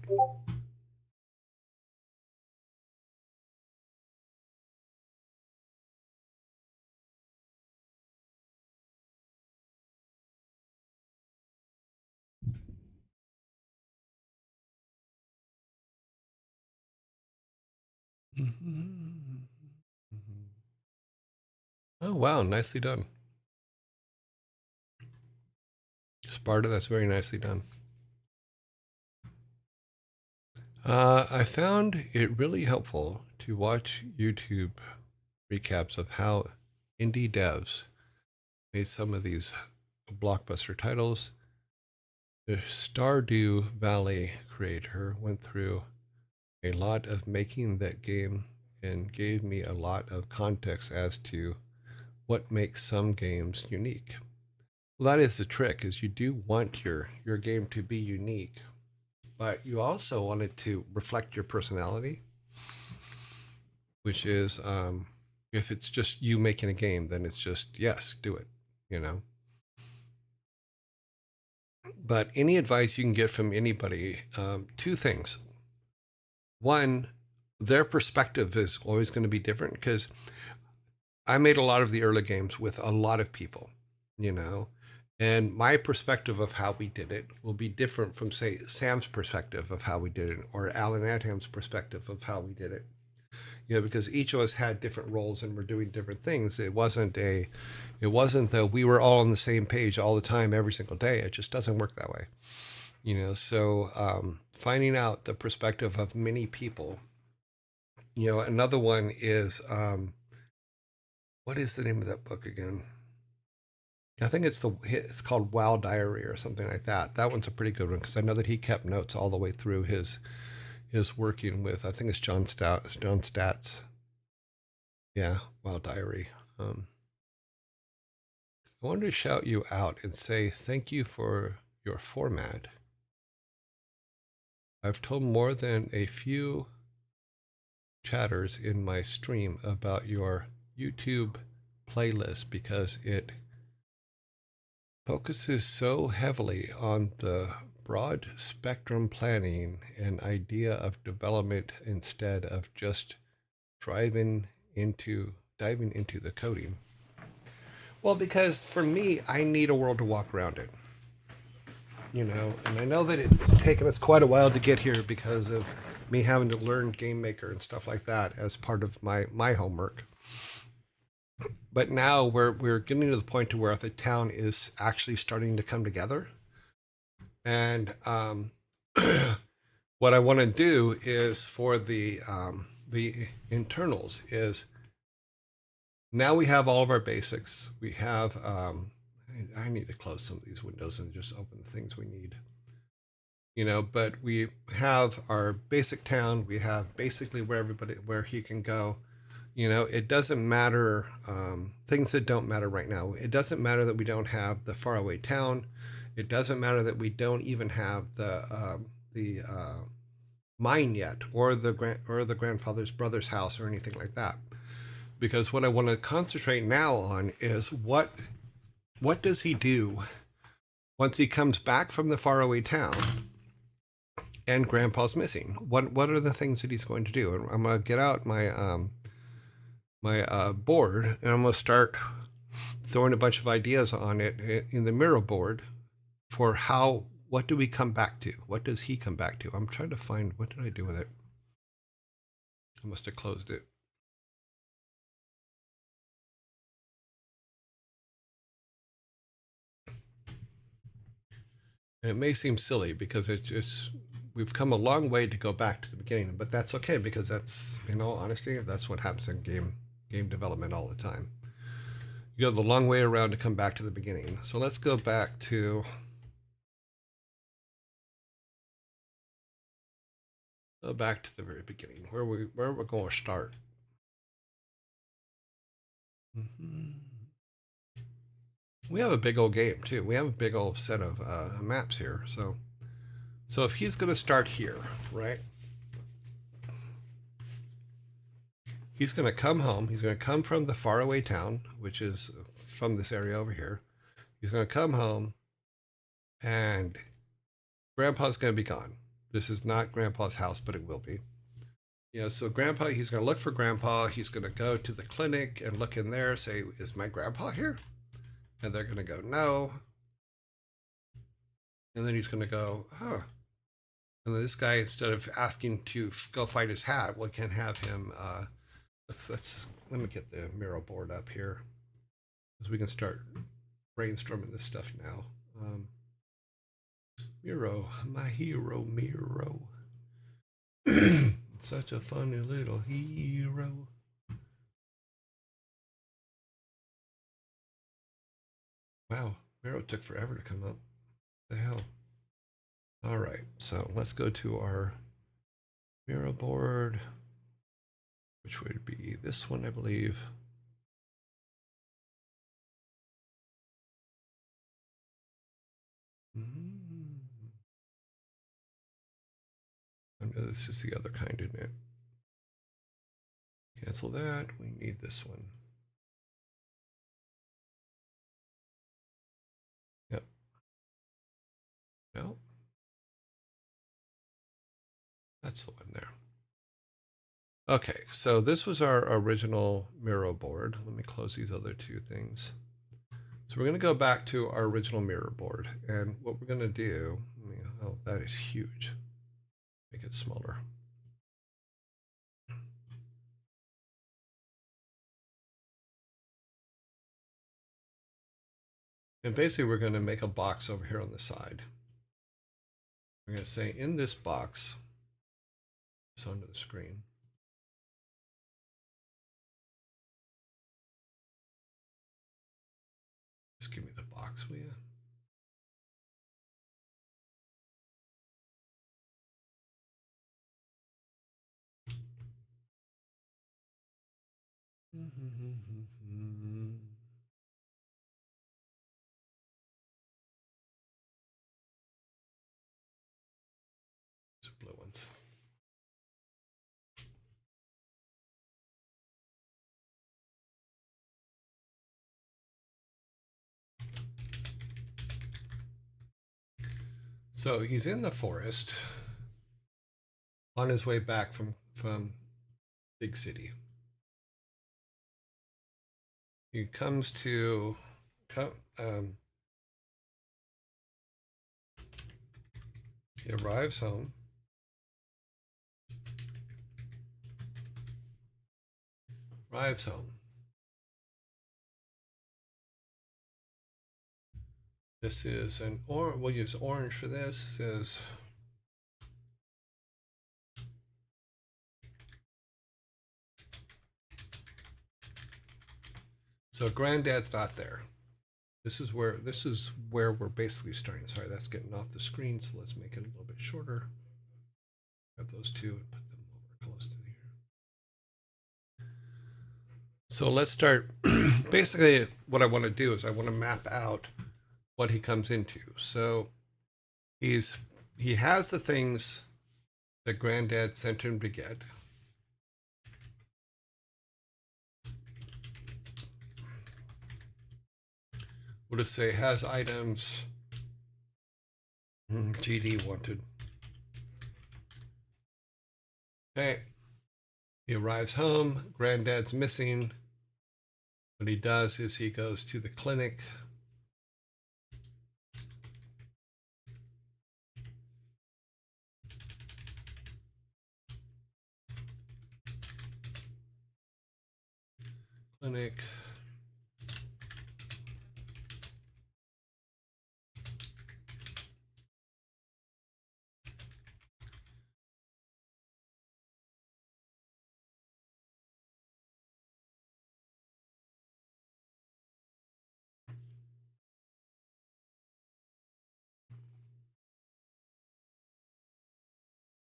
S1: Oh, wow, nicely done. Sparta, that's very nicely done. I found it really helpful to watch YouTube recaps of how indie devs made some of these blockbuster titles. The Stardew Valley creator went through a lot of making that game and gave me a lot of context as to what makes some games unique. Well, that is the trick, is you do want your game to be unique, but you also want it to reflect your personality, which is if it's just you making a game, then it's just, yes, do it, you know. But any advice you can get from anybody, two things. One, their perspective is always going to be different because I made a lot of the early games with a lot of people, you know, and my perspective of how we did it will be different from, say, Sam's perspective of how we did it, or Alan Adham's perspective of how we did it. You know, because each of us had different roles and we're doing different things. It wasn't that we were all on the same page all the time, every single day. It just doesn't work that way. You know, so finding out the perspective of many people. You know, another one is what is the name of that book again? I think it's called Wow Diary or something like that. That one's a pretty good one because I know that he kept notes all the way through his working with, I think it's John Statz. Yeah, Wow Diary. I wanted to shout you out and say thank you for your format. I've told more than a few chatters in my stream about your YouTube playlist because it focuses so heavily on the broad spectrum planning and idea of development instead of just driving diving into the coding. Well, because for me, I need a world to walk around in, and I know that it's taken us quite a while to get here because of me having to learn Game Maker and stuff like that as part of my homework. But now we're getting to the point to where the town is actually starting to come together, and what I want to do is for the internals is now we have all of our basics. We have I need to close some of these windows and just open the things we need. But we have our basic town. We have basically where he can go. It doesn't matter, things that don't matter right now. It doesn't matter that we don't have the faraway town. It doesn't matter that we don't even have the mine yet, or the grandfather's brother's house, or anything like that. Because what I want to concentrate now on is what does he do once he comes back from the faraway town and Grandpa's missing? What are the things that he's going to do? And I'm going to get out my board, and I'm going to start throwing a bunch of ideas on it in the Miro board for what do we come back to? What does he come back to? I'm trying to find, what did I do with it? I must have closed it. And it may seem silly because we've come a long way to go back to the beginning, but that's okay because that's, in all honesty, that's what happens in game development all the time. You go the long way around to come back to the beginning. So let's go back to the very beginning, where we're going to start. Mm-hmm. We have a big old game too. We have a big old set of maps here. So if he's going to start here, right? He's going to come home. He's going to come from the faraway town, which is from this area over here. He's going to come home, and Grandpa's going to be gone. This is not Grandpa's house, but it will be. So Grandpa, he's going to look for Grandpa. He's going to go to the clinic and look in there, say, is my Grandpa here? And they're going to go, no. And then he's going to go, oh. And then this guy, instead of asking to go find his hat, we can have him, let me get the Miro board up here, because we can start brainstorming this stuff now. Miro, my hero, Miro. Such a funny little hero. Wow, Miro took forever to come up. What the hell? All right, so let's go to our Miro board, which would be this one, I believe. Oh no, this is the other kind, isn't it? Cancel that. We need this one. Yep. No. That's the one there. Okay, so this was our original Miro board. Let me close these other two things. So we're going to go back to our original Miro board. And what we're going to do, oh, that is huge. Make it smaller. And basically we're going to make a box over here on the side. We're going to say in this box, it's onto the screen. Just give me the box, will you? Blue ones. So he's in the forest on his way back from big city. He comes to um, he arrives home. Arrives home. This is an or we'll use orange for this. This is so granddad's not there. This is where we're basically starting. Sorry, that's getting off the screen, so let's make it a little bit shorter. Grab those two and put them over close to here. So let's start. Basically, what I want to do is I want to map out what he comes into. So he has the things that granddad sent him to get. We'll just say has items GD wanted. Okay. He arrives home. Granddad's missing. What he does is he goes to the clinic. Clinic.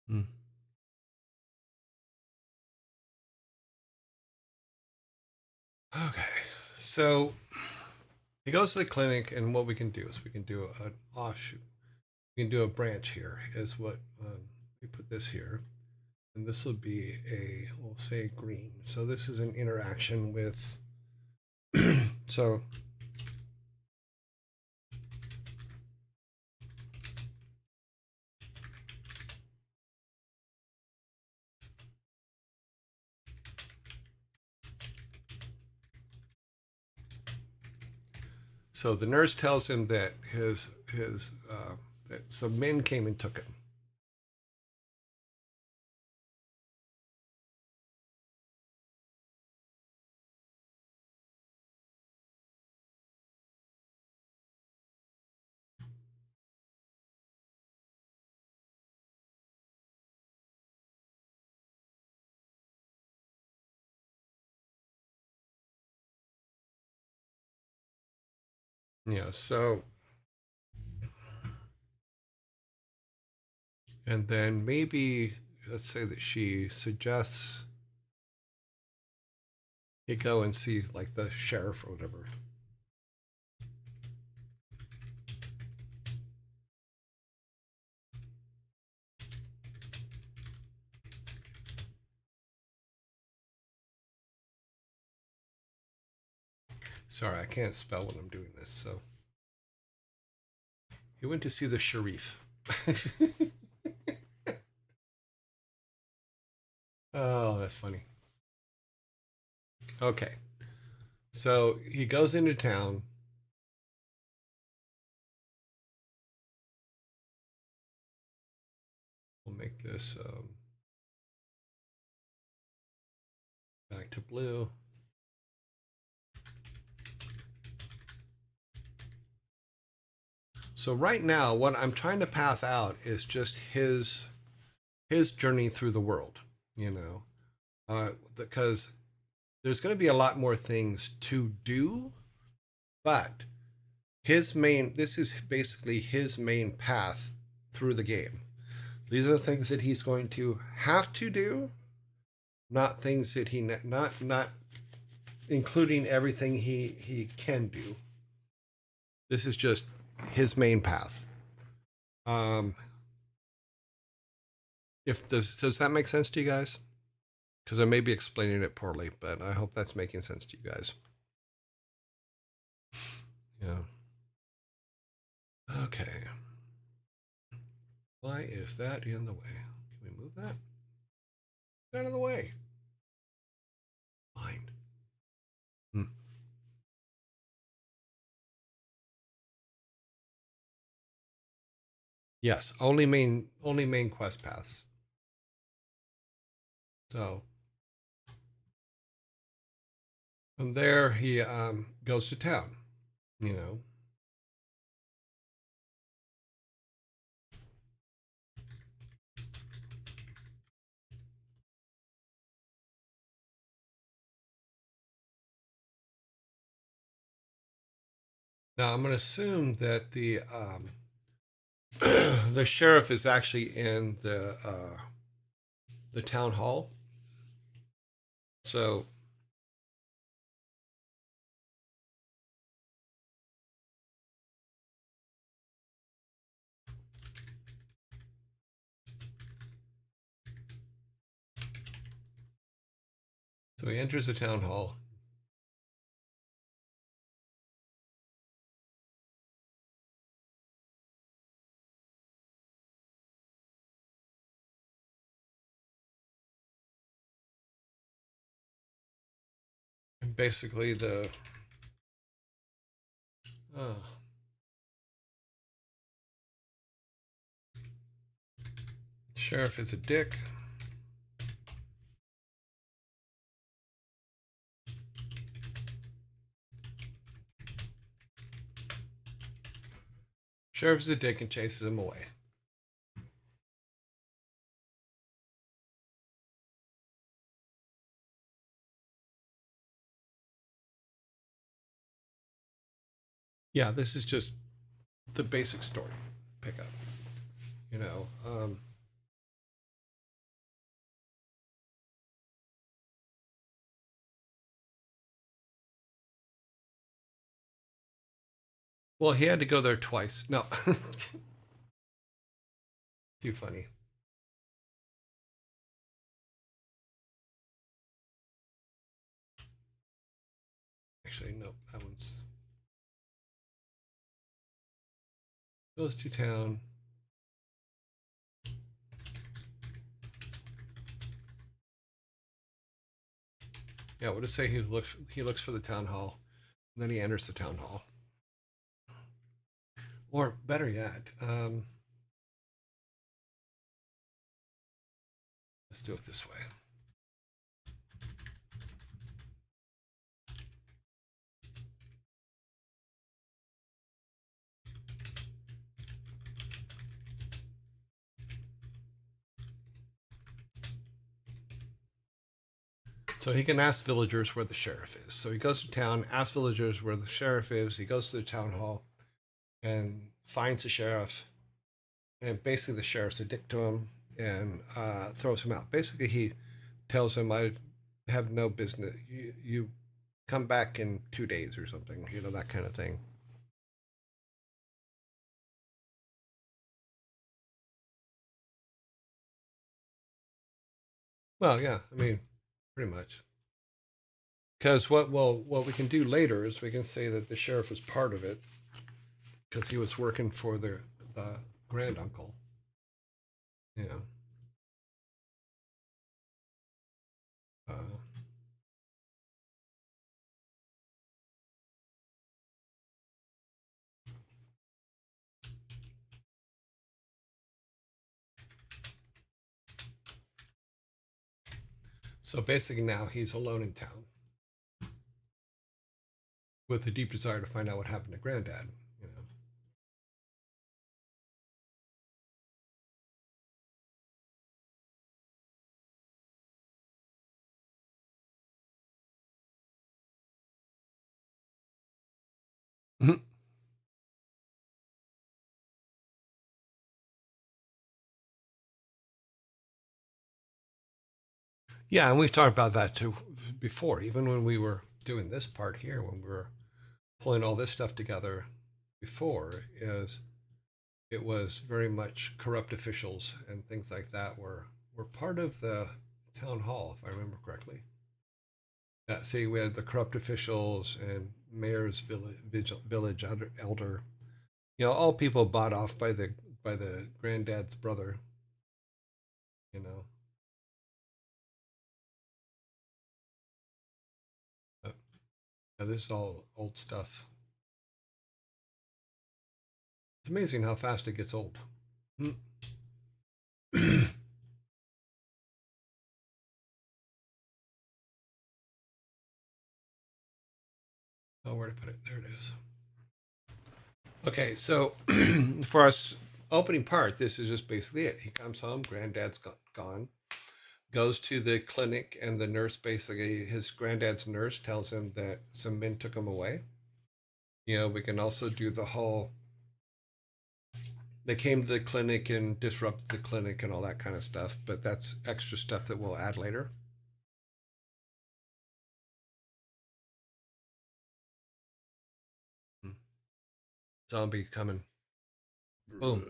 S1: Hmm. Okay. So he goes to the clinic, and what we can do is we can do an offshoot. We can do a branch here, is what we put this here. And this will be we'll say green. So this is an interaction with, so so the nurse tells him that that some men came and took him. Yeah. So and then maybe let's say that she suggests he go and see like the sheriff or whatever. Sorry, I can't spell when I'm doing this. So he went to see the sheriff. Oh, that's funny. Okay. So he goes into town. We'll make this back to blue. So right now, what I'm trying to path out is just his journey through the world, you know, because there's going to be a lot more things to do, but this is basically his main path through the game. These are the things that he's going to have to do, not things that not including everything he can do. This is just his main path. Um, if does that make sense to you guys? Because I may be explaining it poorly, but I hope that's making sense to you guys. Yeah. Okay. Why is that in the way? Can we move that? Get out of the way. Fine. Hmm. Yes, only main quest paths. So from there he goes to town. You know. Now I'm going to assume that the sheriff is actually in the town hall. So he enters the town hall. And basically the uh, sheriff is a dick. Sheriff is a dick and chases him away. Yeah, this is just the basic story pickup. You know, well, he had to go there twice. No, too funny. Actually, no, that one's goes to town. Yeah, we'll just say he looks for the town hall, and then he enters the town hall. Or better yet, let's do it this way. So he can ask villagers where the sheriff is. So he goes to town, asks villagers where the sheriff is. He goes to the town hall and finds the sheriff. And basically, the sheriff's a dick to him and throws him out. Basically, he tells him, "I have no business. You come back in 2 days or something. You know, that kind of thing." Well, yeah, I mean, pretty much. Because what we can do later is we can say that the sheriff was part of it because he was working for the granduncle. Yeah. Uh, so basically, now he's alone in town with a deep desire to find out what happened to Granddad. You know. Yeah, and we've talked about that too before. Even when we were doing this part here, when we were pulling all this stuff together before, is it was very much corrupt officials and things like that were part of the town hall, if I remember correctly. See, we had the corrupt officials and mayor's village elder. You know, all people bought off by by the granddad's brother, you know. But, yeah, this is all old stuff. It's amazing how fast it gets old. Oh, where to put it? There it is. Okay, so for us opening part, this is just basically it. He comes home, granddad's gone, goes to the clinic, and the nurse basically, his granddad's nurse tells him that some men took him away. You know, we can also do the whole they came to the clinic and disrupted the clinic and all that kind of stuff, but that's extra stuff that we'll add later. Zombie coming. Boom.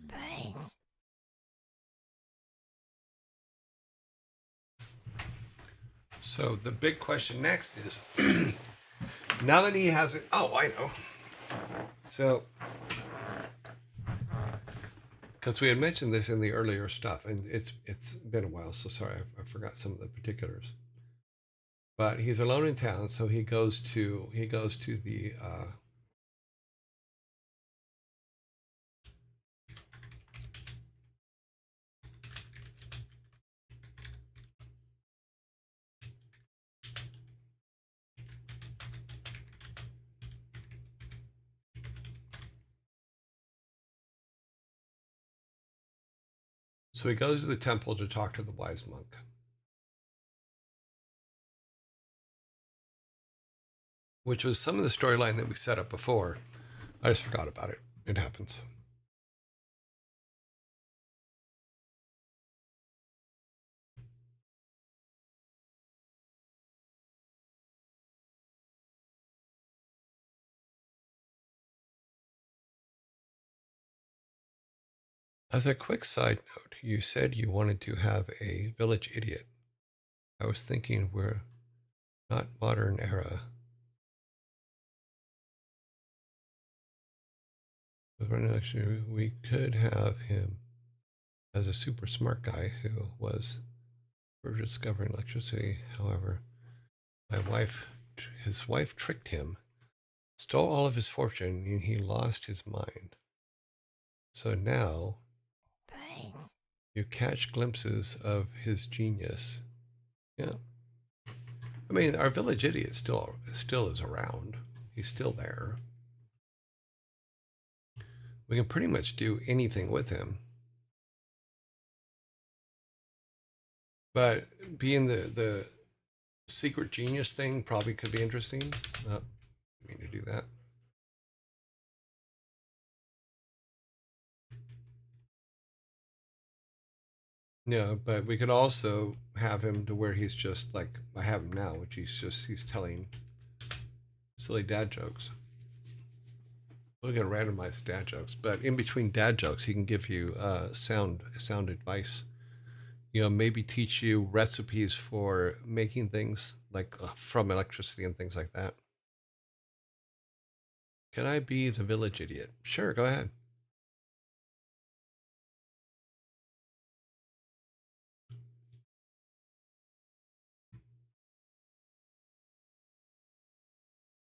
S2: Brains.
S1: So the big question next is now that he has it. Oh, I know. So, because we had mentioned this in the earlier stuff, and it's been a while, so sorry, I forgot some of the particulars. But he's alone in town, so he goes to the so he goes to the temple to talk to the wise monk, which was some of the storyline that we set up before. I just forgot about it. It happens. As a quick side note, you said you wanted to have a village idiot. I was thinking we're not modern era. Actually, we could have him as a super smart guy who was for discovering electricity. However, his wife tricked him, stole all of his fortune, and he lost his mind. So now
S2: Brains.
S1: you catch glimpses of his genius. Yeah. I mean, our village idiot still is around. He's still there. We can pretty much do anything with him. But being the secret genius thing probably could be interesting. I mean to do that. Yeah, but we could also have him to where he's just like I have him now, which he's telling silly dad jokes. We're gonna randomize dad jokes, but in between dad jokes, he can give you sound advice. You know, maybe teach you recipes for making things like from electricity and things like that. Can I be the village idiot? Sure, go ahead.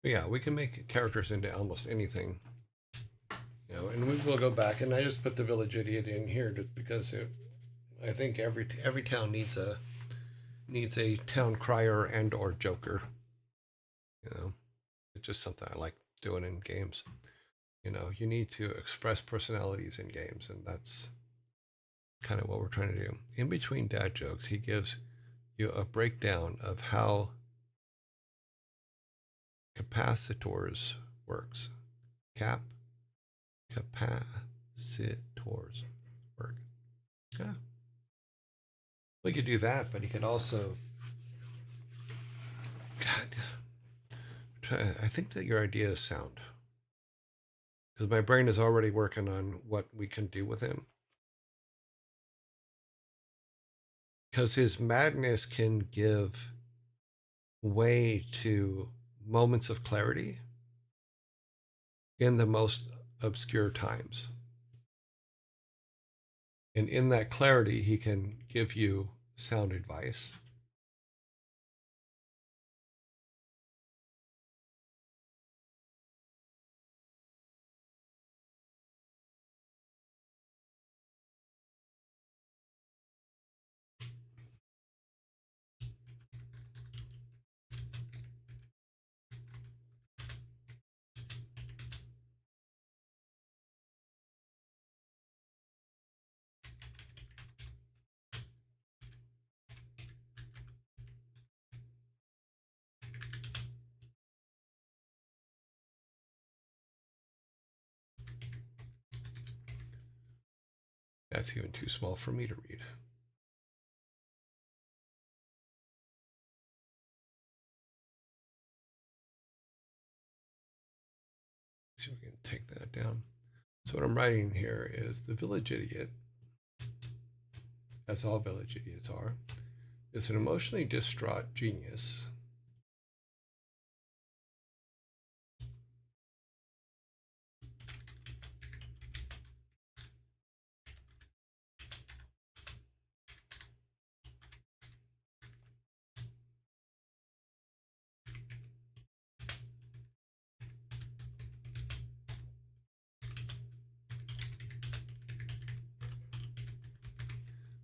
S1: But yeah, we can make characters into almost anything. You know, and we will go back, and I just put the village idiot in here just because I think every town needs a town crier and or joker. You know, it's just something I like doing in games. You know, you need to express personalities in games, and that's kind of what we're trying to do. In between dad jokes, he gives you a breakdown of how capacitors works. Cap capacitors work. Yeah, we could do that, but he could also. God, I think that your idea is sound because my brain is already working on what we can do with him. because his madness can give way to moments of clarity in the most obscure times. And in that clarity, he can give you sound advice. That's even too small for me to read. Let's see if we can take that down. So what I'm writing here is the village idiot, as all village idiots are, is an emotionally distraught genius.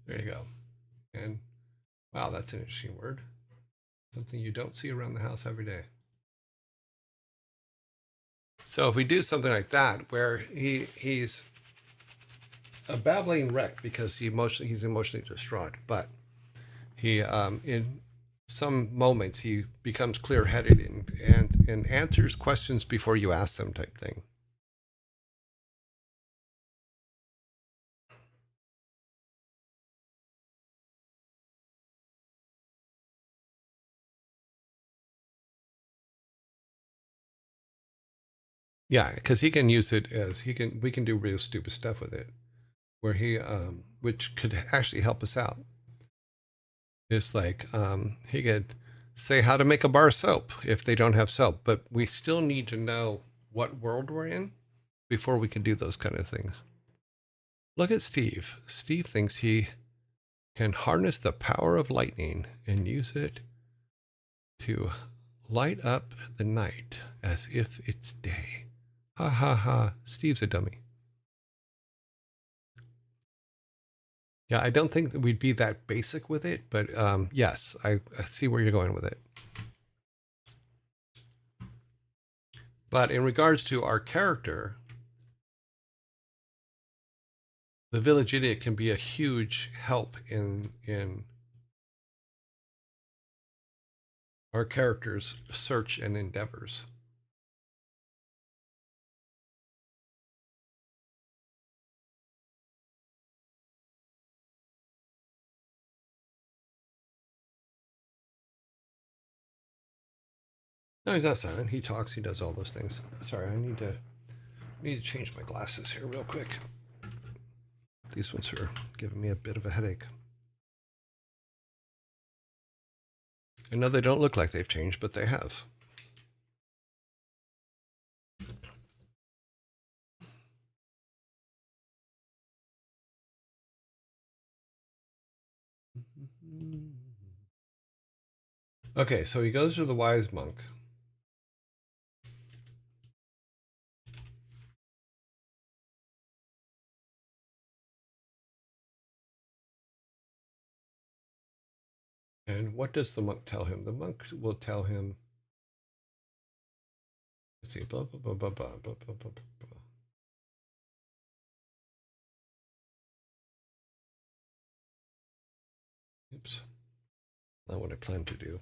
S1: There you go. And wow, that's an interesting word. Something you don't see around the house every day. So if we do something like that, where he's a babbling wreck because he's emotionally distraught, but he in some moments he becomes clear-headed and answers questions before you ask them, type thing. Yeah, because he can use it as we can do real stupid stuff with it, where he which could actually help us out. It's like he could say how to make a bar of soap if they don't have soap, but we still need to know what world we're in before we can do those kind of things. Look at Steve. Steve thinks he can harness the power of lightning and use it to light up the night as if it's day. Ha ha ha. Steve's a dummy. Yeah, I don't think that we'd be that basic with it, but yes, I see where you're going with it. But in regards to our character, the village idiot can be a huge help in our character's search and endeavors. No, he's not silent. He talks. He does all those things. Sorry, I need to change my glasses here real quick. These ones are giving me a bit of a headache. I know they don't look like they've changed, but they have. Okay, so he goes to the wise monk. And what does the monk tell him? The monk will tell him, let's see, blah, blah, blah, blah, blah, blah, blah, blah, blah. Oops, not what I planned to do.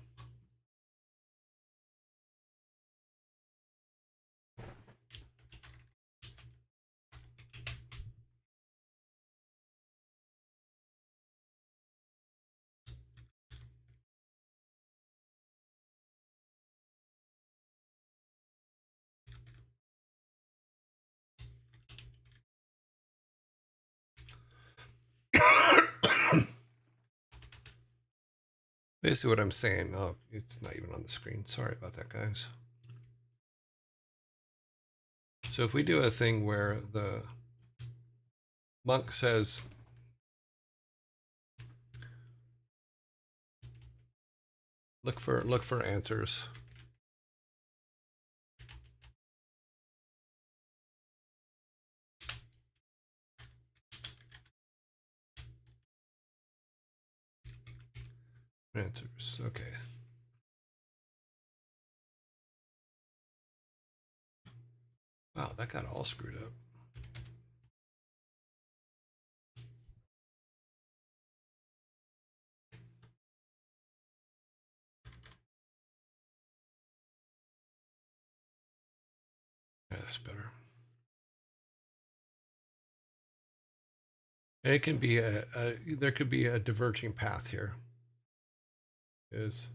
S1: Basically what I'm saying, oh, it's not even on the screen. Sorry about that, guys. So if we do a thing where the monk says, look for answers. Answers. Okay. Wow, that got all screwed up. Yeah, that's better. And it can be there could be a diverging path here. Is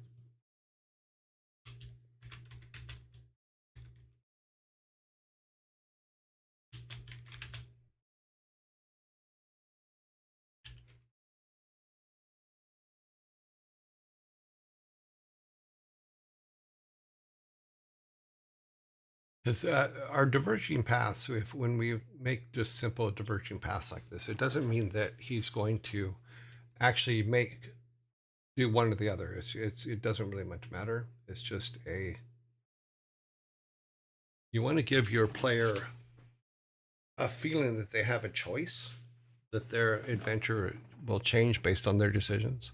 S1: because our diverging paths, if when we make just simple diverging paths like this, it doesn't mean that he's going to actually do one or the other. It doesn't really much matter. It's just you want to give your player a feeling that they have a choice, that their adventure will change based on their decisions.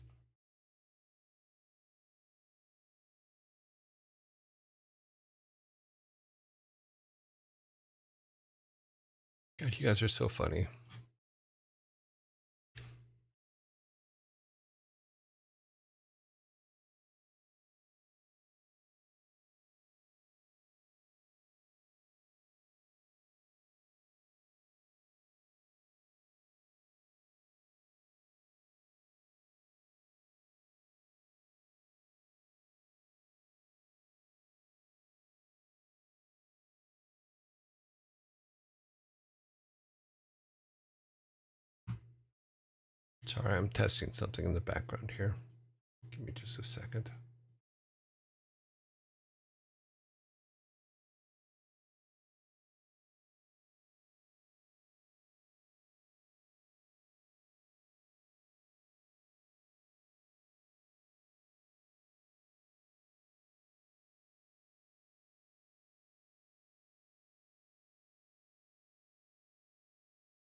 S1: God, you guys are so funny. Sorry, I'm testing something in the background here. Give me just a second.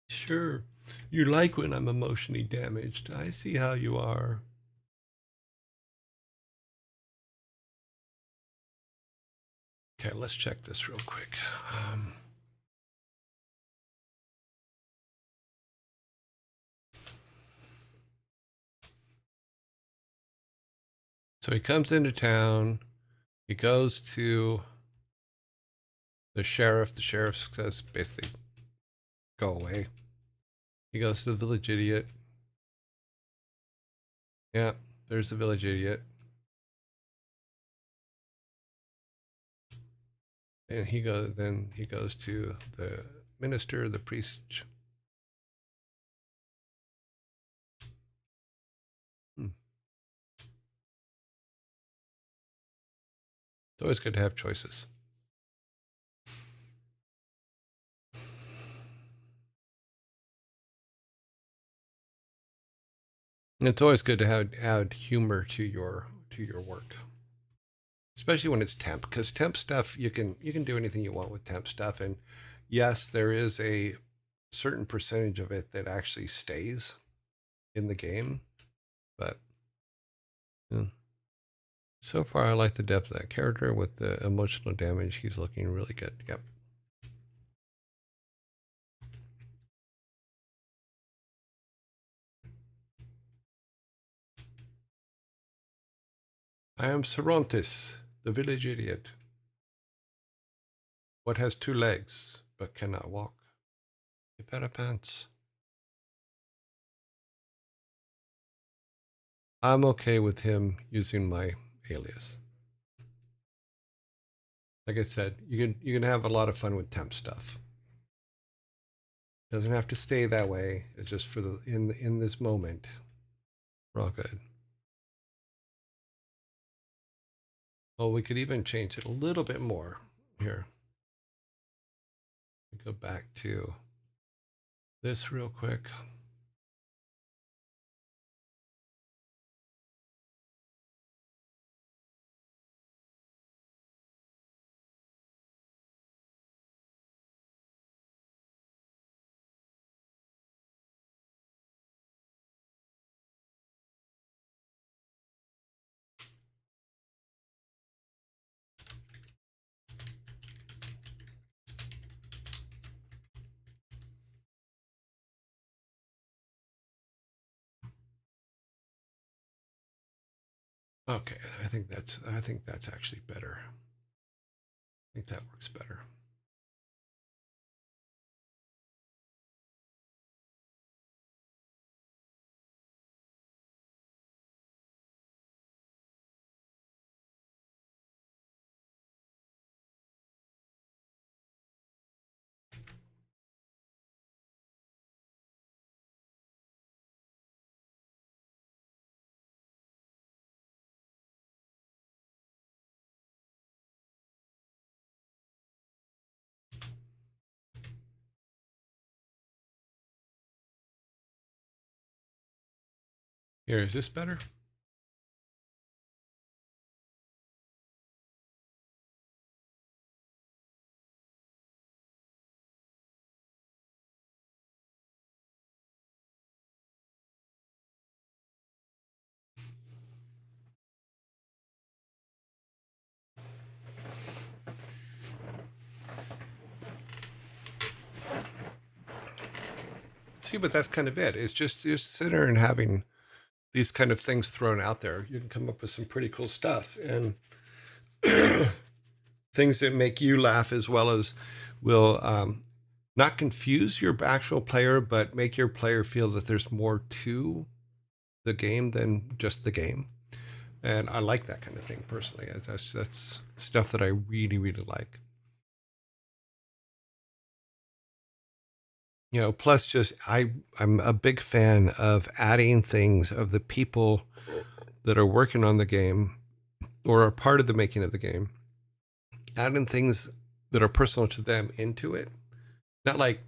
S1: Sure. You like when I'm emotionally damaged. I see how you are. Okay, let's check this real quick. So he comes into town. He goes to the sheriff. The sheriff says basically, go away. He goes to the village idiot. Yeah, there's the village idiot. And then he goes to the minister, the priest. Hmm. It's always good to have choices. And it's always good to add humor to your work, especially when it's temp, because temp stuff you can do anything you want with temp stuff. And yes, there is a certain percentage of it that actually stays in the game, but yeah. So far I like the depth of that character with the emotional damage. He's looking really good. Yep. I am Cervantes, the village idiot. What has two legs but cannot walk? A pair of pants. I'm okay with him using my alias. Like I said, you can have a lot of fun with temp stuff. It doesn't have to stay that way. It's just for the in this moment. We're all good. Well, we could even change it a little bit more here. Go back to this real quick. Okay, I think that's actually better. I think that works better. Here, is this better? See, but that's kind of it. It's just sitting there and having these kind of things thrown out there. You can come up with some pretty cool stuff and things that make you laugh as well as will not confuse your actual player, but make your player feel that there's more to the game than just the game. And I like that kind of thing personally. That's stuff that I really, really like. Plus just I'm a big fan of adding things of the people that are working on the game or are part of the making of the game, adding things that are personal to them into it. Not like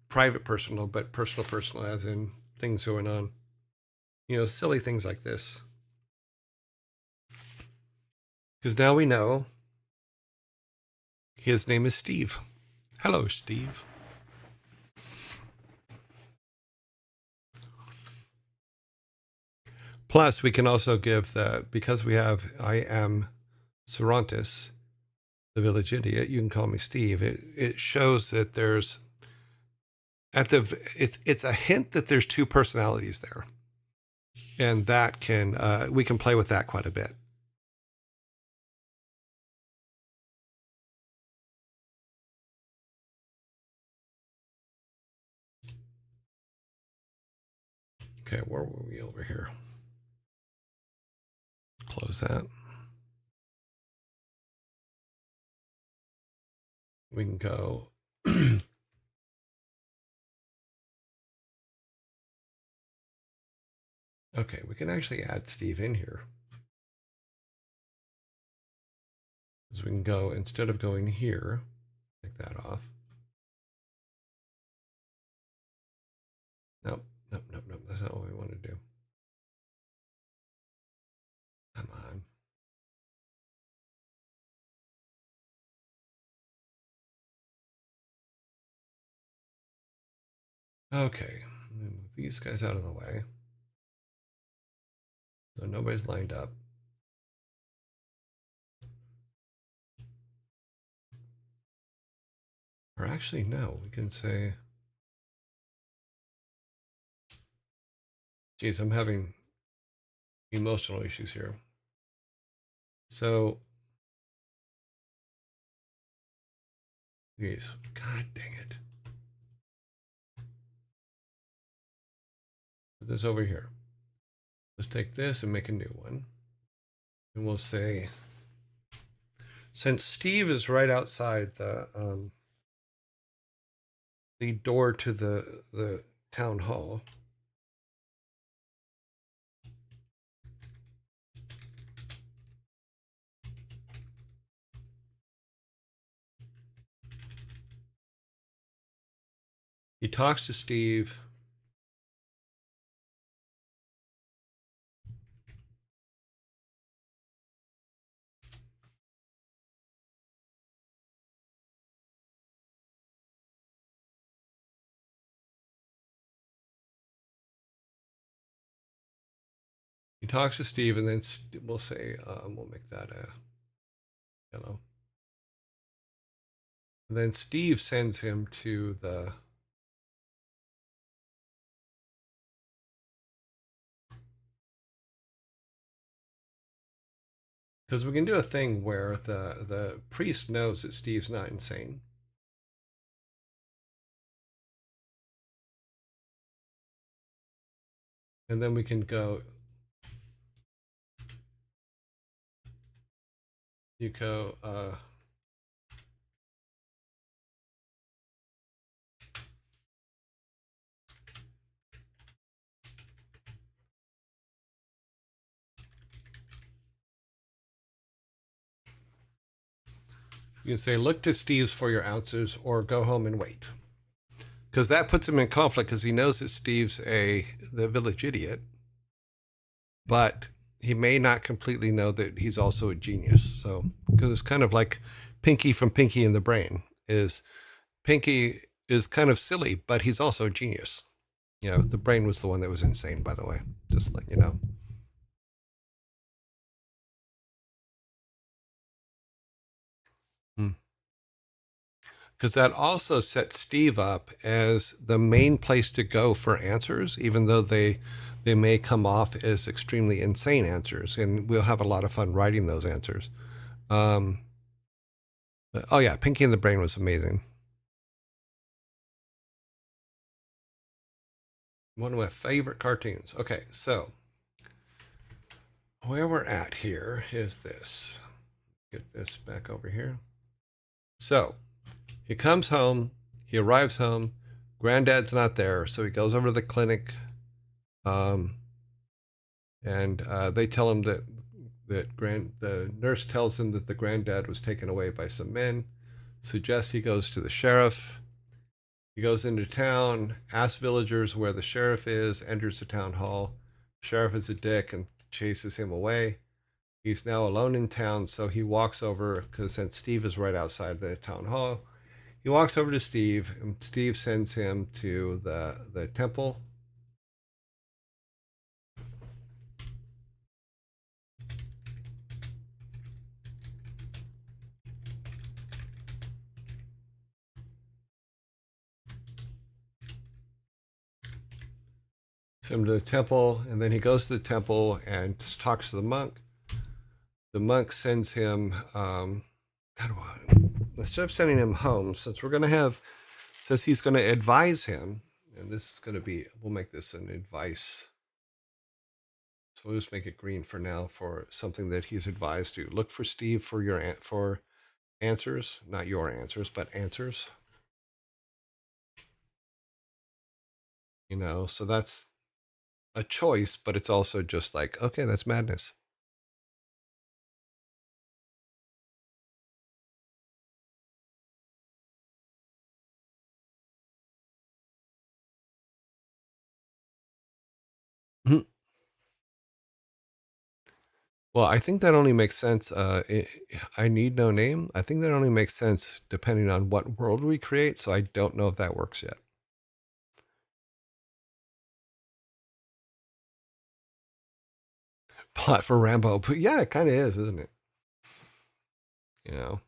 S1: private personal, but personal as in things going on. Silly things like this. Because now we know his name is Steve. Hello, Steve. Plus, we can also give because we have I am Cervantes, the village idiot. You can call me Steve. It shows that there's it's a hint that there's two personalities there, and that can we can play with that quite a bit. Okay, where were we over here? Close that. We can go. Okay, we can actually add Steve in here. So we can go, instead of going here, take that off. Nope, nope. That's not what we want to do. Come on. Okay, move these guys out of the way. So nobody's lined up. Or actually, no, we can say, geez, I'm having emotional issues here. So, geez, God dang it. Put this over here. Let's take this and make a new one. And we'll say, since Steve is right outside the door to the town hall, He talks to Steve. He talks to Steve, and then we'll say, we'll make that a yellow. And then Steve sends him to the. Because we can do a thing where the priest knows that Steve's not insane. And then we can go. You go. You can say, look to Steve's for your answers, or go home and wait. Because that puts him in conflict, because he knows that Steve's the village idiot, but he may not completely know that he's also a genius. So, because it's kind of like Pinky from Pinky and the Brain. Is Pinky is kind of silly, but he's also a genius. You know, the brain was the one that was insane, by the way. Just let you know. Because that also sets Steve up as the main place to go for answers, even though they may come off as extremely insane answers, and we'll have a lot of fun writing those answers. Um, oh yeah, Pinky and the Brain was amazing. One of my favorite cartoons. Okay, so where we're at here is this. Get this back over here. So he comes home. He arrives home. Granddad's not there, so he goes over to the clinic. Um, and they tell him that the nurse tells him that the granddad was taken away by some men. Suggests he goes to the sheriff. He goes into town, asks villagers where the sheriff is, enters the town hall. Sheriff is a dick and chases him away. He's now alone in town, so he walks over, because since Steve is right outside the town hall, he walks over to Steve, and Steve sends him to the temple. Sends him to the temple, and then he goes to the temple and talks to the monk. The monk sends him. Instead of sending him home, since we're going to have, says he's going to advise him, and this is going to be, we'll make this an advice. So we'll just make it green for now for something that he's advised to. Look for Steve for for answers, not your answers, but answers. You know, so that's a choice, but it's also just like, okay, that's madness. Well, I think that only makes sense. I need no name. I think that only makes sense depending on what world we create. So I don't know if that works yet. Plot for Rambo, but yeah, it kind of is, isn't it? You know.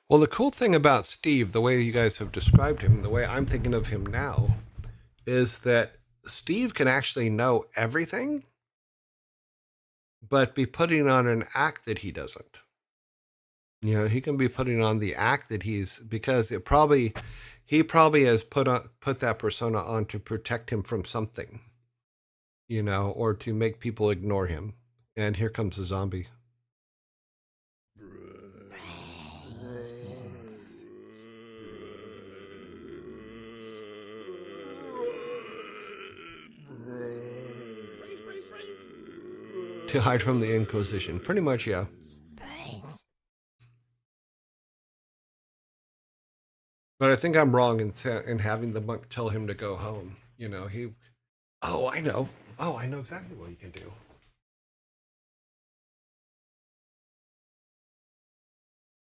S1: Well, the cool thing about Steve, the way you guys have described him, the way I'm thinking of him now, is that Steve can actually know everything, but be putting on an act that he doesn't. You know, he can be putting on the act that he's, because he probably has put that persona on to protect him from something, you know, or to make people ignore him. And here comes the zombie. hide from the Inquisition. Pretty much, yeah.
S2: Brains.
S1: But I think I'm wrong in having the monk tell him to go home. You know, he. Oh, I know. Oh, I know exactly what you can do.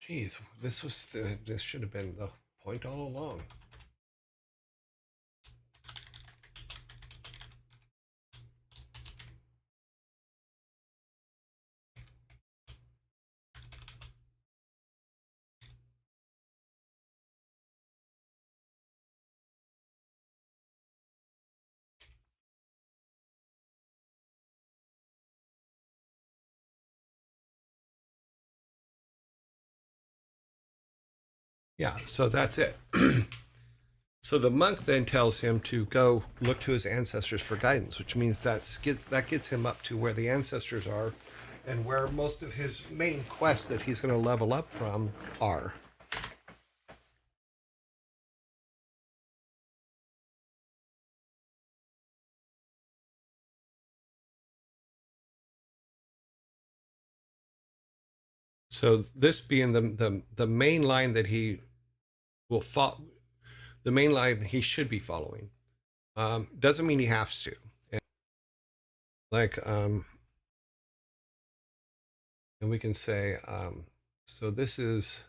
S1: Jeez, this should have been the point all along. Yeah, so that's it. So the monk then tells him to go look to his ancestors for guidance, which means that gets him up to where the ancestors are, and where most of his main quests that he's going to level up from are. So this being the main line that he will follow, the main line he should be following. Doesn't mean he has to. And like, and we can say, so this is.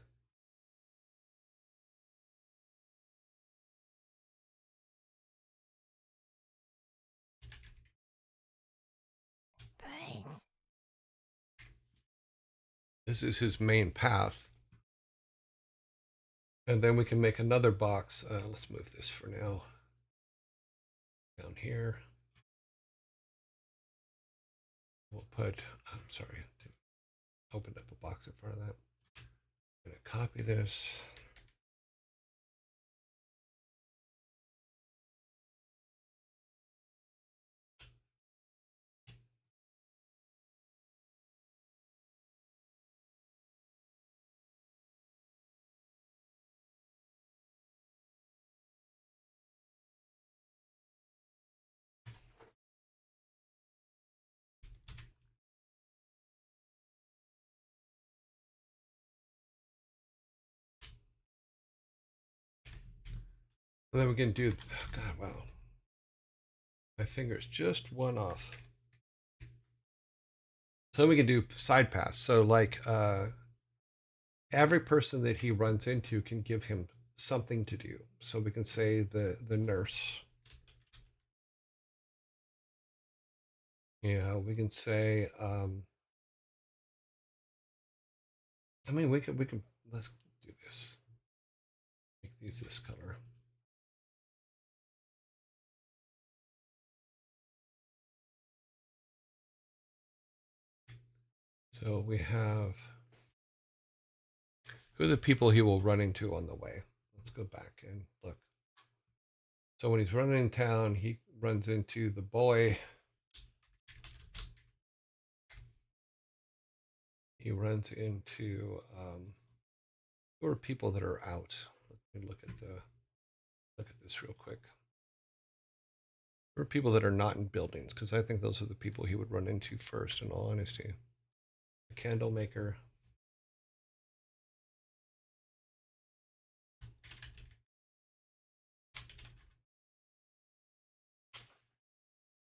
S2: Brains.
S1: This is his main path. And then we can make another box. Let's move this for now. Down here. We'll put, I'm sorry, I opened up a box in front of that. I'm going to copy this. And then we can do, oh God, wow. My finger's just one off. So we can do side paths. So like every person that he runs into can give him something to do. So we can say the nurse. Yeah, we can say I mean we can let's do this. Make these this color. So we have who are the people he will run into on the way. Let's go back and look. So when he's running in town, he runs into the boy. He runs into who are people that are out. Let me look at this real quick. Who are people that are not in buildings? Because I think those are the people he would run into first. In all honesty, a candle maker.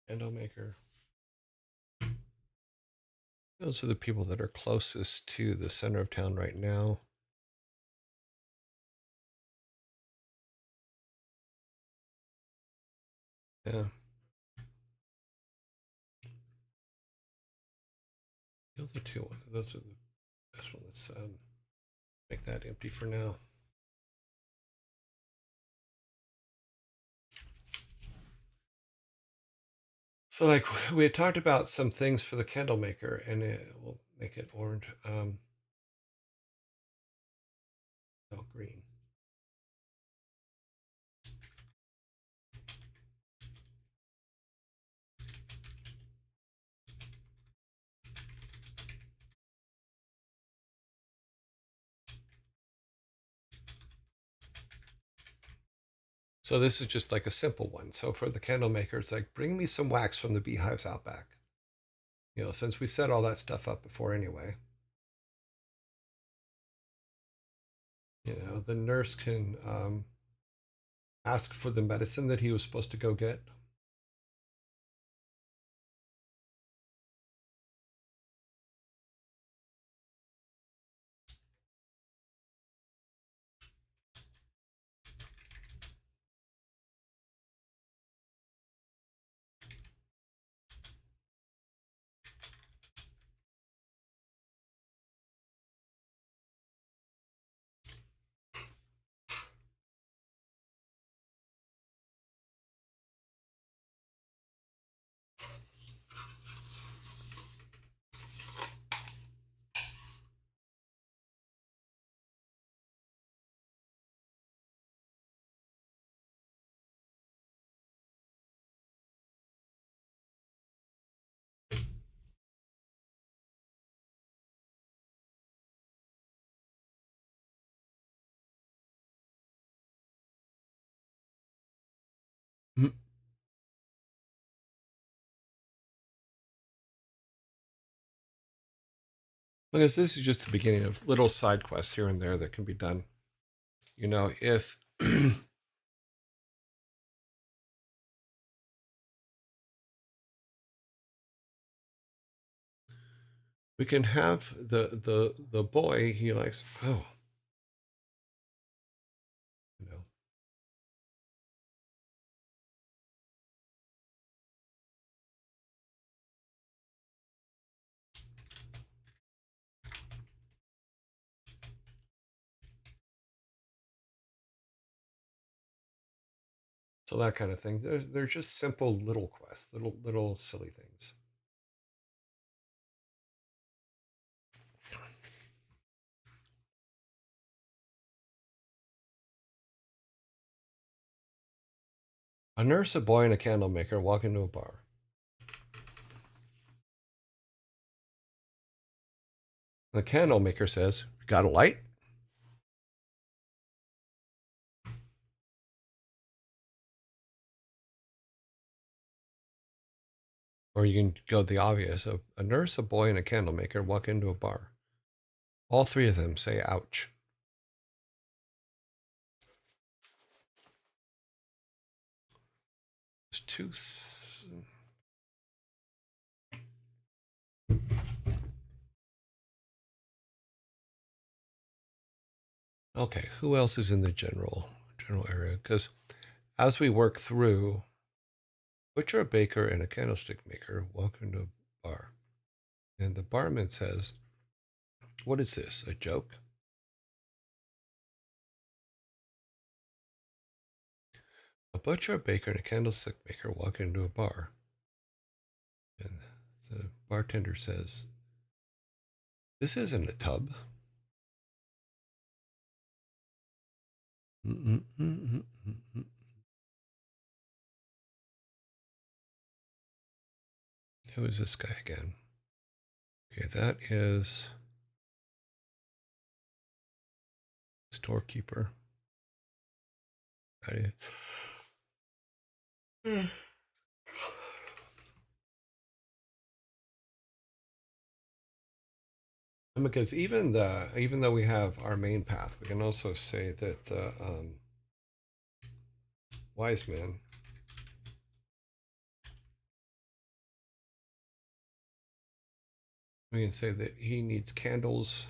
S1: Candle maker. Those are the people that are closest to the center of town right now. Yeah. Those are two. Those are the best one. Let's make that empty for now. So, like, we had talked about some things for the candle maker, and we'll make it orange. Oh, green. So this is just like a simple one. So for the candle maker, it's like, bring me some wax from the beehives out back. Since we set all that stuff up before anyway. The nurse can ask for the medicine that he was supposed to go get. Mhm. Because this is just the beginning of little side quests here and there that can be done. If we can have the boy, he likes, oh, you know so that kind of thing. They're just simple little quests, little silly things. A nurse, a boy, and a candle maker walk into a bar. The candle maker says, "Got a light?" Or you can go the obvious. A nurse, a boy, and a candle maker walk into a bar. All three of them say, "Ouch." His tooth. Okay, who else is in the general area? Because as we work through, butcher, a baker, and a candlestick maker walk into a bar, and the barman says, "What is this? A joke?" A butcher, a baker, and a candlestick maker walk into a bar, and the bartender says, "This isn't a tub." Mm-mm-mm-mm-mm-mm. Who is this guy again? Okay, that is storekeeper. That is. And because even though we have our main path, we can also say that the wise man, we can say that he needs candles.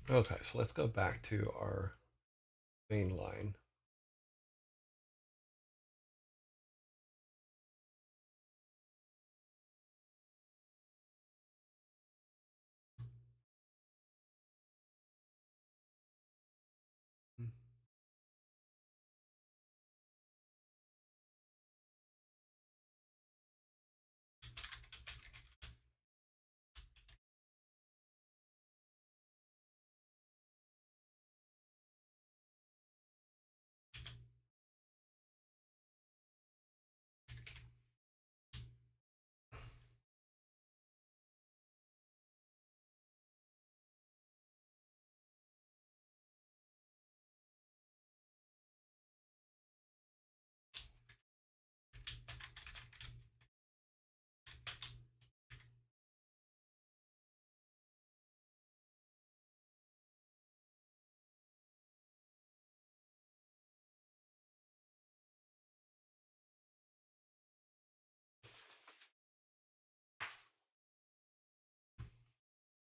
S1: Okay, so let's go back to our main line.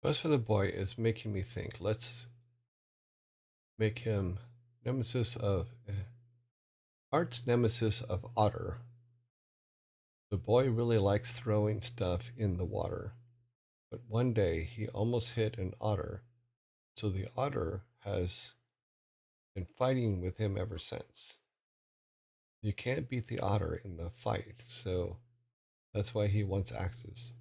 S1: Quest for the Boy is making me think. Let's make him nemesis of arch nemesis of Otter. The boy really likes throwing stuff in the water, but one day he almost hit an otter, so the otter has been fighting with him ever since. You can't beat the otter in the fight, so that's why he wants axes.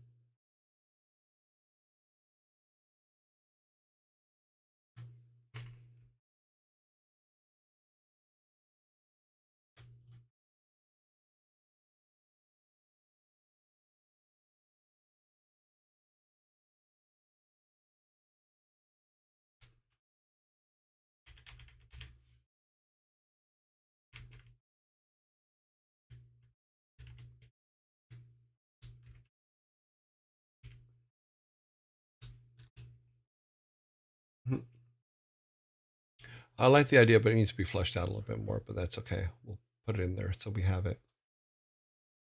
S1: I like the idea, but it needs to be fleshed out a little bit more, but that's okay. We'll put it in there so we have it.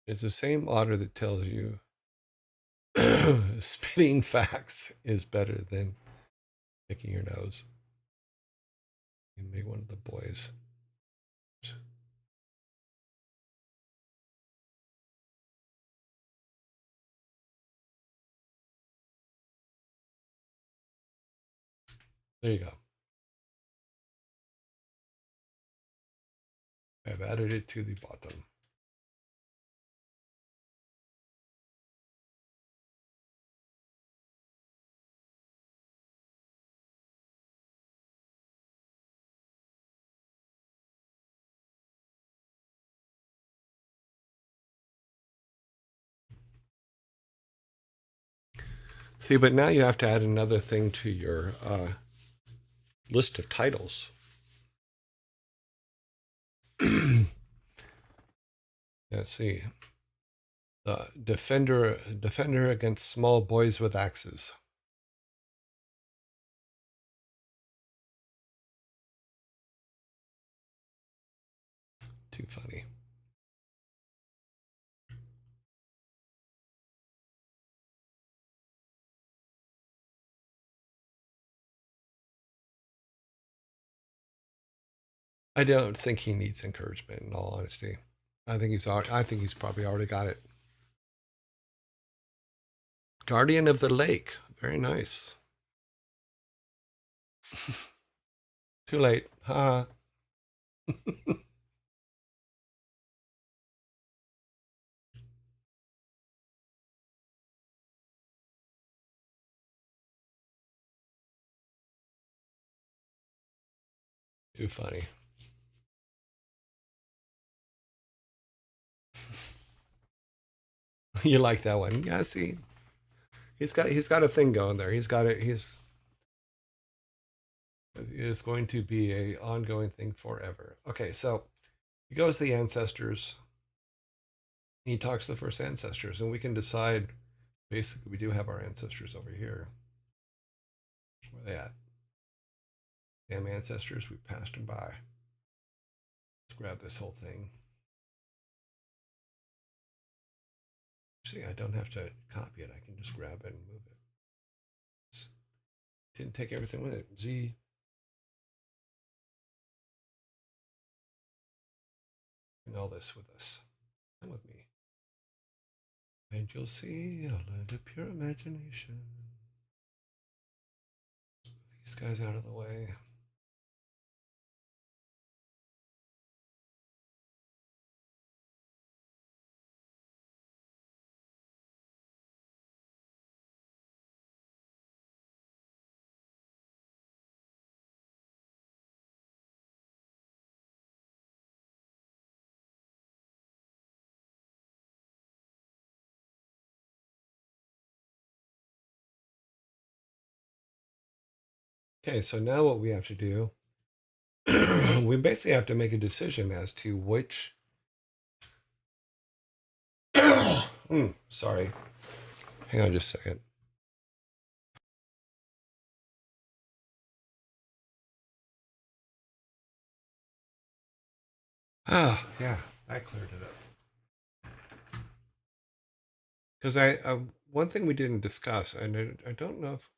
S1: It's the same otter that tells you spitting facts is better than picking your nose. You make one of the boys. There you go. I've added it to the bottom. See, but now you have to add another thing to your list of titles. Let's see. Defender against small boys with axes. Too funny. I don't think he needs encouragement. In all honesty, I think he's probably already got it. Guardian of the Lake. Very nice. Too late. Ha. Too funny. You like that one? Yeah. See, he's got a thing going there. He's got it. It's going to be a ongoing thing forever. Okay, so he goes to the ancestors. He talks to the first ancestors, and we can decide. Basically, we do have our ancestors over here. Where are they at? Damn ancestors, we passed them by. Let's grab this whole thing. See, I don't have to copy it. I can just grab it and move it. Didn't take everything with it. Z. Bring all this with us. Come with me. And you'll see a land of pure imagination. These guys out of the way. Okay, so now what we have to do, we basically have to make a decision as to which. Sorry. Hang on just a second. Ah, yeah, I cleared it up. Because one thing we didn't discuss, and I don't know if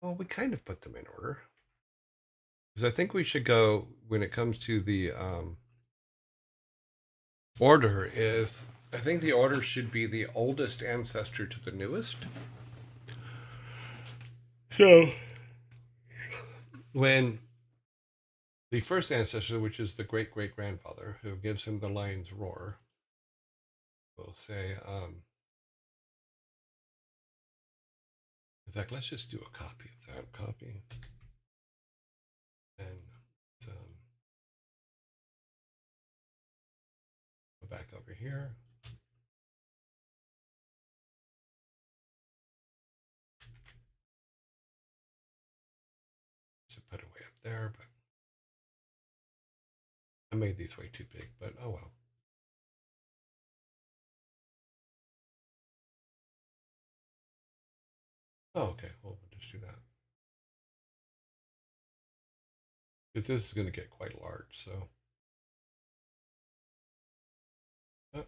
S1: Well, we kind of put them in order because I think we should go when it comes to the order. Is I think the order should be the oldest ancestor to the newest. So when the first ancestor, which is the great great grandfather who gives him the lion's roar, will say, in fact, let's just do a copy of that copy. And go back over here. So put it way up there, but I made these way too big, but oh well. Oh, okay. Well, we'll just do that. Because this is going to get quite large, so. Oh,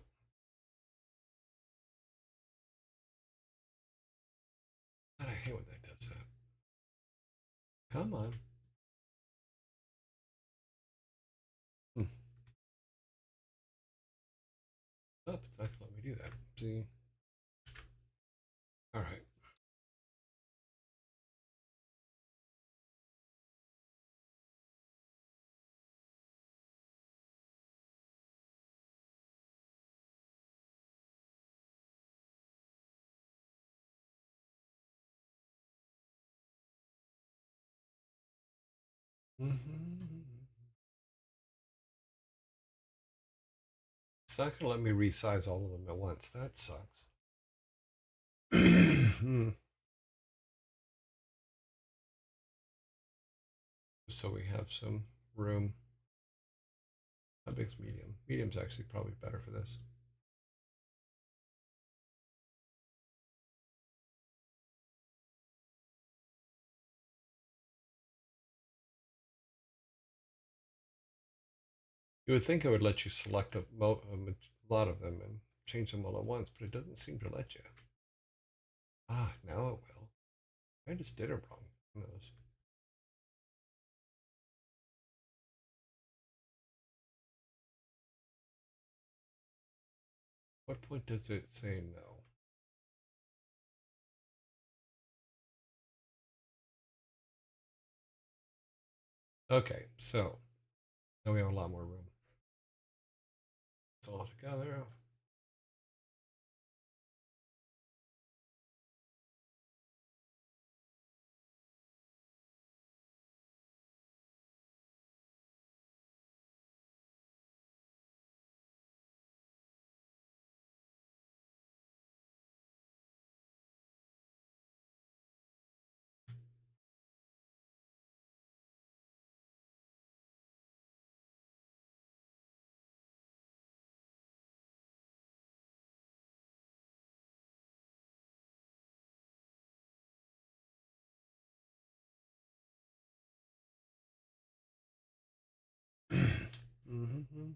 S1: God, I hate when that does that. Come on. Hmm. Oh, it's not going to let me do that. See? All right. Mm-hmm. It's not going to let me resize all of them at once. That sucks. So we have some room. How big's medium? Medium's actually probably better for this. You would think it would let you select a lot of them and change them all at once, but it doesn't seem to let you. Ah, now it will. I just did it wrong. Who knows? What point does it say no? Okay, so now we have a lot more room. It's all together. Mm-hmm.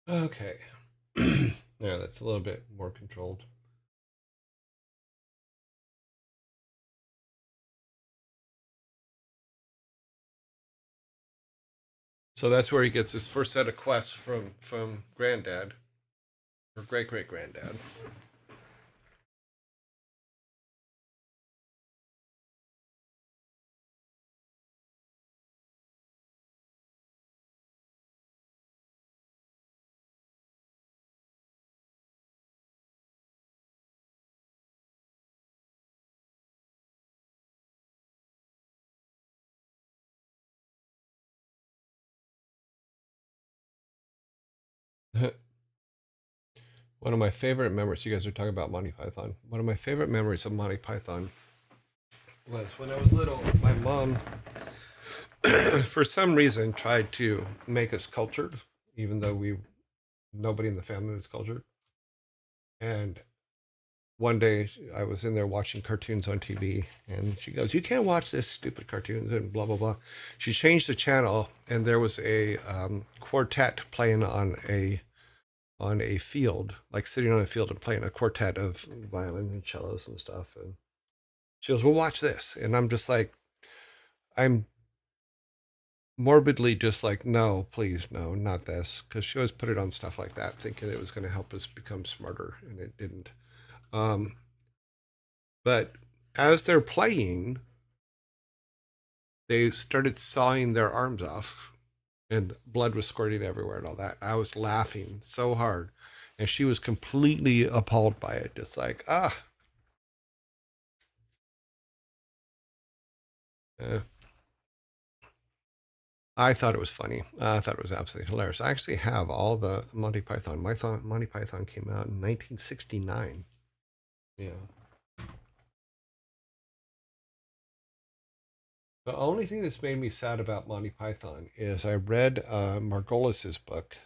S1: Okay. Yeah, that's a little bit more controlled. So that's where he gets his first set of quests from Granddad or great great granddad. One of my favorite memories. You guys are talking about Monty Python. One of my favorite memories of Monty Python was when I was little. My mom, for some reason, tried to make us cultured, even though we Nobody in the family was cultured. And one day I was in there watching cartoons on TV, and she goes, "You can't watch this stupid cartoons," and blah blah blah. She changed the channel, and there was a quartet playing on a field, like sitting on a field and playing a quartet of violins and cellos and stuff. And she goes, "Well, watch this," and I'm just like, I'm morbidly just like, no, please, no, not this, because she always put it on stuff like that, thinking it was going to help us become smarter, and it didn't. Um, but as they're playing, they started sawing their arms off, and blood was squirting everywhere and all that. I was laughing so hard, and she was completely appalled by it, just like, ah. Uh, I thought it was funny. I thought it was absolutely hilarious. I actually have all the Monty Python. Monty Python came out in 1969. Yeah. The only thing that's made me sad about Monty Python is I read Margolis's book,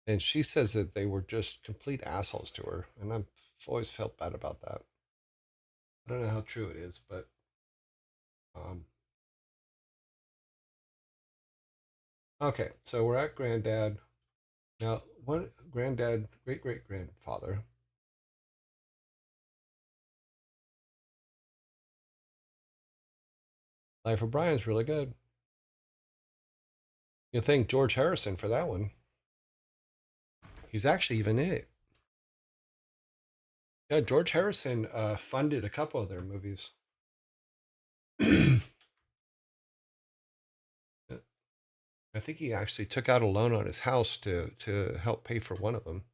S1: and she says that they were just complete assholes to her, and I've always felt bad about that. I don't know how true it is, but um, okay. So we're at Granddad now. What Granddad, great great grandfather? Life of Brian's really good. You thank George Harrison for that one. He's actually even in it. Yeah, George Harrison funded a couple of their movies. I think he actually took out a loan on his house to help pay for one of them.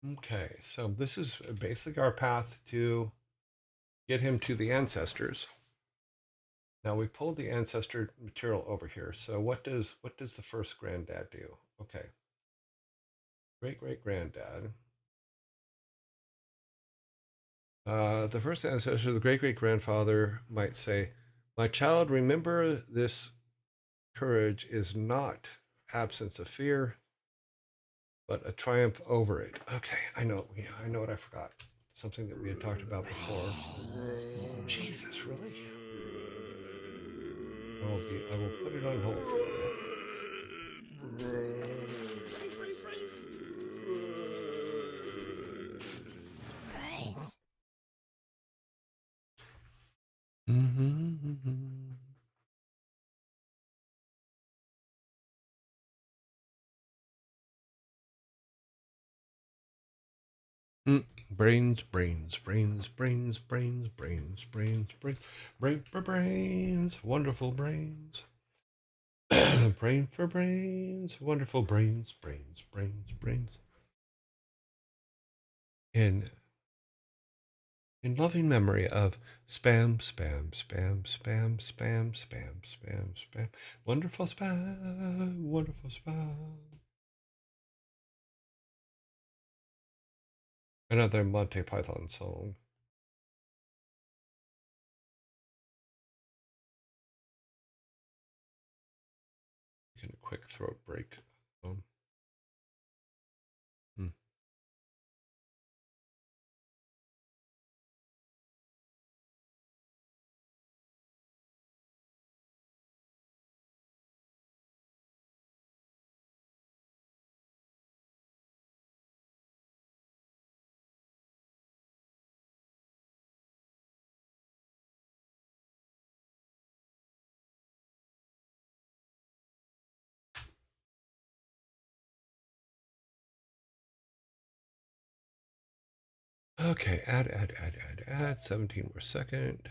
S1: Okay, so this is basically our path to get him to the ancestors. Now we pulled the ancestor material over here. So what does the first granddad do? Okay, great great granddad. The first ancestor, the great great grandfather, might say, "My child, remember this courage is not absence of fear, but a triumph over it." Okay, I know. Yeah, I know what I forgot. Something that we had talked about before. Jesus, really? I will put it on hold for a minute.
S2: Brains.
S1: Mm-hmm. Mm. Brains, brains, brains, brains, brains, brains, brains, brains, brain for brains, wonderful brains. Brain for brains, wonderful brains, brains, brains, brains. In in loving memory of spam, spam, spam, spam, spam, spam, spam, spam, wonderful spam, wonderful spam. Another Monty Python song. Get a quick throat break. Um, hmm. Okay, add 17 more second.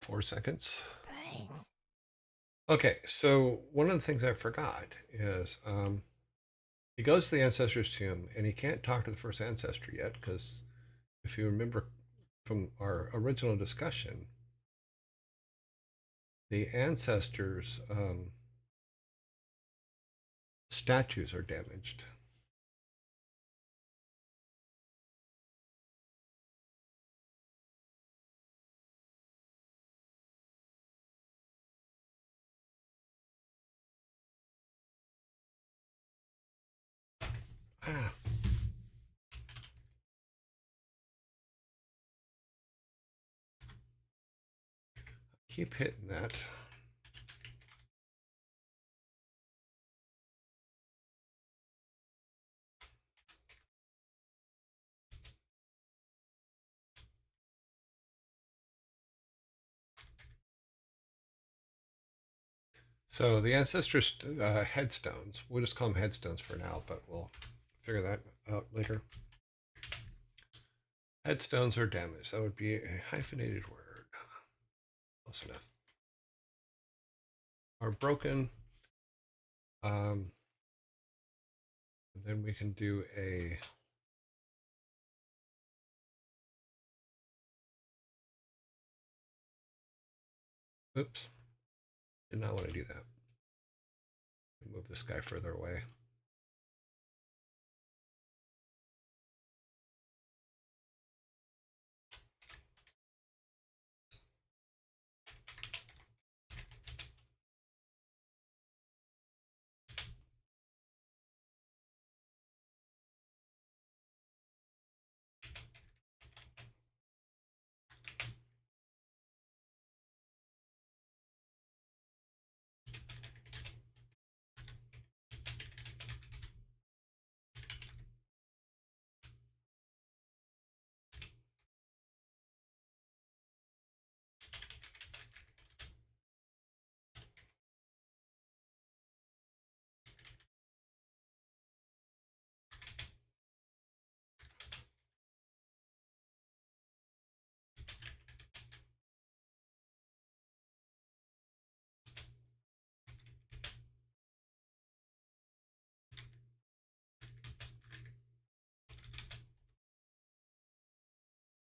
S1: Four seconds.
S2: Brains.
S1: Okay, so one of the things I forgot is he goes to the ancestors tomb and he can't talk to the first ancestor yet because if you remember from our original discussion, the ancestors' statues are damaged. Ah, keep hitting that. So the ancestors' headstones, we'll just call them headstones for now, but we'll figure that out later. Headstones are damaged. That would be a hyphenated word. Close enough. Are broken. Then we can do a oops. Did not want to do that. Move this guy further away.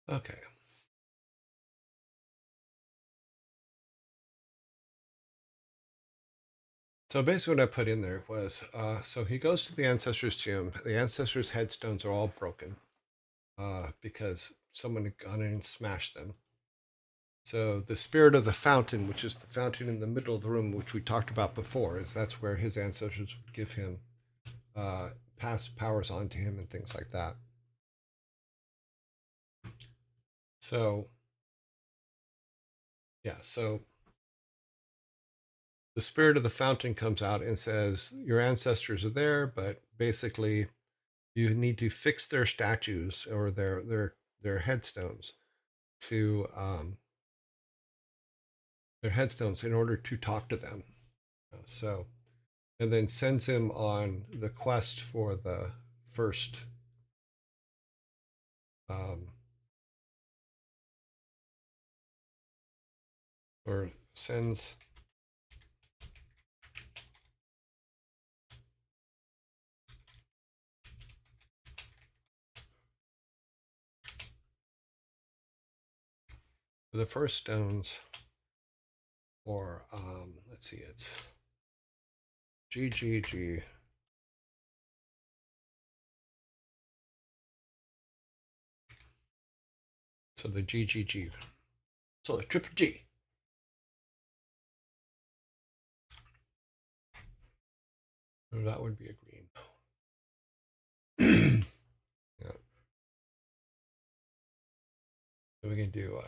S1: Okay. So basically, what I put in there was so he goes to the ancestors' tomb. The ancestors' headstones are all broken because someone had gone in and smashed them. So the spirit of the fountain, which is the fountain in the middle of the room, which we talked about before, is that's where his ancestors would give him pass powers on to him and things like that. So yeah, so the spirit of the fountain comes out and says, your ancestors are there, but basically you need to fix their statues or their headstones to their headstones in order to talk to them. So, and then sends him on the quest for the first um, or sends the first stones for let's see, it's GGG. So the GGG. So the triple G. So that would be a green. Yeah. So we can do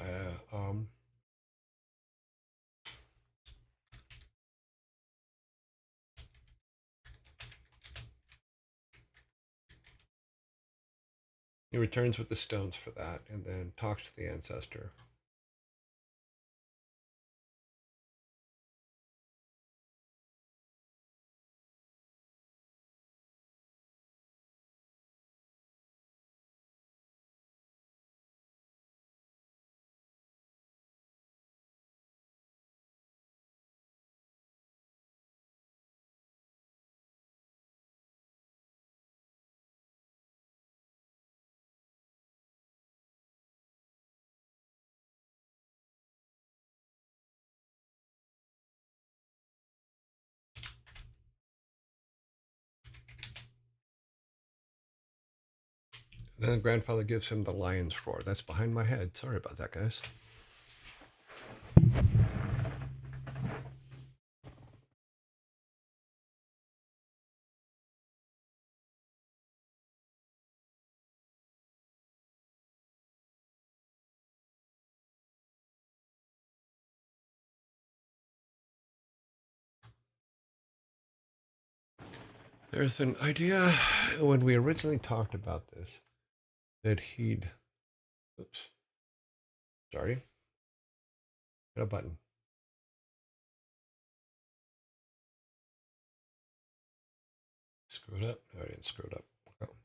S1: he returns with the stones for that and then talks to the ancestor. Then the grandfather gives him the lion's roar. That's behind my head. Sorry about that, guys. There's an idea when we originally talked about this that he'd. Oops. Sorry. Hit a button. Screw it up. No, I didn't screw it up. Oh.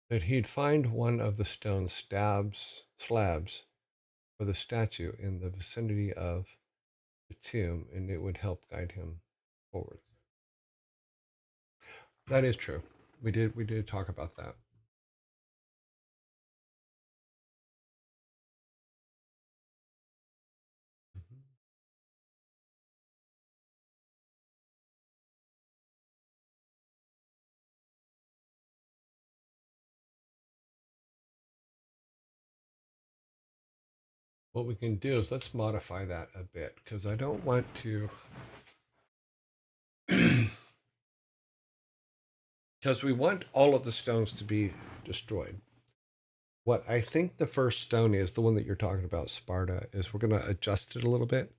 S1: That he'd find one of the stone slabs for the statue in the vicinity of the tomb, and it would help guide him forward. That is true. We did talk about that. Mhm. What we can do is let's modify that a bit because I don't want to because we want all of the stones to be destroyed. What I think the first stone is, the one that you're talking about, Sparta, is we're going to adjust it a little bit.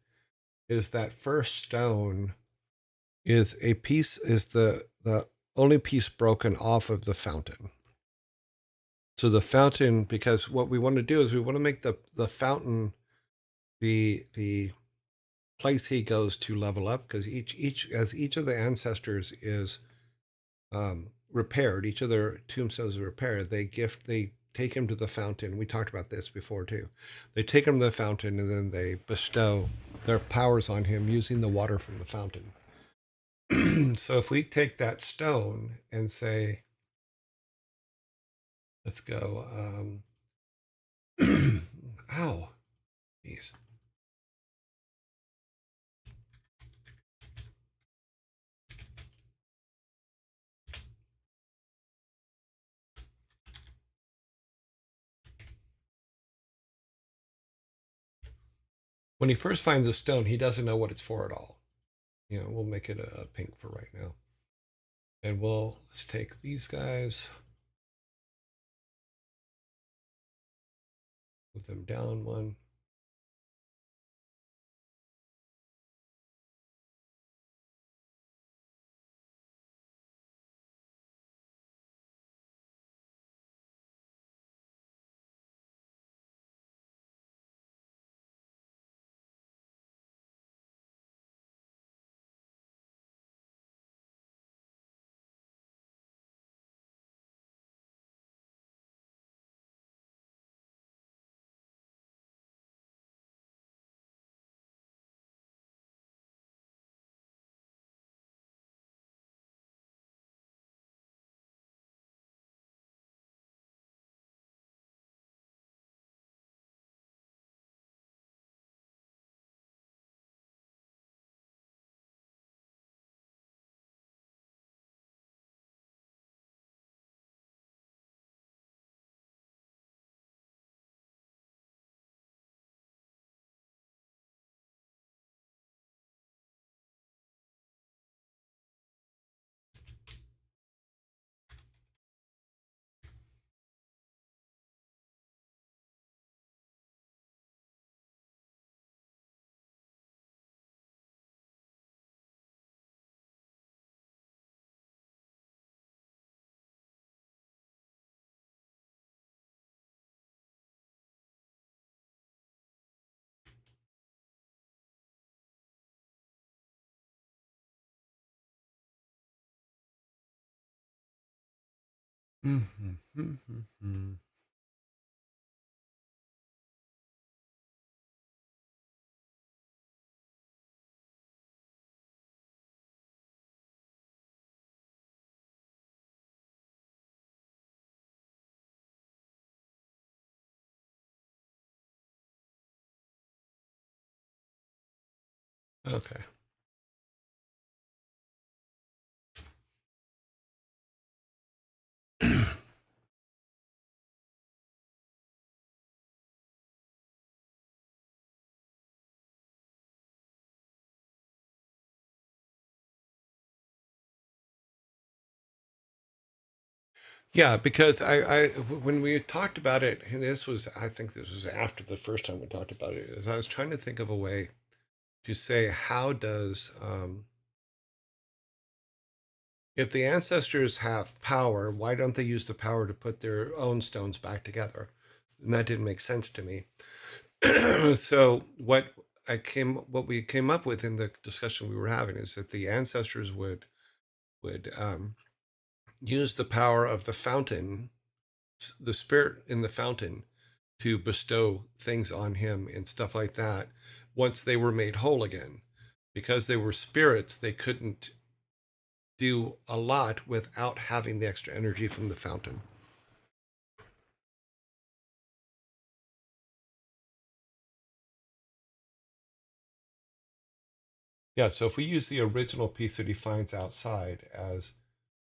S1: Is that first stone is a piece, is the only piece broken off of the fountain. So the fountain, because what we want to do is we want to make the fountain the place he goes to level up, because each of the ancestors is repaired, each of their tombstones is repaired, they take him to the fountain. We talked about this before too. They take him to the fountain and then they bestow their powers on him using the water from the fountain. So if we take that stone and say, let's go, ow, jeez. When he first finds a stone, he doesn't know what it's for at all. We'll make it a pink for right now. And let's take these guys, move them down one. Okay. Yeah, because when we talked about it, and I think this was after the first time we talked about it, is I was trying to think of a way to say, how does, if the ancestors have power, why don't they use the power to put their own stones back together? And that didn't make sense to me. So what we came up with in the discussion we were having is that the ancestors would use the power of the fountain, the spirit in the fountain, to bestow things on him and stuff like that once they were made whole again. Because they were spirits, they couldn't do a lot without having the extra energy from the fountain. Yeah, so if we use the original piece that he finds outside as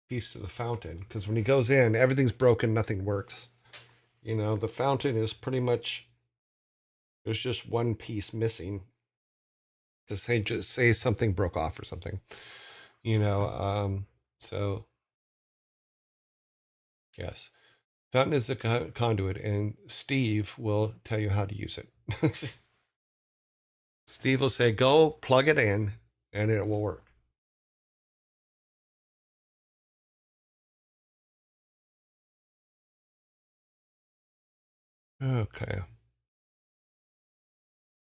S1: piece to the fountain, because when he goes in, everything's broken, nothing works. The fountain is pretty much, there's just one piece missing. Just say something broke off or something. You know, so yes, fountain is a conduit, and Steve will tell you how to use it. Steve will say, "Go plug it in, and it will work." Okay,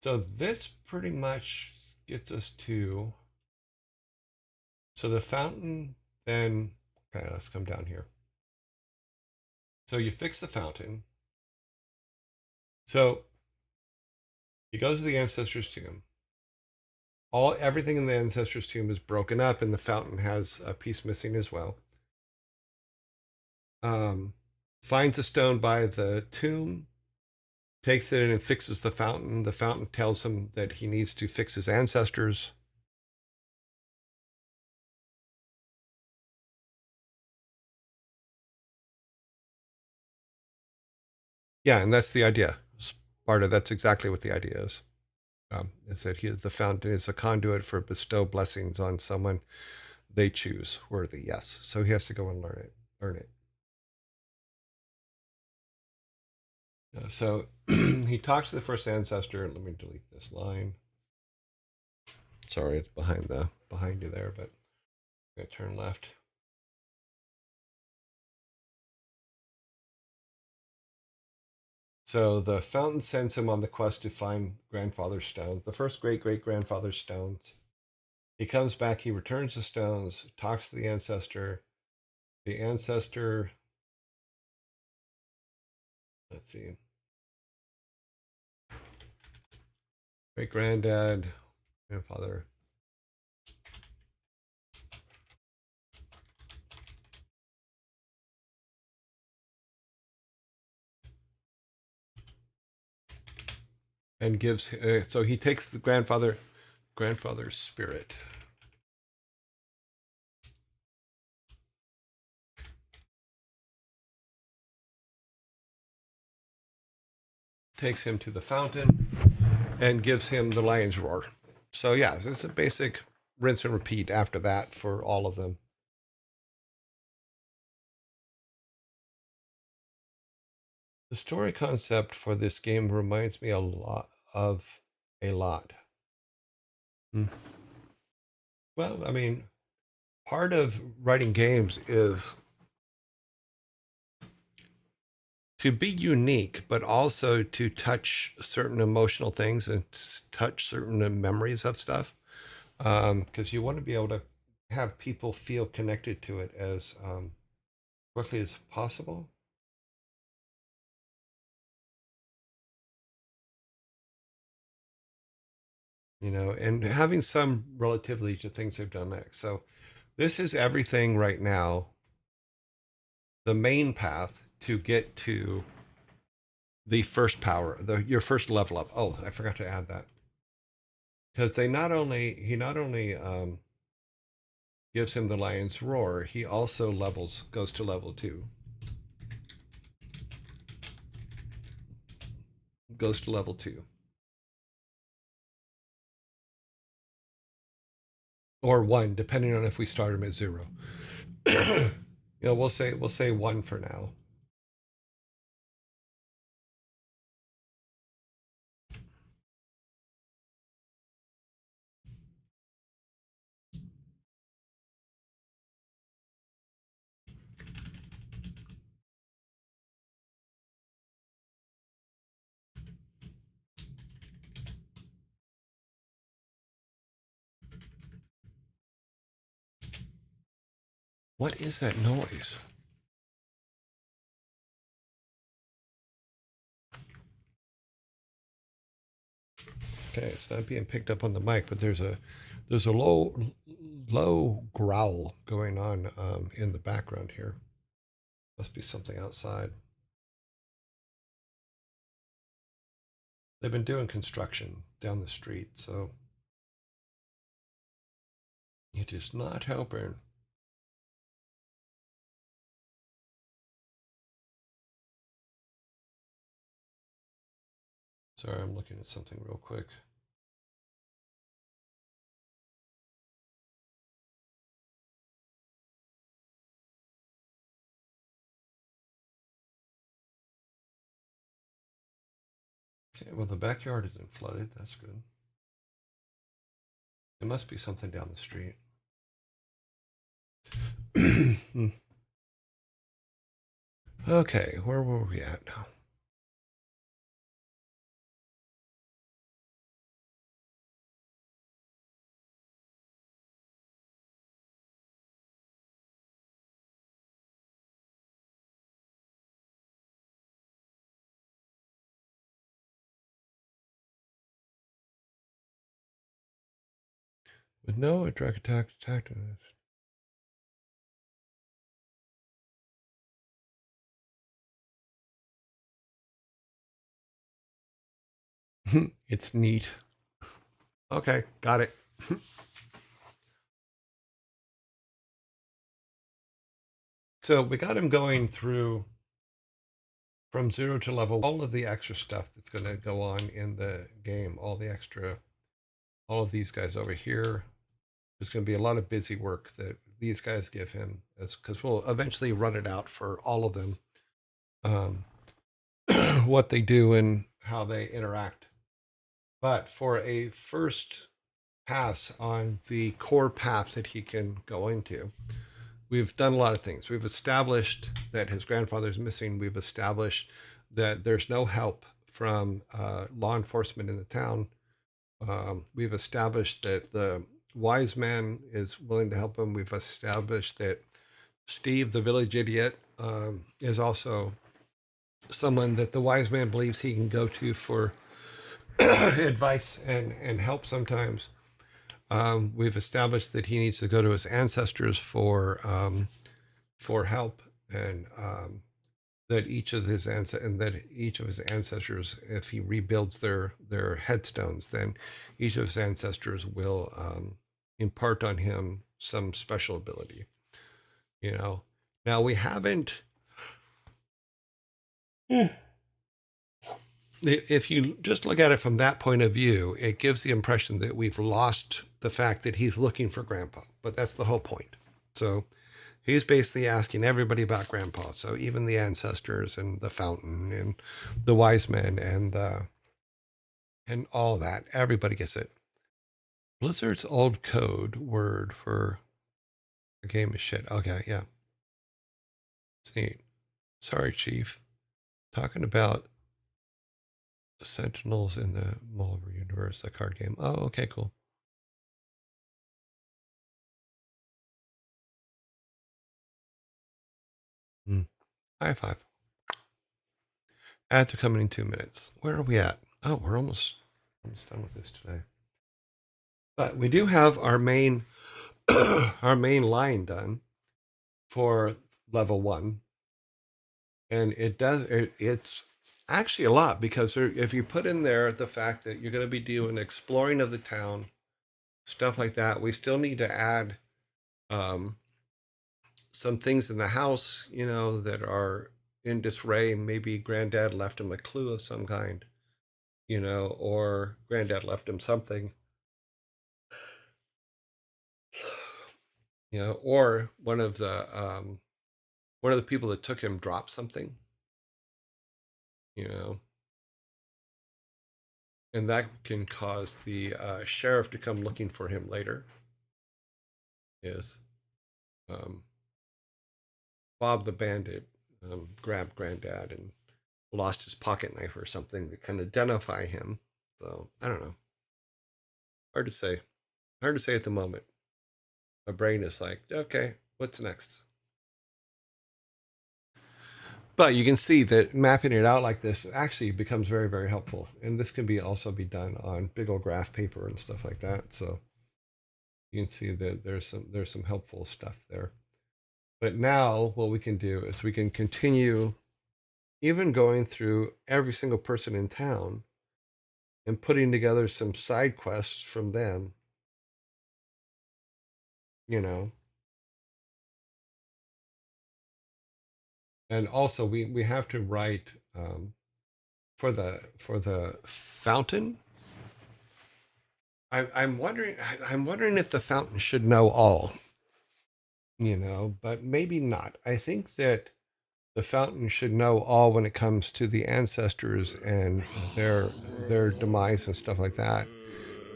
S1: so this pretty much gets us to, so the fountain. Then, okay, let's come down here. So you fix the fountain. So he goes to the ancestors' tomb. Everything in the ancestors' tomb is broken up, and the fountain has a piece missing as well. Um, Finds a stone by the tomb, takes it in and fixes the fountain. The fountain tells him that he needs to fix his ancestors. Yeah, and that's the idea. Sparta, that's exactly what the idea is. Is that the fountain is a conduit for bestow blessings on someone they choose worthy. Yes, so he has to go and learn it. Learn it. So he talks to the first ancestor. Let me delete this line. Sorry, it's behind you there, but I'm gonna turn left. So the fountain sends him on the quest to find grandfather's stones, the first great great grandfather's stones. He comes back, he returns the stones, talks to the ancestor. The ancestor, let's see, great granddad, grandfather, and gives. So he takes the grandfather's spirit, takes him to the fountain, and gives him the lion's roar. So yeah, it's a basic rinse and repeat after that for all of them. The story concept for this game reminds me a lot of a lot. Hmm. Well, I mean, part of writing games is to be unique, but also to touch certain emotional things and touch certain memories of stuff. Because you want to be able to have people feel connected to it as quickly as possible. And having some relativity to things they've done next. So this is everything right now, the main path to get to the first power, your first level up. Oh, I forgot to add that. Because he not only gives him the lion's roar, he also goes to level 2. Goes to level 2. Or 1, depending on if we start him at 0. We'll say one for now. What is that noise? Okay, it's not being picked up on the mic, but there's a low growl going on in the background here. Must be something outside. They've been doing construction down the street, so it is not helping. Sorry, I'm looking at something real quick. Okay, well, the backyard isn't flooded. That's good. It must be something down the street. Okay, where were we at now? With no drag attack. It's neat. Okay, got it. So we got him going through from 0 to level, all of the extra stuff that's going to go on in the game, all of these guys over here. There's going to be a lot of busy work that these guys give him, because we'll eventually run it out for all of them, um, what they do and how they interact. But for a first pass on the core path that he can go into, we've done a lot of things. We've established that his grandfather's missing. We've established that there's no help from law enforcement in the town. We've established that the wise man is willing to help him. We've established that Steve, the village idiot, is also someone that the wise man believes he can go to for advice and help sometimes. We've established that he needs to go to his ancestors for help, and that each of his ancestors, if he rebuilds their headstones, then each of his ancestors will impart on him some special ability. Now we haven't. If you just look at it from that point of view, it gives the impression that we've lost the fact that he's looking for Grandpa, but that's the whole point. So he's basically asking everybody about Grandpa. So even the ancestors and the fountain and the wise men and all that, everybody gets it. Blizzard's old code word for a game is shit. Okay, yeah. It's neat. Sorry, Chief. Talking about Sentinels in the Mulver universe, a card game. Oh, okay, cool. High five. Ads are coming in 2 minutes. Where are we at? Oh, we're almost done with this today. But we do have our main our main line done for level 1, and it's actually a lot, because if you put in there the fact that you're going to be doing exploring of the town, stuff like that, we still need to add um, some things in the house, that are in disarray. Maybe Granddad left him a clue of some kind, or Granddad left him something, or one of the one of the people that took him dropped something, and that can cause the sheriff to come looking for him later. Is um, Bob the Bandit grabbed Granddad and lost his pocket knife or something that can identify him. So I don't know. Hard to say. Hard to say at the moment. My brain is like, okay, what's next? But you can see that mapping it out like this actually becomes very, very helpful. And this can be also be done on big old graph paper and stuff like that. So you can see that there's some helpful stuff there. But now what we can do is we can continue even going through every single person in town and putting together some side quests from them, you know. And also we have to write for the fountain. I'm wondering if the fountain should know all, but maybe not. I think that the fountain should know all when it comes to the ancestors and their demise and stuff like that.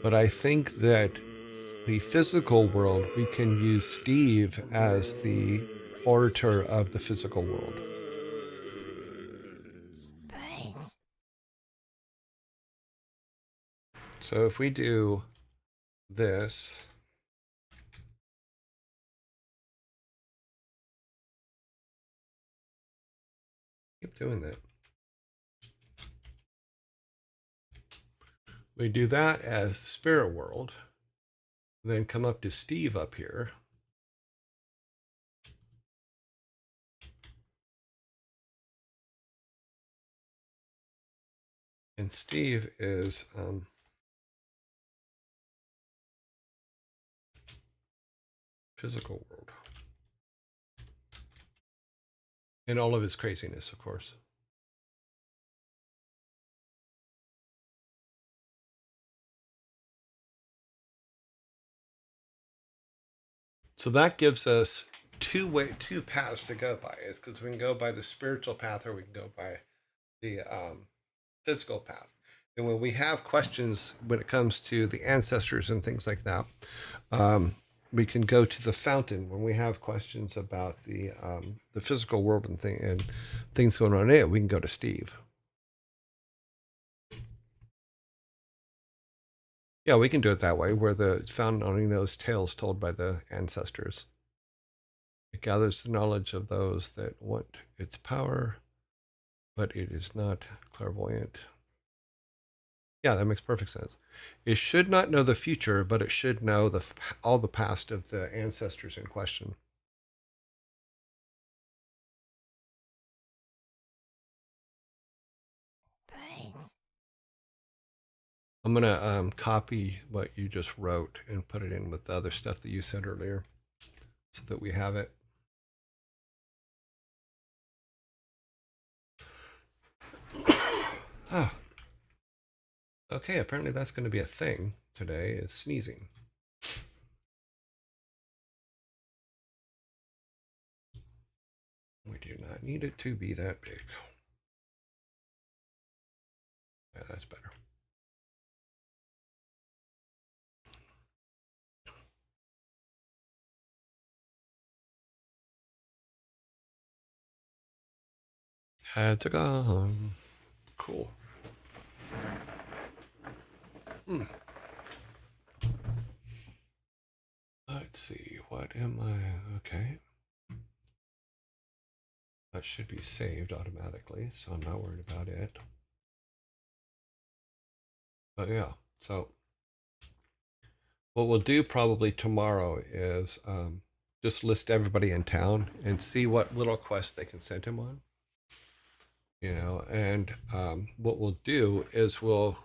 S1: But I think that the physical world, we can use Steve as the orator of the physical world.
S2: Brains.
S1: So if we do this, keep doing that. We do that as spirit world, then come up to Steve up here. And Steve is physical world. And all of his craziness, of course. So that gives us two paths to go by. Is because we can go by the spiritual path or we can go by the physical path. And when we have questions when it comes to the ancestors and things like that, we can go to the fountain when we have questions about the physical world and things going on in it. We can go to Steve. Yeah, we can do it that way, where the fountain only knows tales told by the ancestors. It gathers the knowledge of those that want its power, but it is not clairvoyant. Yeah, that makes perfect sense. It should not know the future, but it should know all the past of the ancestors in question.
S2: Brains.
S1: I'm gonna copy what you just wrote and put it in with the other stuff that you said earlier, so that we have it. Ah, okay. Apparently, that's going to be a thing today. Is sneezing. We do not need it to be that big. Yeah, that's better. Had to go. Cool. Let's see. What am I? Okay. That should be saved automatically, so I'm not worried about it. But yeah, so what we'll do probably tomorrow is just list everybody in town and see what little quests they can send him on. And what we'll do is we'll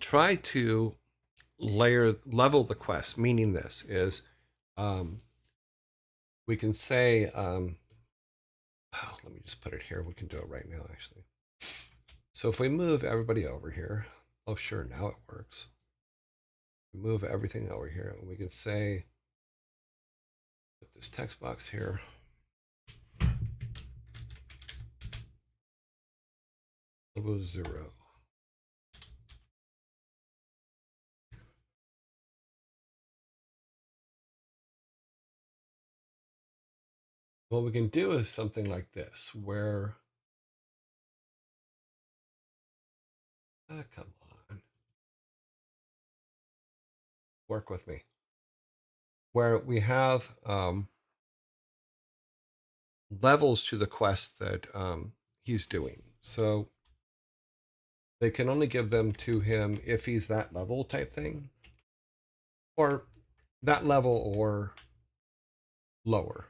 S1: try to level the quest. Meaning this is we can say let me just put it here. We can do it right now actually. So if we move everybody over here, oh sure, now it works. We move everything over here and we can say put the this text box here. Level 0. What we can do is something like this, where, come on, work with me, where we have levels to the quest that he's doing. So they can only give them to him if he's that level type thing, or that level or lower.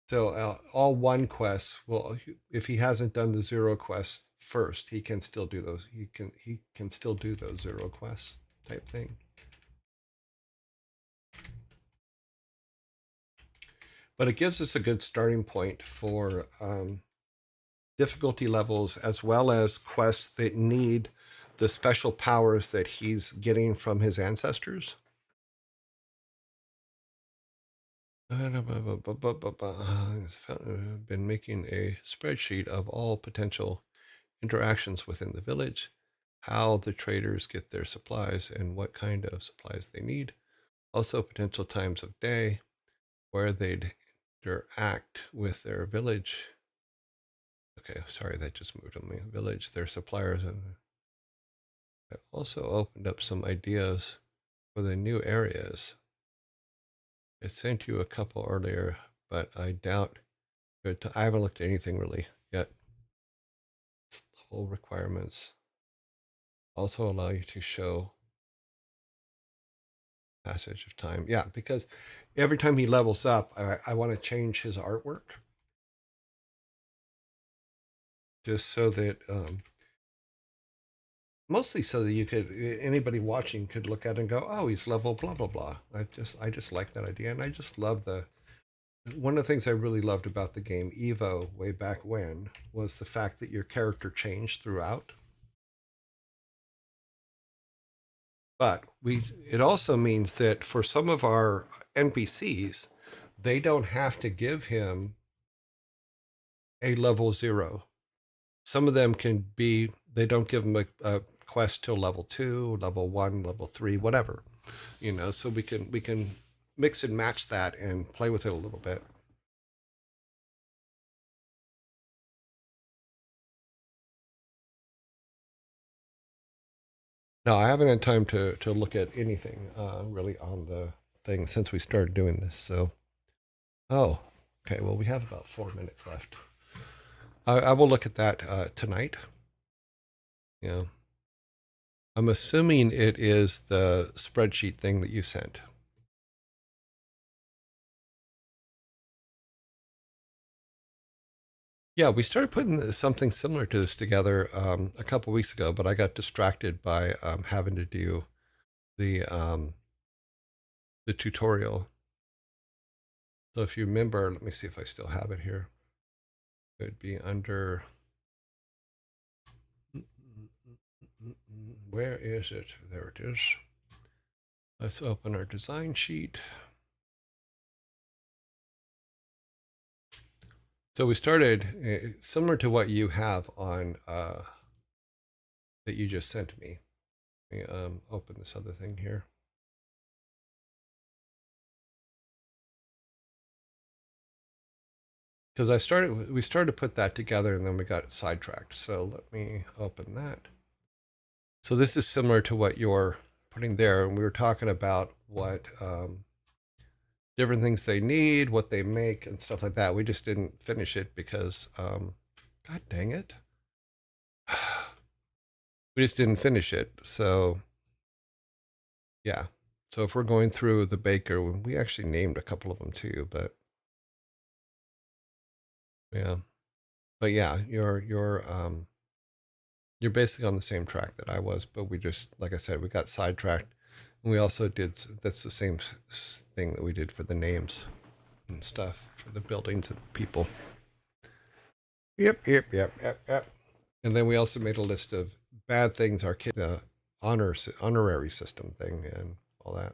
S1: So all 1 quests will, if he hasn't done the 0 quests first, he can still do those. He can still do those 0 quests type thing. But it gives us a good starting point for difficulty levels, as well as quests that need the special powers that he's getting from his ancestors. I've been making a spreadsheet of all potential interactions within the village, how the traders get their supplies and what kind of supplies they need, also potential times of day where they'd interact with their village. Okay, sorry, that just moved on me. Village, their suppliers, and I also opened up some ideas for the new areas. I sent you a couple earlier, but I doubt I haven't looked at anything really yet. Level requirements also allow you to show passage of time. Yeah, because every time he levels up, I want to change his artwork just so that mostly so that you could, anybody watching could look at it and go, oh, he's level blah blah blah. I just like that idea, and I just love one of the things I really loved about the game Evo way back when was the fact that your character changed throughout. But it also means that for some of our NPCs, they don't have to give him a level 0. Some of them can be, they don't give them a quest till level 2, level 1, level 3, whatever. So we can mix and match that and play with it a little bit. No, I haven't had time to look at anything really on the thing since we started doing this. So, oh, okay. Well, we have about 4 minutes left. I will look at that tonight. Yeah. I'm assuming it is the spreadsheet thing that you sent. Yeah, we started putting something similar to this together a couple weeks ago, but I got distracted by having to do the tutorial. So if you remember, let me see if I still have it here. It would be under. Where is it? There it is. Let's open our design sheet. So we started similar to what you have on that you just sent me. Let me open this other thing here. Because we started to put that together and then we got sidetracked. So let me open that. So this is similar to what you're putting there. And we were talking about what different things they need, what they make and stuff like that. We just didn't finish it because, God dang it. We just didn't finish it. So yeah. So if we're going through the baker, we actually named a couple of them too, but yeah. But yeah, you're basically on the same track that I was, but we just, like I said, we got sidetracked. And we also that's the same thing that we did for the names and stuff for the buildings and people. Yep. And then we also made a list of bad things our kids, the honorary system thing and all that.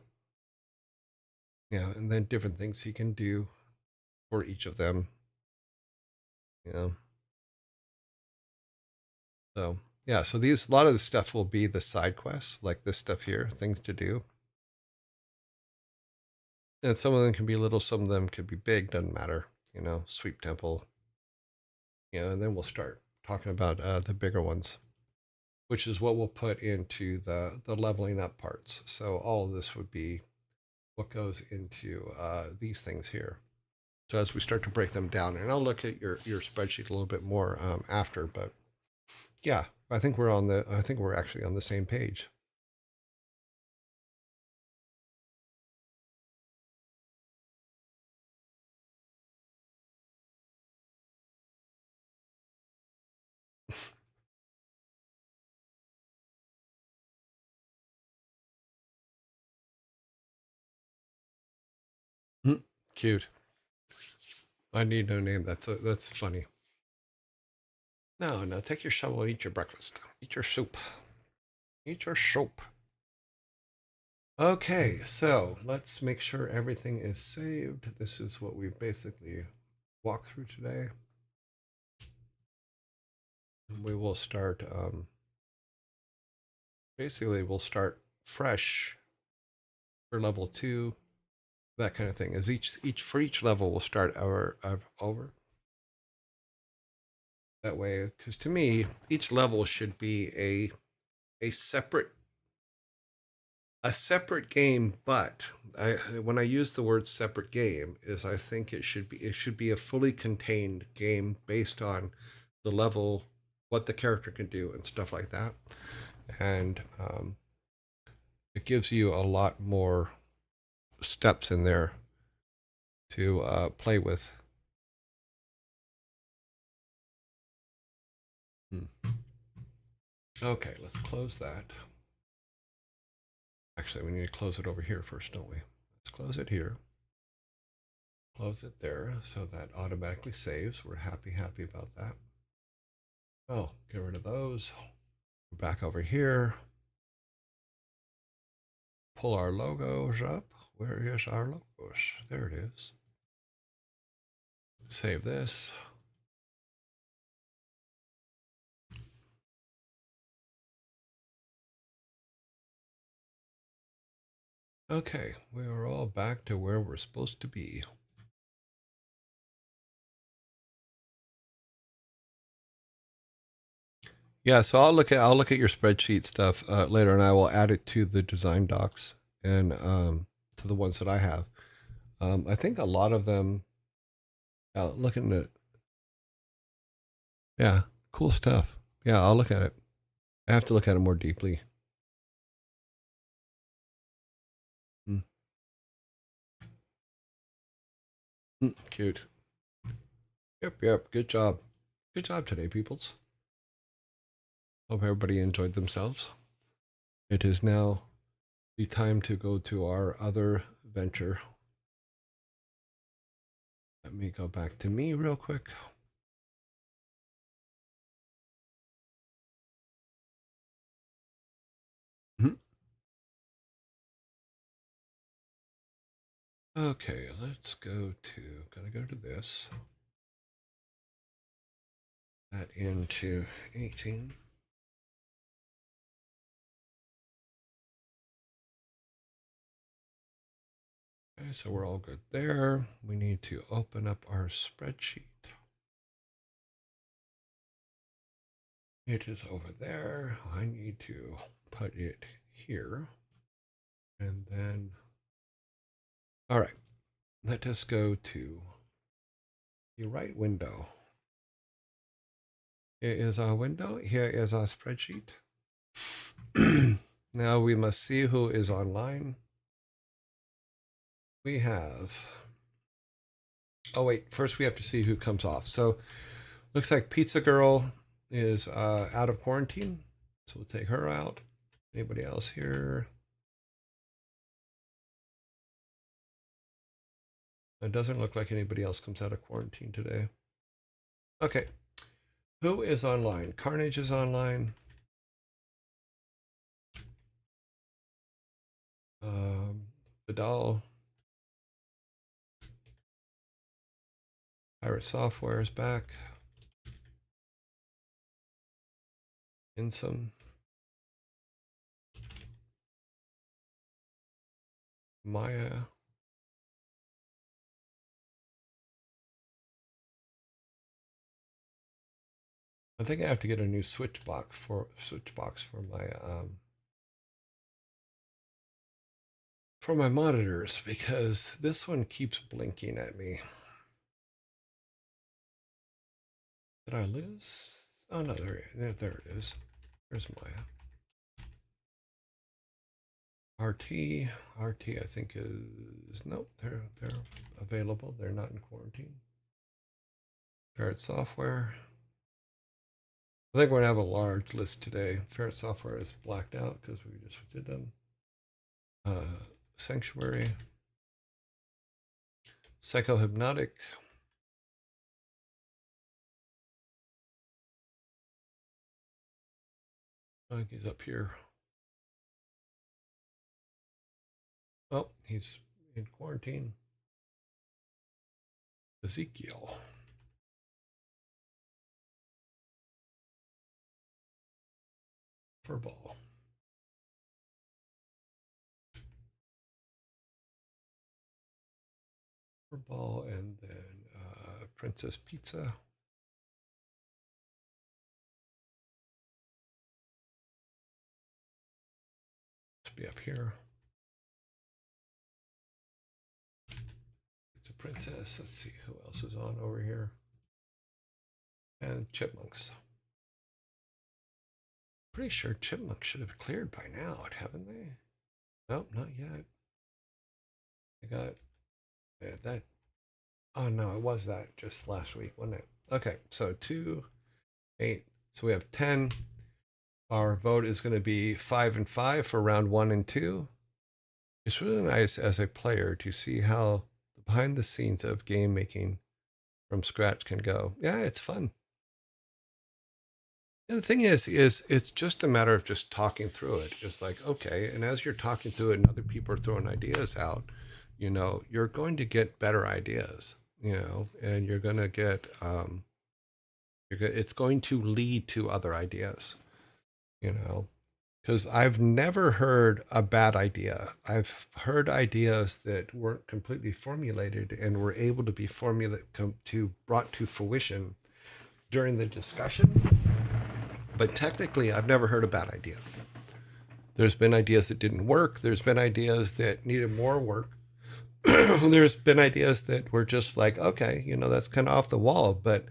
S1: Yeah, and then different things he can do for each of them. Yeah. So yeah, so these a lot of the stuff will be the side quests, like this stuff here, things to do. And some of them can be little, some of them could be big, doesn't matter. Sweep temple. And then we'll start talking about the bigger ones, which is what we'll put into the leveling up parts. So all of this would be what goes into these things here. So as we start to break them down, and I'll look at your spreadsheet a little bit more after, but yeah, I think we're actually on the same page. Cute. I need no name. That's funny. No, no, take your shovel and eat your breakfast. Eat your soup. Eat your soup. Okay, so let's make sure everything is saved. This is what we basically walked through today. We will start, basically we'll start fresh for level 2, that kind of thing. As for each level we'll start over. That way, because to me, each level should be a separate game, but when I use the word separate game, is I think it should be a fully contained game based on the level, what the character can do, and stuff like that. And it gives you a lot more steps in there to play with. Okay, let's close that. Actually, we need to close it over here first, don't we? Let's close it here. Close it there so that automatically saves. We're happy about that. Oh, get rid of those. We're back over here. Pull our logos up. Where is our logos? There it is. Save this. Okay, we are all back to where we're supposed to be. Yeah, so I'll look at your spreadsheet stuff later, and I will add it to the design docs and to the ones that I have. I think a lot of them. Looking at, yeah, cool stuff. Yeah, I'll look at it. I have to look at it more deeply. Mm. Cute. Yep. Good job. Good job today, peoples. Hope everybody enjoyed themselves. It is now the time to go to our other venture. Let me go back to me real quick. Mhm. Okay, let's gotta go to this. That into 18. Okay, so we're all good there. We need to open up our spreadsheet. It is over there. I need to put it here. And then, all right, let us go to the right window. Here is our window. Here is our spreadsheet. Now we must see who is online. We have, oh wait, first we have to see who comes off. So looks like Pizza Girl is out of quarantine. So we'll take her out. Anybody else here? It doesn't look like anybody else comes out of quarantine today. Okay. Who is online? Carnage is online. Vidal Pirate Software is back. In some Maya. I think I have to get a new switch box for my monitors because this one keeps blinking at me. Did I lose? Oh no, there it is. There's Maya. RT, I think is nope. They're available. They're not in quarantine. Ferret Software. I think we're gonna have a large list today. Ferret Software is blacked out because we just did them. Sanctuary, Psychohypnotic. I think he's up here. Oh, he's in quarantine. Ezekiel. Furball. Furball, and then Princess Pizza. Let's be up here. It's a princess. Let's see who else is on over here. And Chipmunks. Pretty sure Chipmunks should have cleared by now, haven't they? Nope, not yet. I got that. Oh no, it was that just last week, wasn't it? Okay, so 2, 8. So we have 10. Our vote is going to be 5 and 5 for round 1 and 2. It's really nice as a player to see how the behind the scenes of game making from scratch can go. Yeah, it's fun. And the thing is it's just a matter of just talking through it. It's like, okay, and as you're talking through it and other people are throwing ideas out, you're going to get better ideas, and you're going to get, it's going to lead to other ideas, because I've never heard a bad idea. I've heard ideas that weren't completely formulated and were able to be brought to fruition during the discussion. But technically, I've never heard a bad idea. There's been ideas that didn't work. There's been ideas that needed more work. There's been ideas that were just like, okay, that's kind of off the wall, but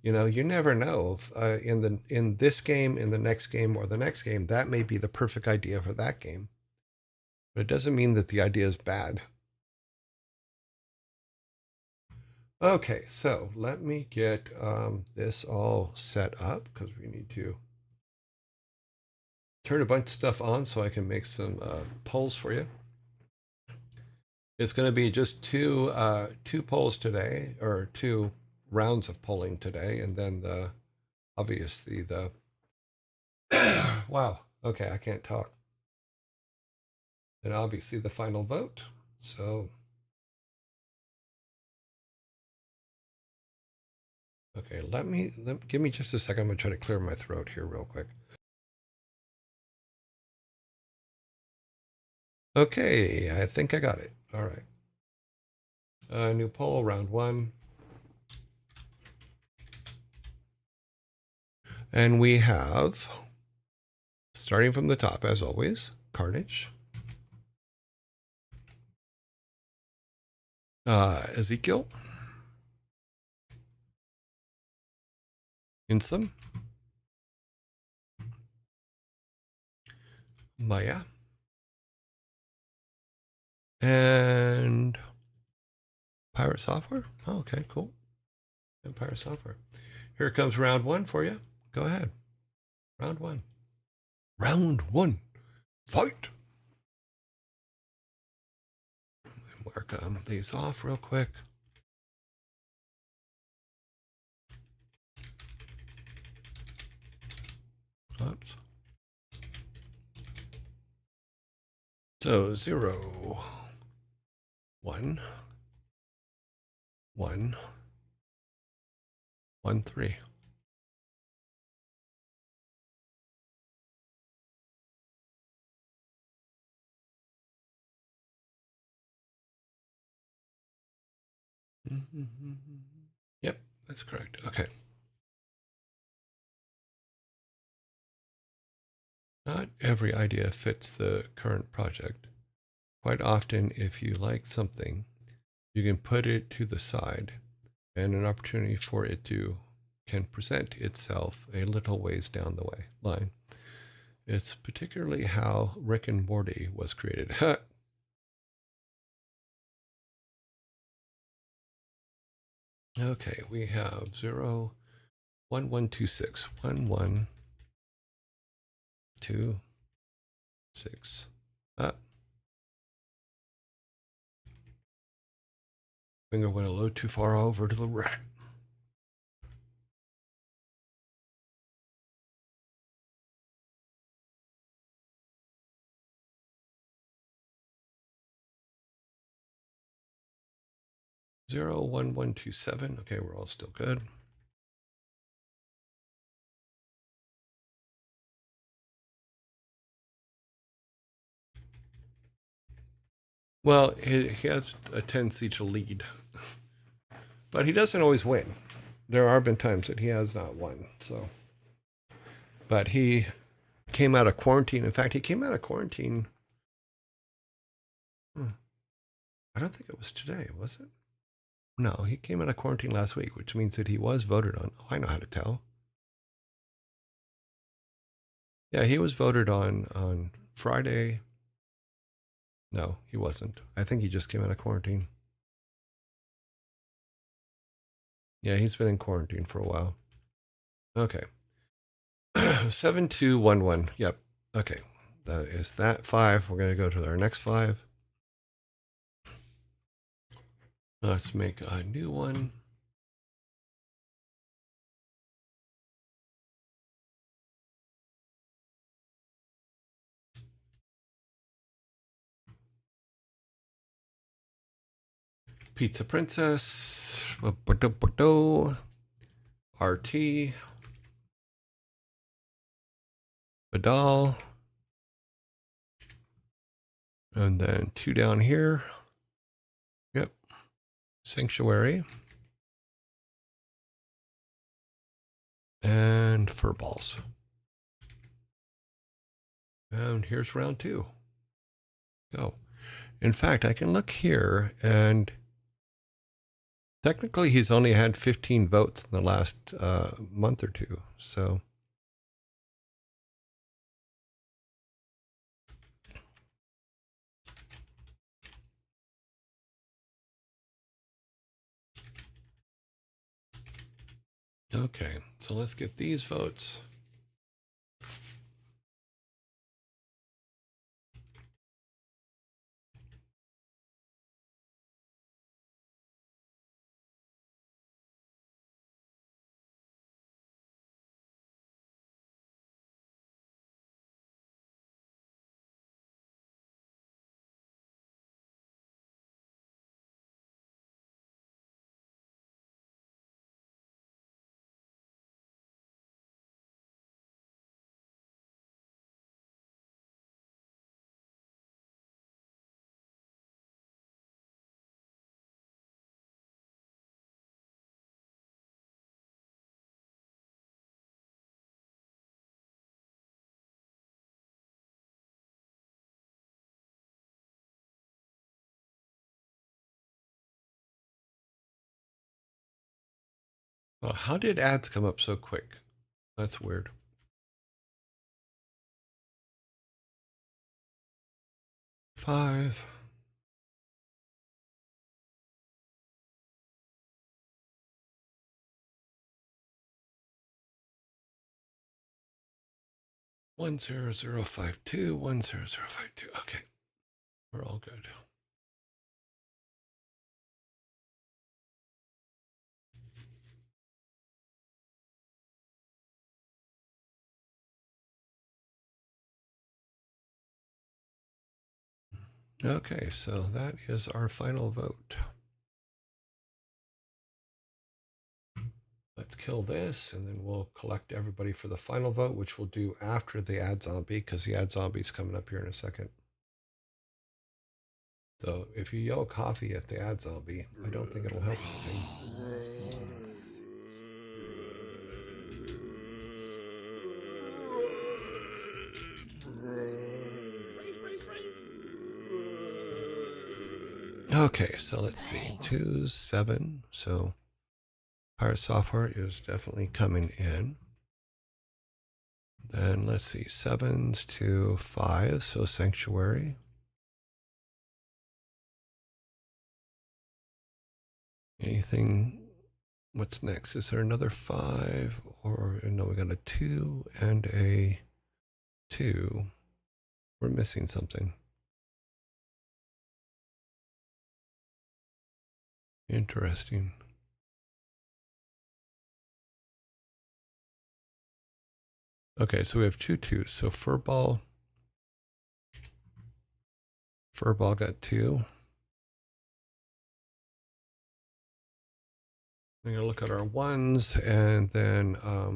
S1: you never know if, in this game, in the next game, or the next game, that may be the perfect idea for that game. But it doesn't mean that the idea is bad. Okay, so let me get this all set up because we need to turn a bunch of stuff on so I can make some polls for you. It's going to be just two polls today, or 2 rounds of polling today, and then obviously the wow, okay, I can't talk. And obviously the final vote. So okay, give me just a second. I'm gonna try to clear my throat here real quick. Okay, I think I got it. All right. New poll, round 1. And we have, starting from the top as always, Carnage, Ezekiel, Insum, Maya, and Pirate Software. Oh, okay, cool. And Pirate Software. Here comes round 1 for you. Go ahead. Round 1. Round 1. Fight. Mark these off real quick. Oops. So 0, 1, 1, 1-3. Yep, that's correct. Okay. Not every idea fits the current project. Quite often, if you like something, you can put it to the side and an opportunity for it to can present itself a little ways down the line. It's particularly how Rick and Morty was created. Okay, we have 0, 1, 1, 2, 6. 1, 1, 2, 6. Finger went a little too far over to the right. Zero, 1, 1, 2, 7. Okay, we're all still good. Well, he has a tendency to lead, but he doesn't always win. There have been times that he has not won. So, but he came out of quarantine. In fact, he came out of quarantine. I don't think it was today, was it? No, he came out of quarantine last week, which means that he was voted on. Oh, I know how to tell. Yeah, he was voted on Friday. No, he wasn't. I think he just came out of quarantine. Yeah, he's been in quarantine for a while. Okay. 7211. Yep. Okay. That is that 5. We're going to go to our next 5. Let's make a new one. Pizza Princess. RT. Badal. And then 2 down here. Yep. Sanctuary. And Furballs. And here's round 2. Go. In fact, I can look here, and technically he's only had 15 votes in the last month or two. So, okay. So let's get these votes. Well, how did ads come up so quick? That's weird. Five. One zero zero 52 10052. Okay, we're all good. Okay, so that is our final vote. Let's kill this, and then we'll collect everybody for the final vote, which we'll do after the ad zombie, because the ad zombie is coming up here in a second. So if you yell coffee at the ad zombie, I don't think it'll help anything. Okay, so let's see. 2, 7. So Pirate Software is definitely coming in. Then let's see. 7s to 5. So Sanctuary. Anything? What's next? Is there another 5? Or no, we got a 2 and a 2. We're missing something. Interesting. Okay, so we have 2 2s. So Furball got 2. I'm going to look at our 1s, and then let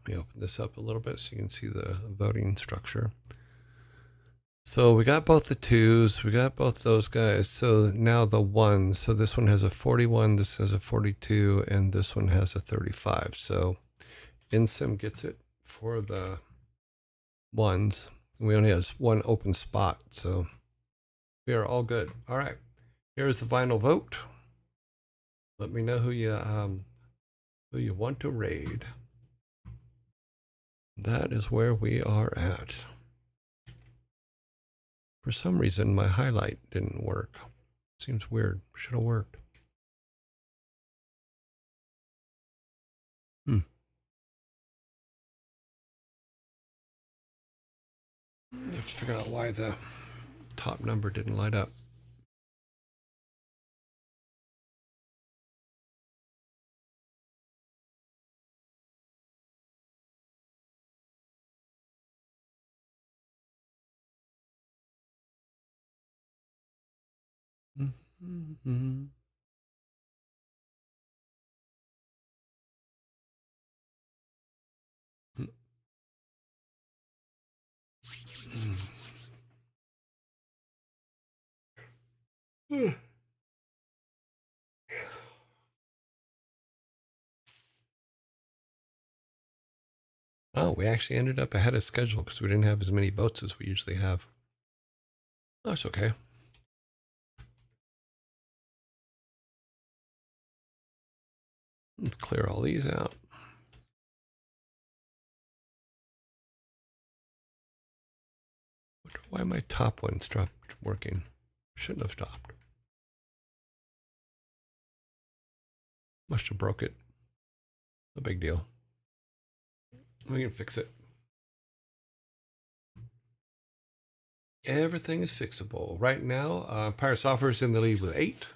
S1: me open this up a little bit so you can see the voting structure. So we got both the 2s, we got both those guys. So now the 1s. So this one has a 41, this has a 42, and this one has a 35. So InSim gets it for the 1s. We only have 1 open spot, so we are all good. All right, here's the final vote. Let me know who you want to raid. That is where we are at. For some reason, my highlight didn't work. Seems weird. Should have worked. I have to figure out why the top number didn't light up. Mm-hmm. Oh, we actually ended up ahead of schedule because we didn't have as many votes as we usually have. That's okay. Let's clear all these out. Wonder why my top one stopped working. Shouldn't have stopped. Must have broke it. No big deal. We can fix it. Everything is fixable. Right now, Pirate Software is in the lead with 8.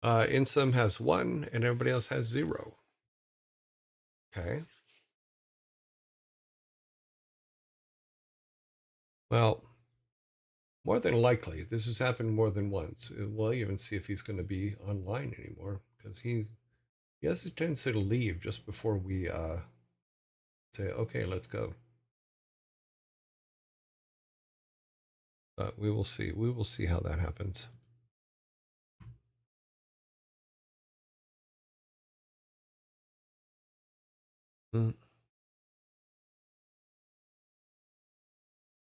S1: InSum has 1, and everybody else has 0. Okay. Well, more than likely, this has happened more than once. We'll even see if he's going to be online anymore, because he has a tendency to leave just before we say, okay, let's go. But we will see. We will see how that happens.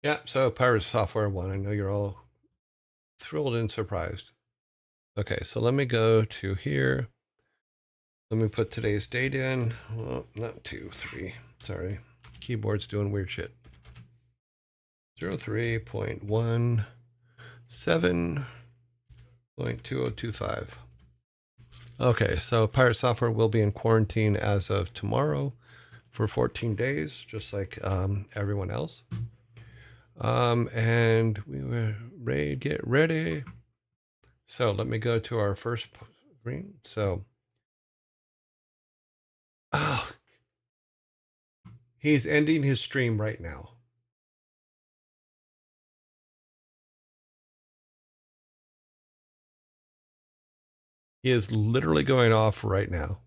S1: Yeah, so Pirate Software 1. I know you're all thrilled and surprised. Okay, so let me go to here. Let me put today's date in. Well, not 2, 3. Sorry. Keyboard's doing weird shit. 03.17.2025. Okay, so Pirate Software will be in quarantine as of tomorrow for 14 days, just like everyone else. And we were ready to get ready. So let me go to our first screen. So, oh, he's ending his stream right now. He is literally going off right now.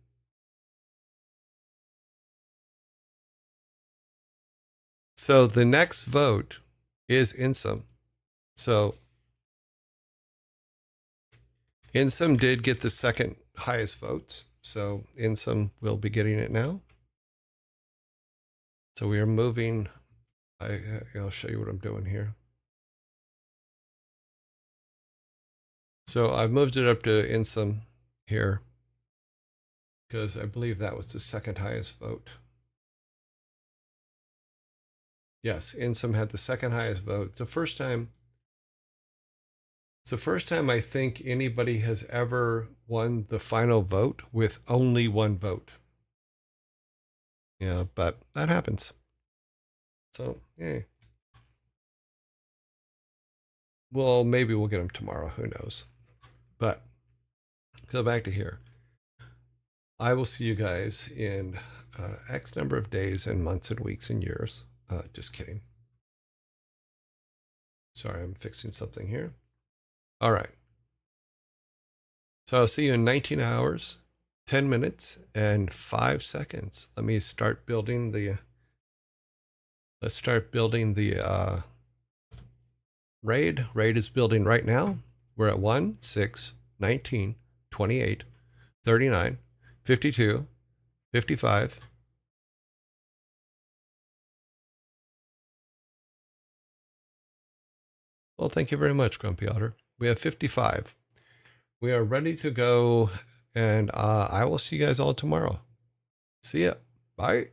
S1: So the next vote is Insum. So Insum did get the second highest votes. So Insum will be getting it now. So we are moving. I'll show you what I'm doing here. So I've moved it up to Insum here because I believe that was the second highest vote. Yes, Insum had the second highest vote. It's the first time I think anybody has ever won the final vote with only one vote. Yeah, but that happens. So, yeah. Well, maybe we'll get them tomorrow. Who knows? But go back to here. I will see you guys in X number of days and months and weeks and years. Just kidding. Sorry, I'm fixing something here. All right. So I'll see you in 19 hours, 10 minutes, and 5 seconds. Let me start building the. Let's start building the raid. Raid is building right now. We're at 1, 6, 19, 28, 39, 52, 55. Well, thank you very much, Grumpy Otter. We have 55. We are ready to go, and I will see you guys all tomorrow. See ya. Bye.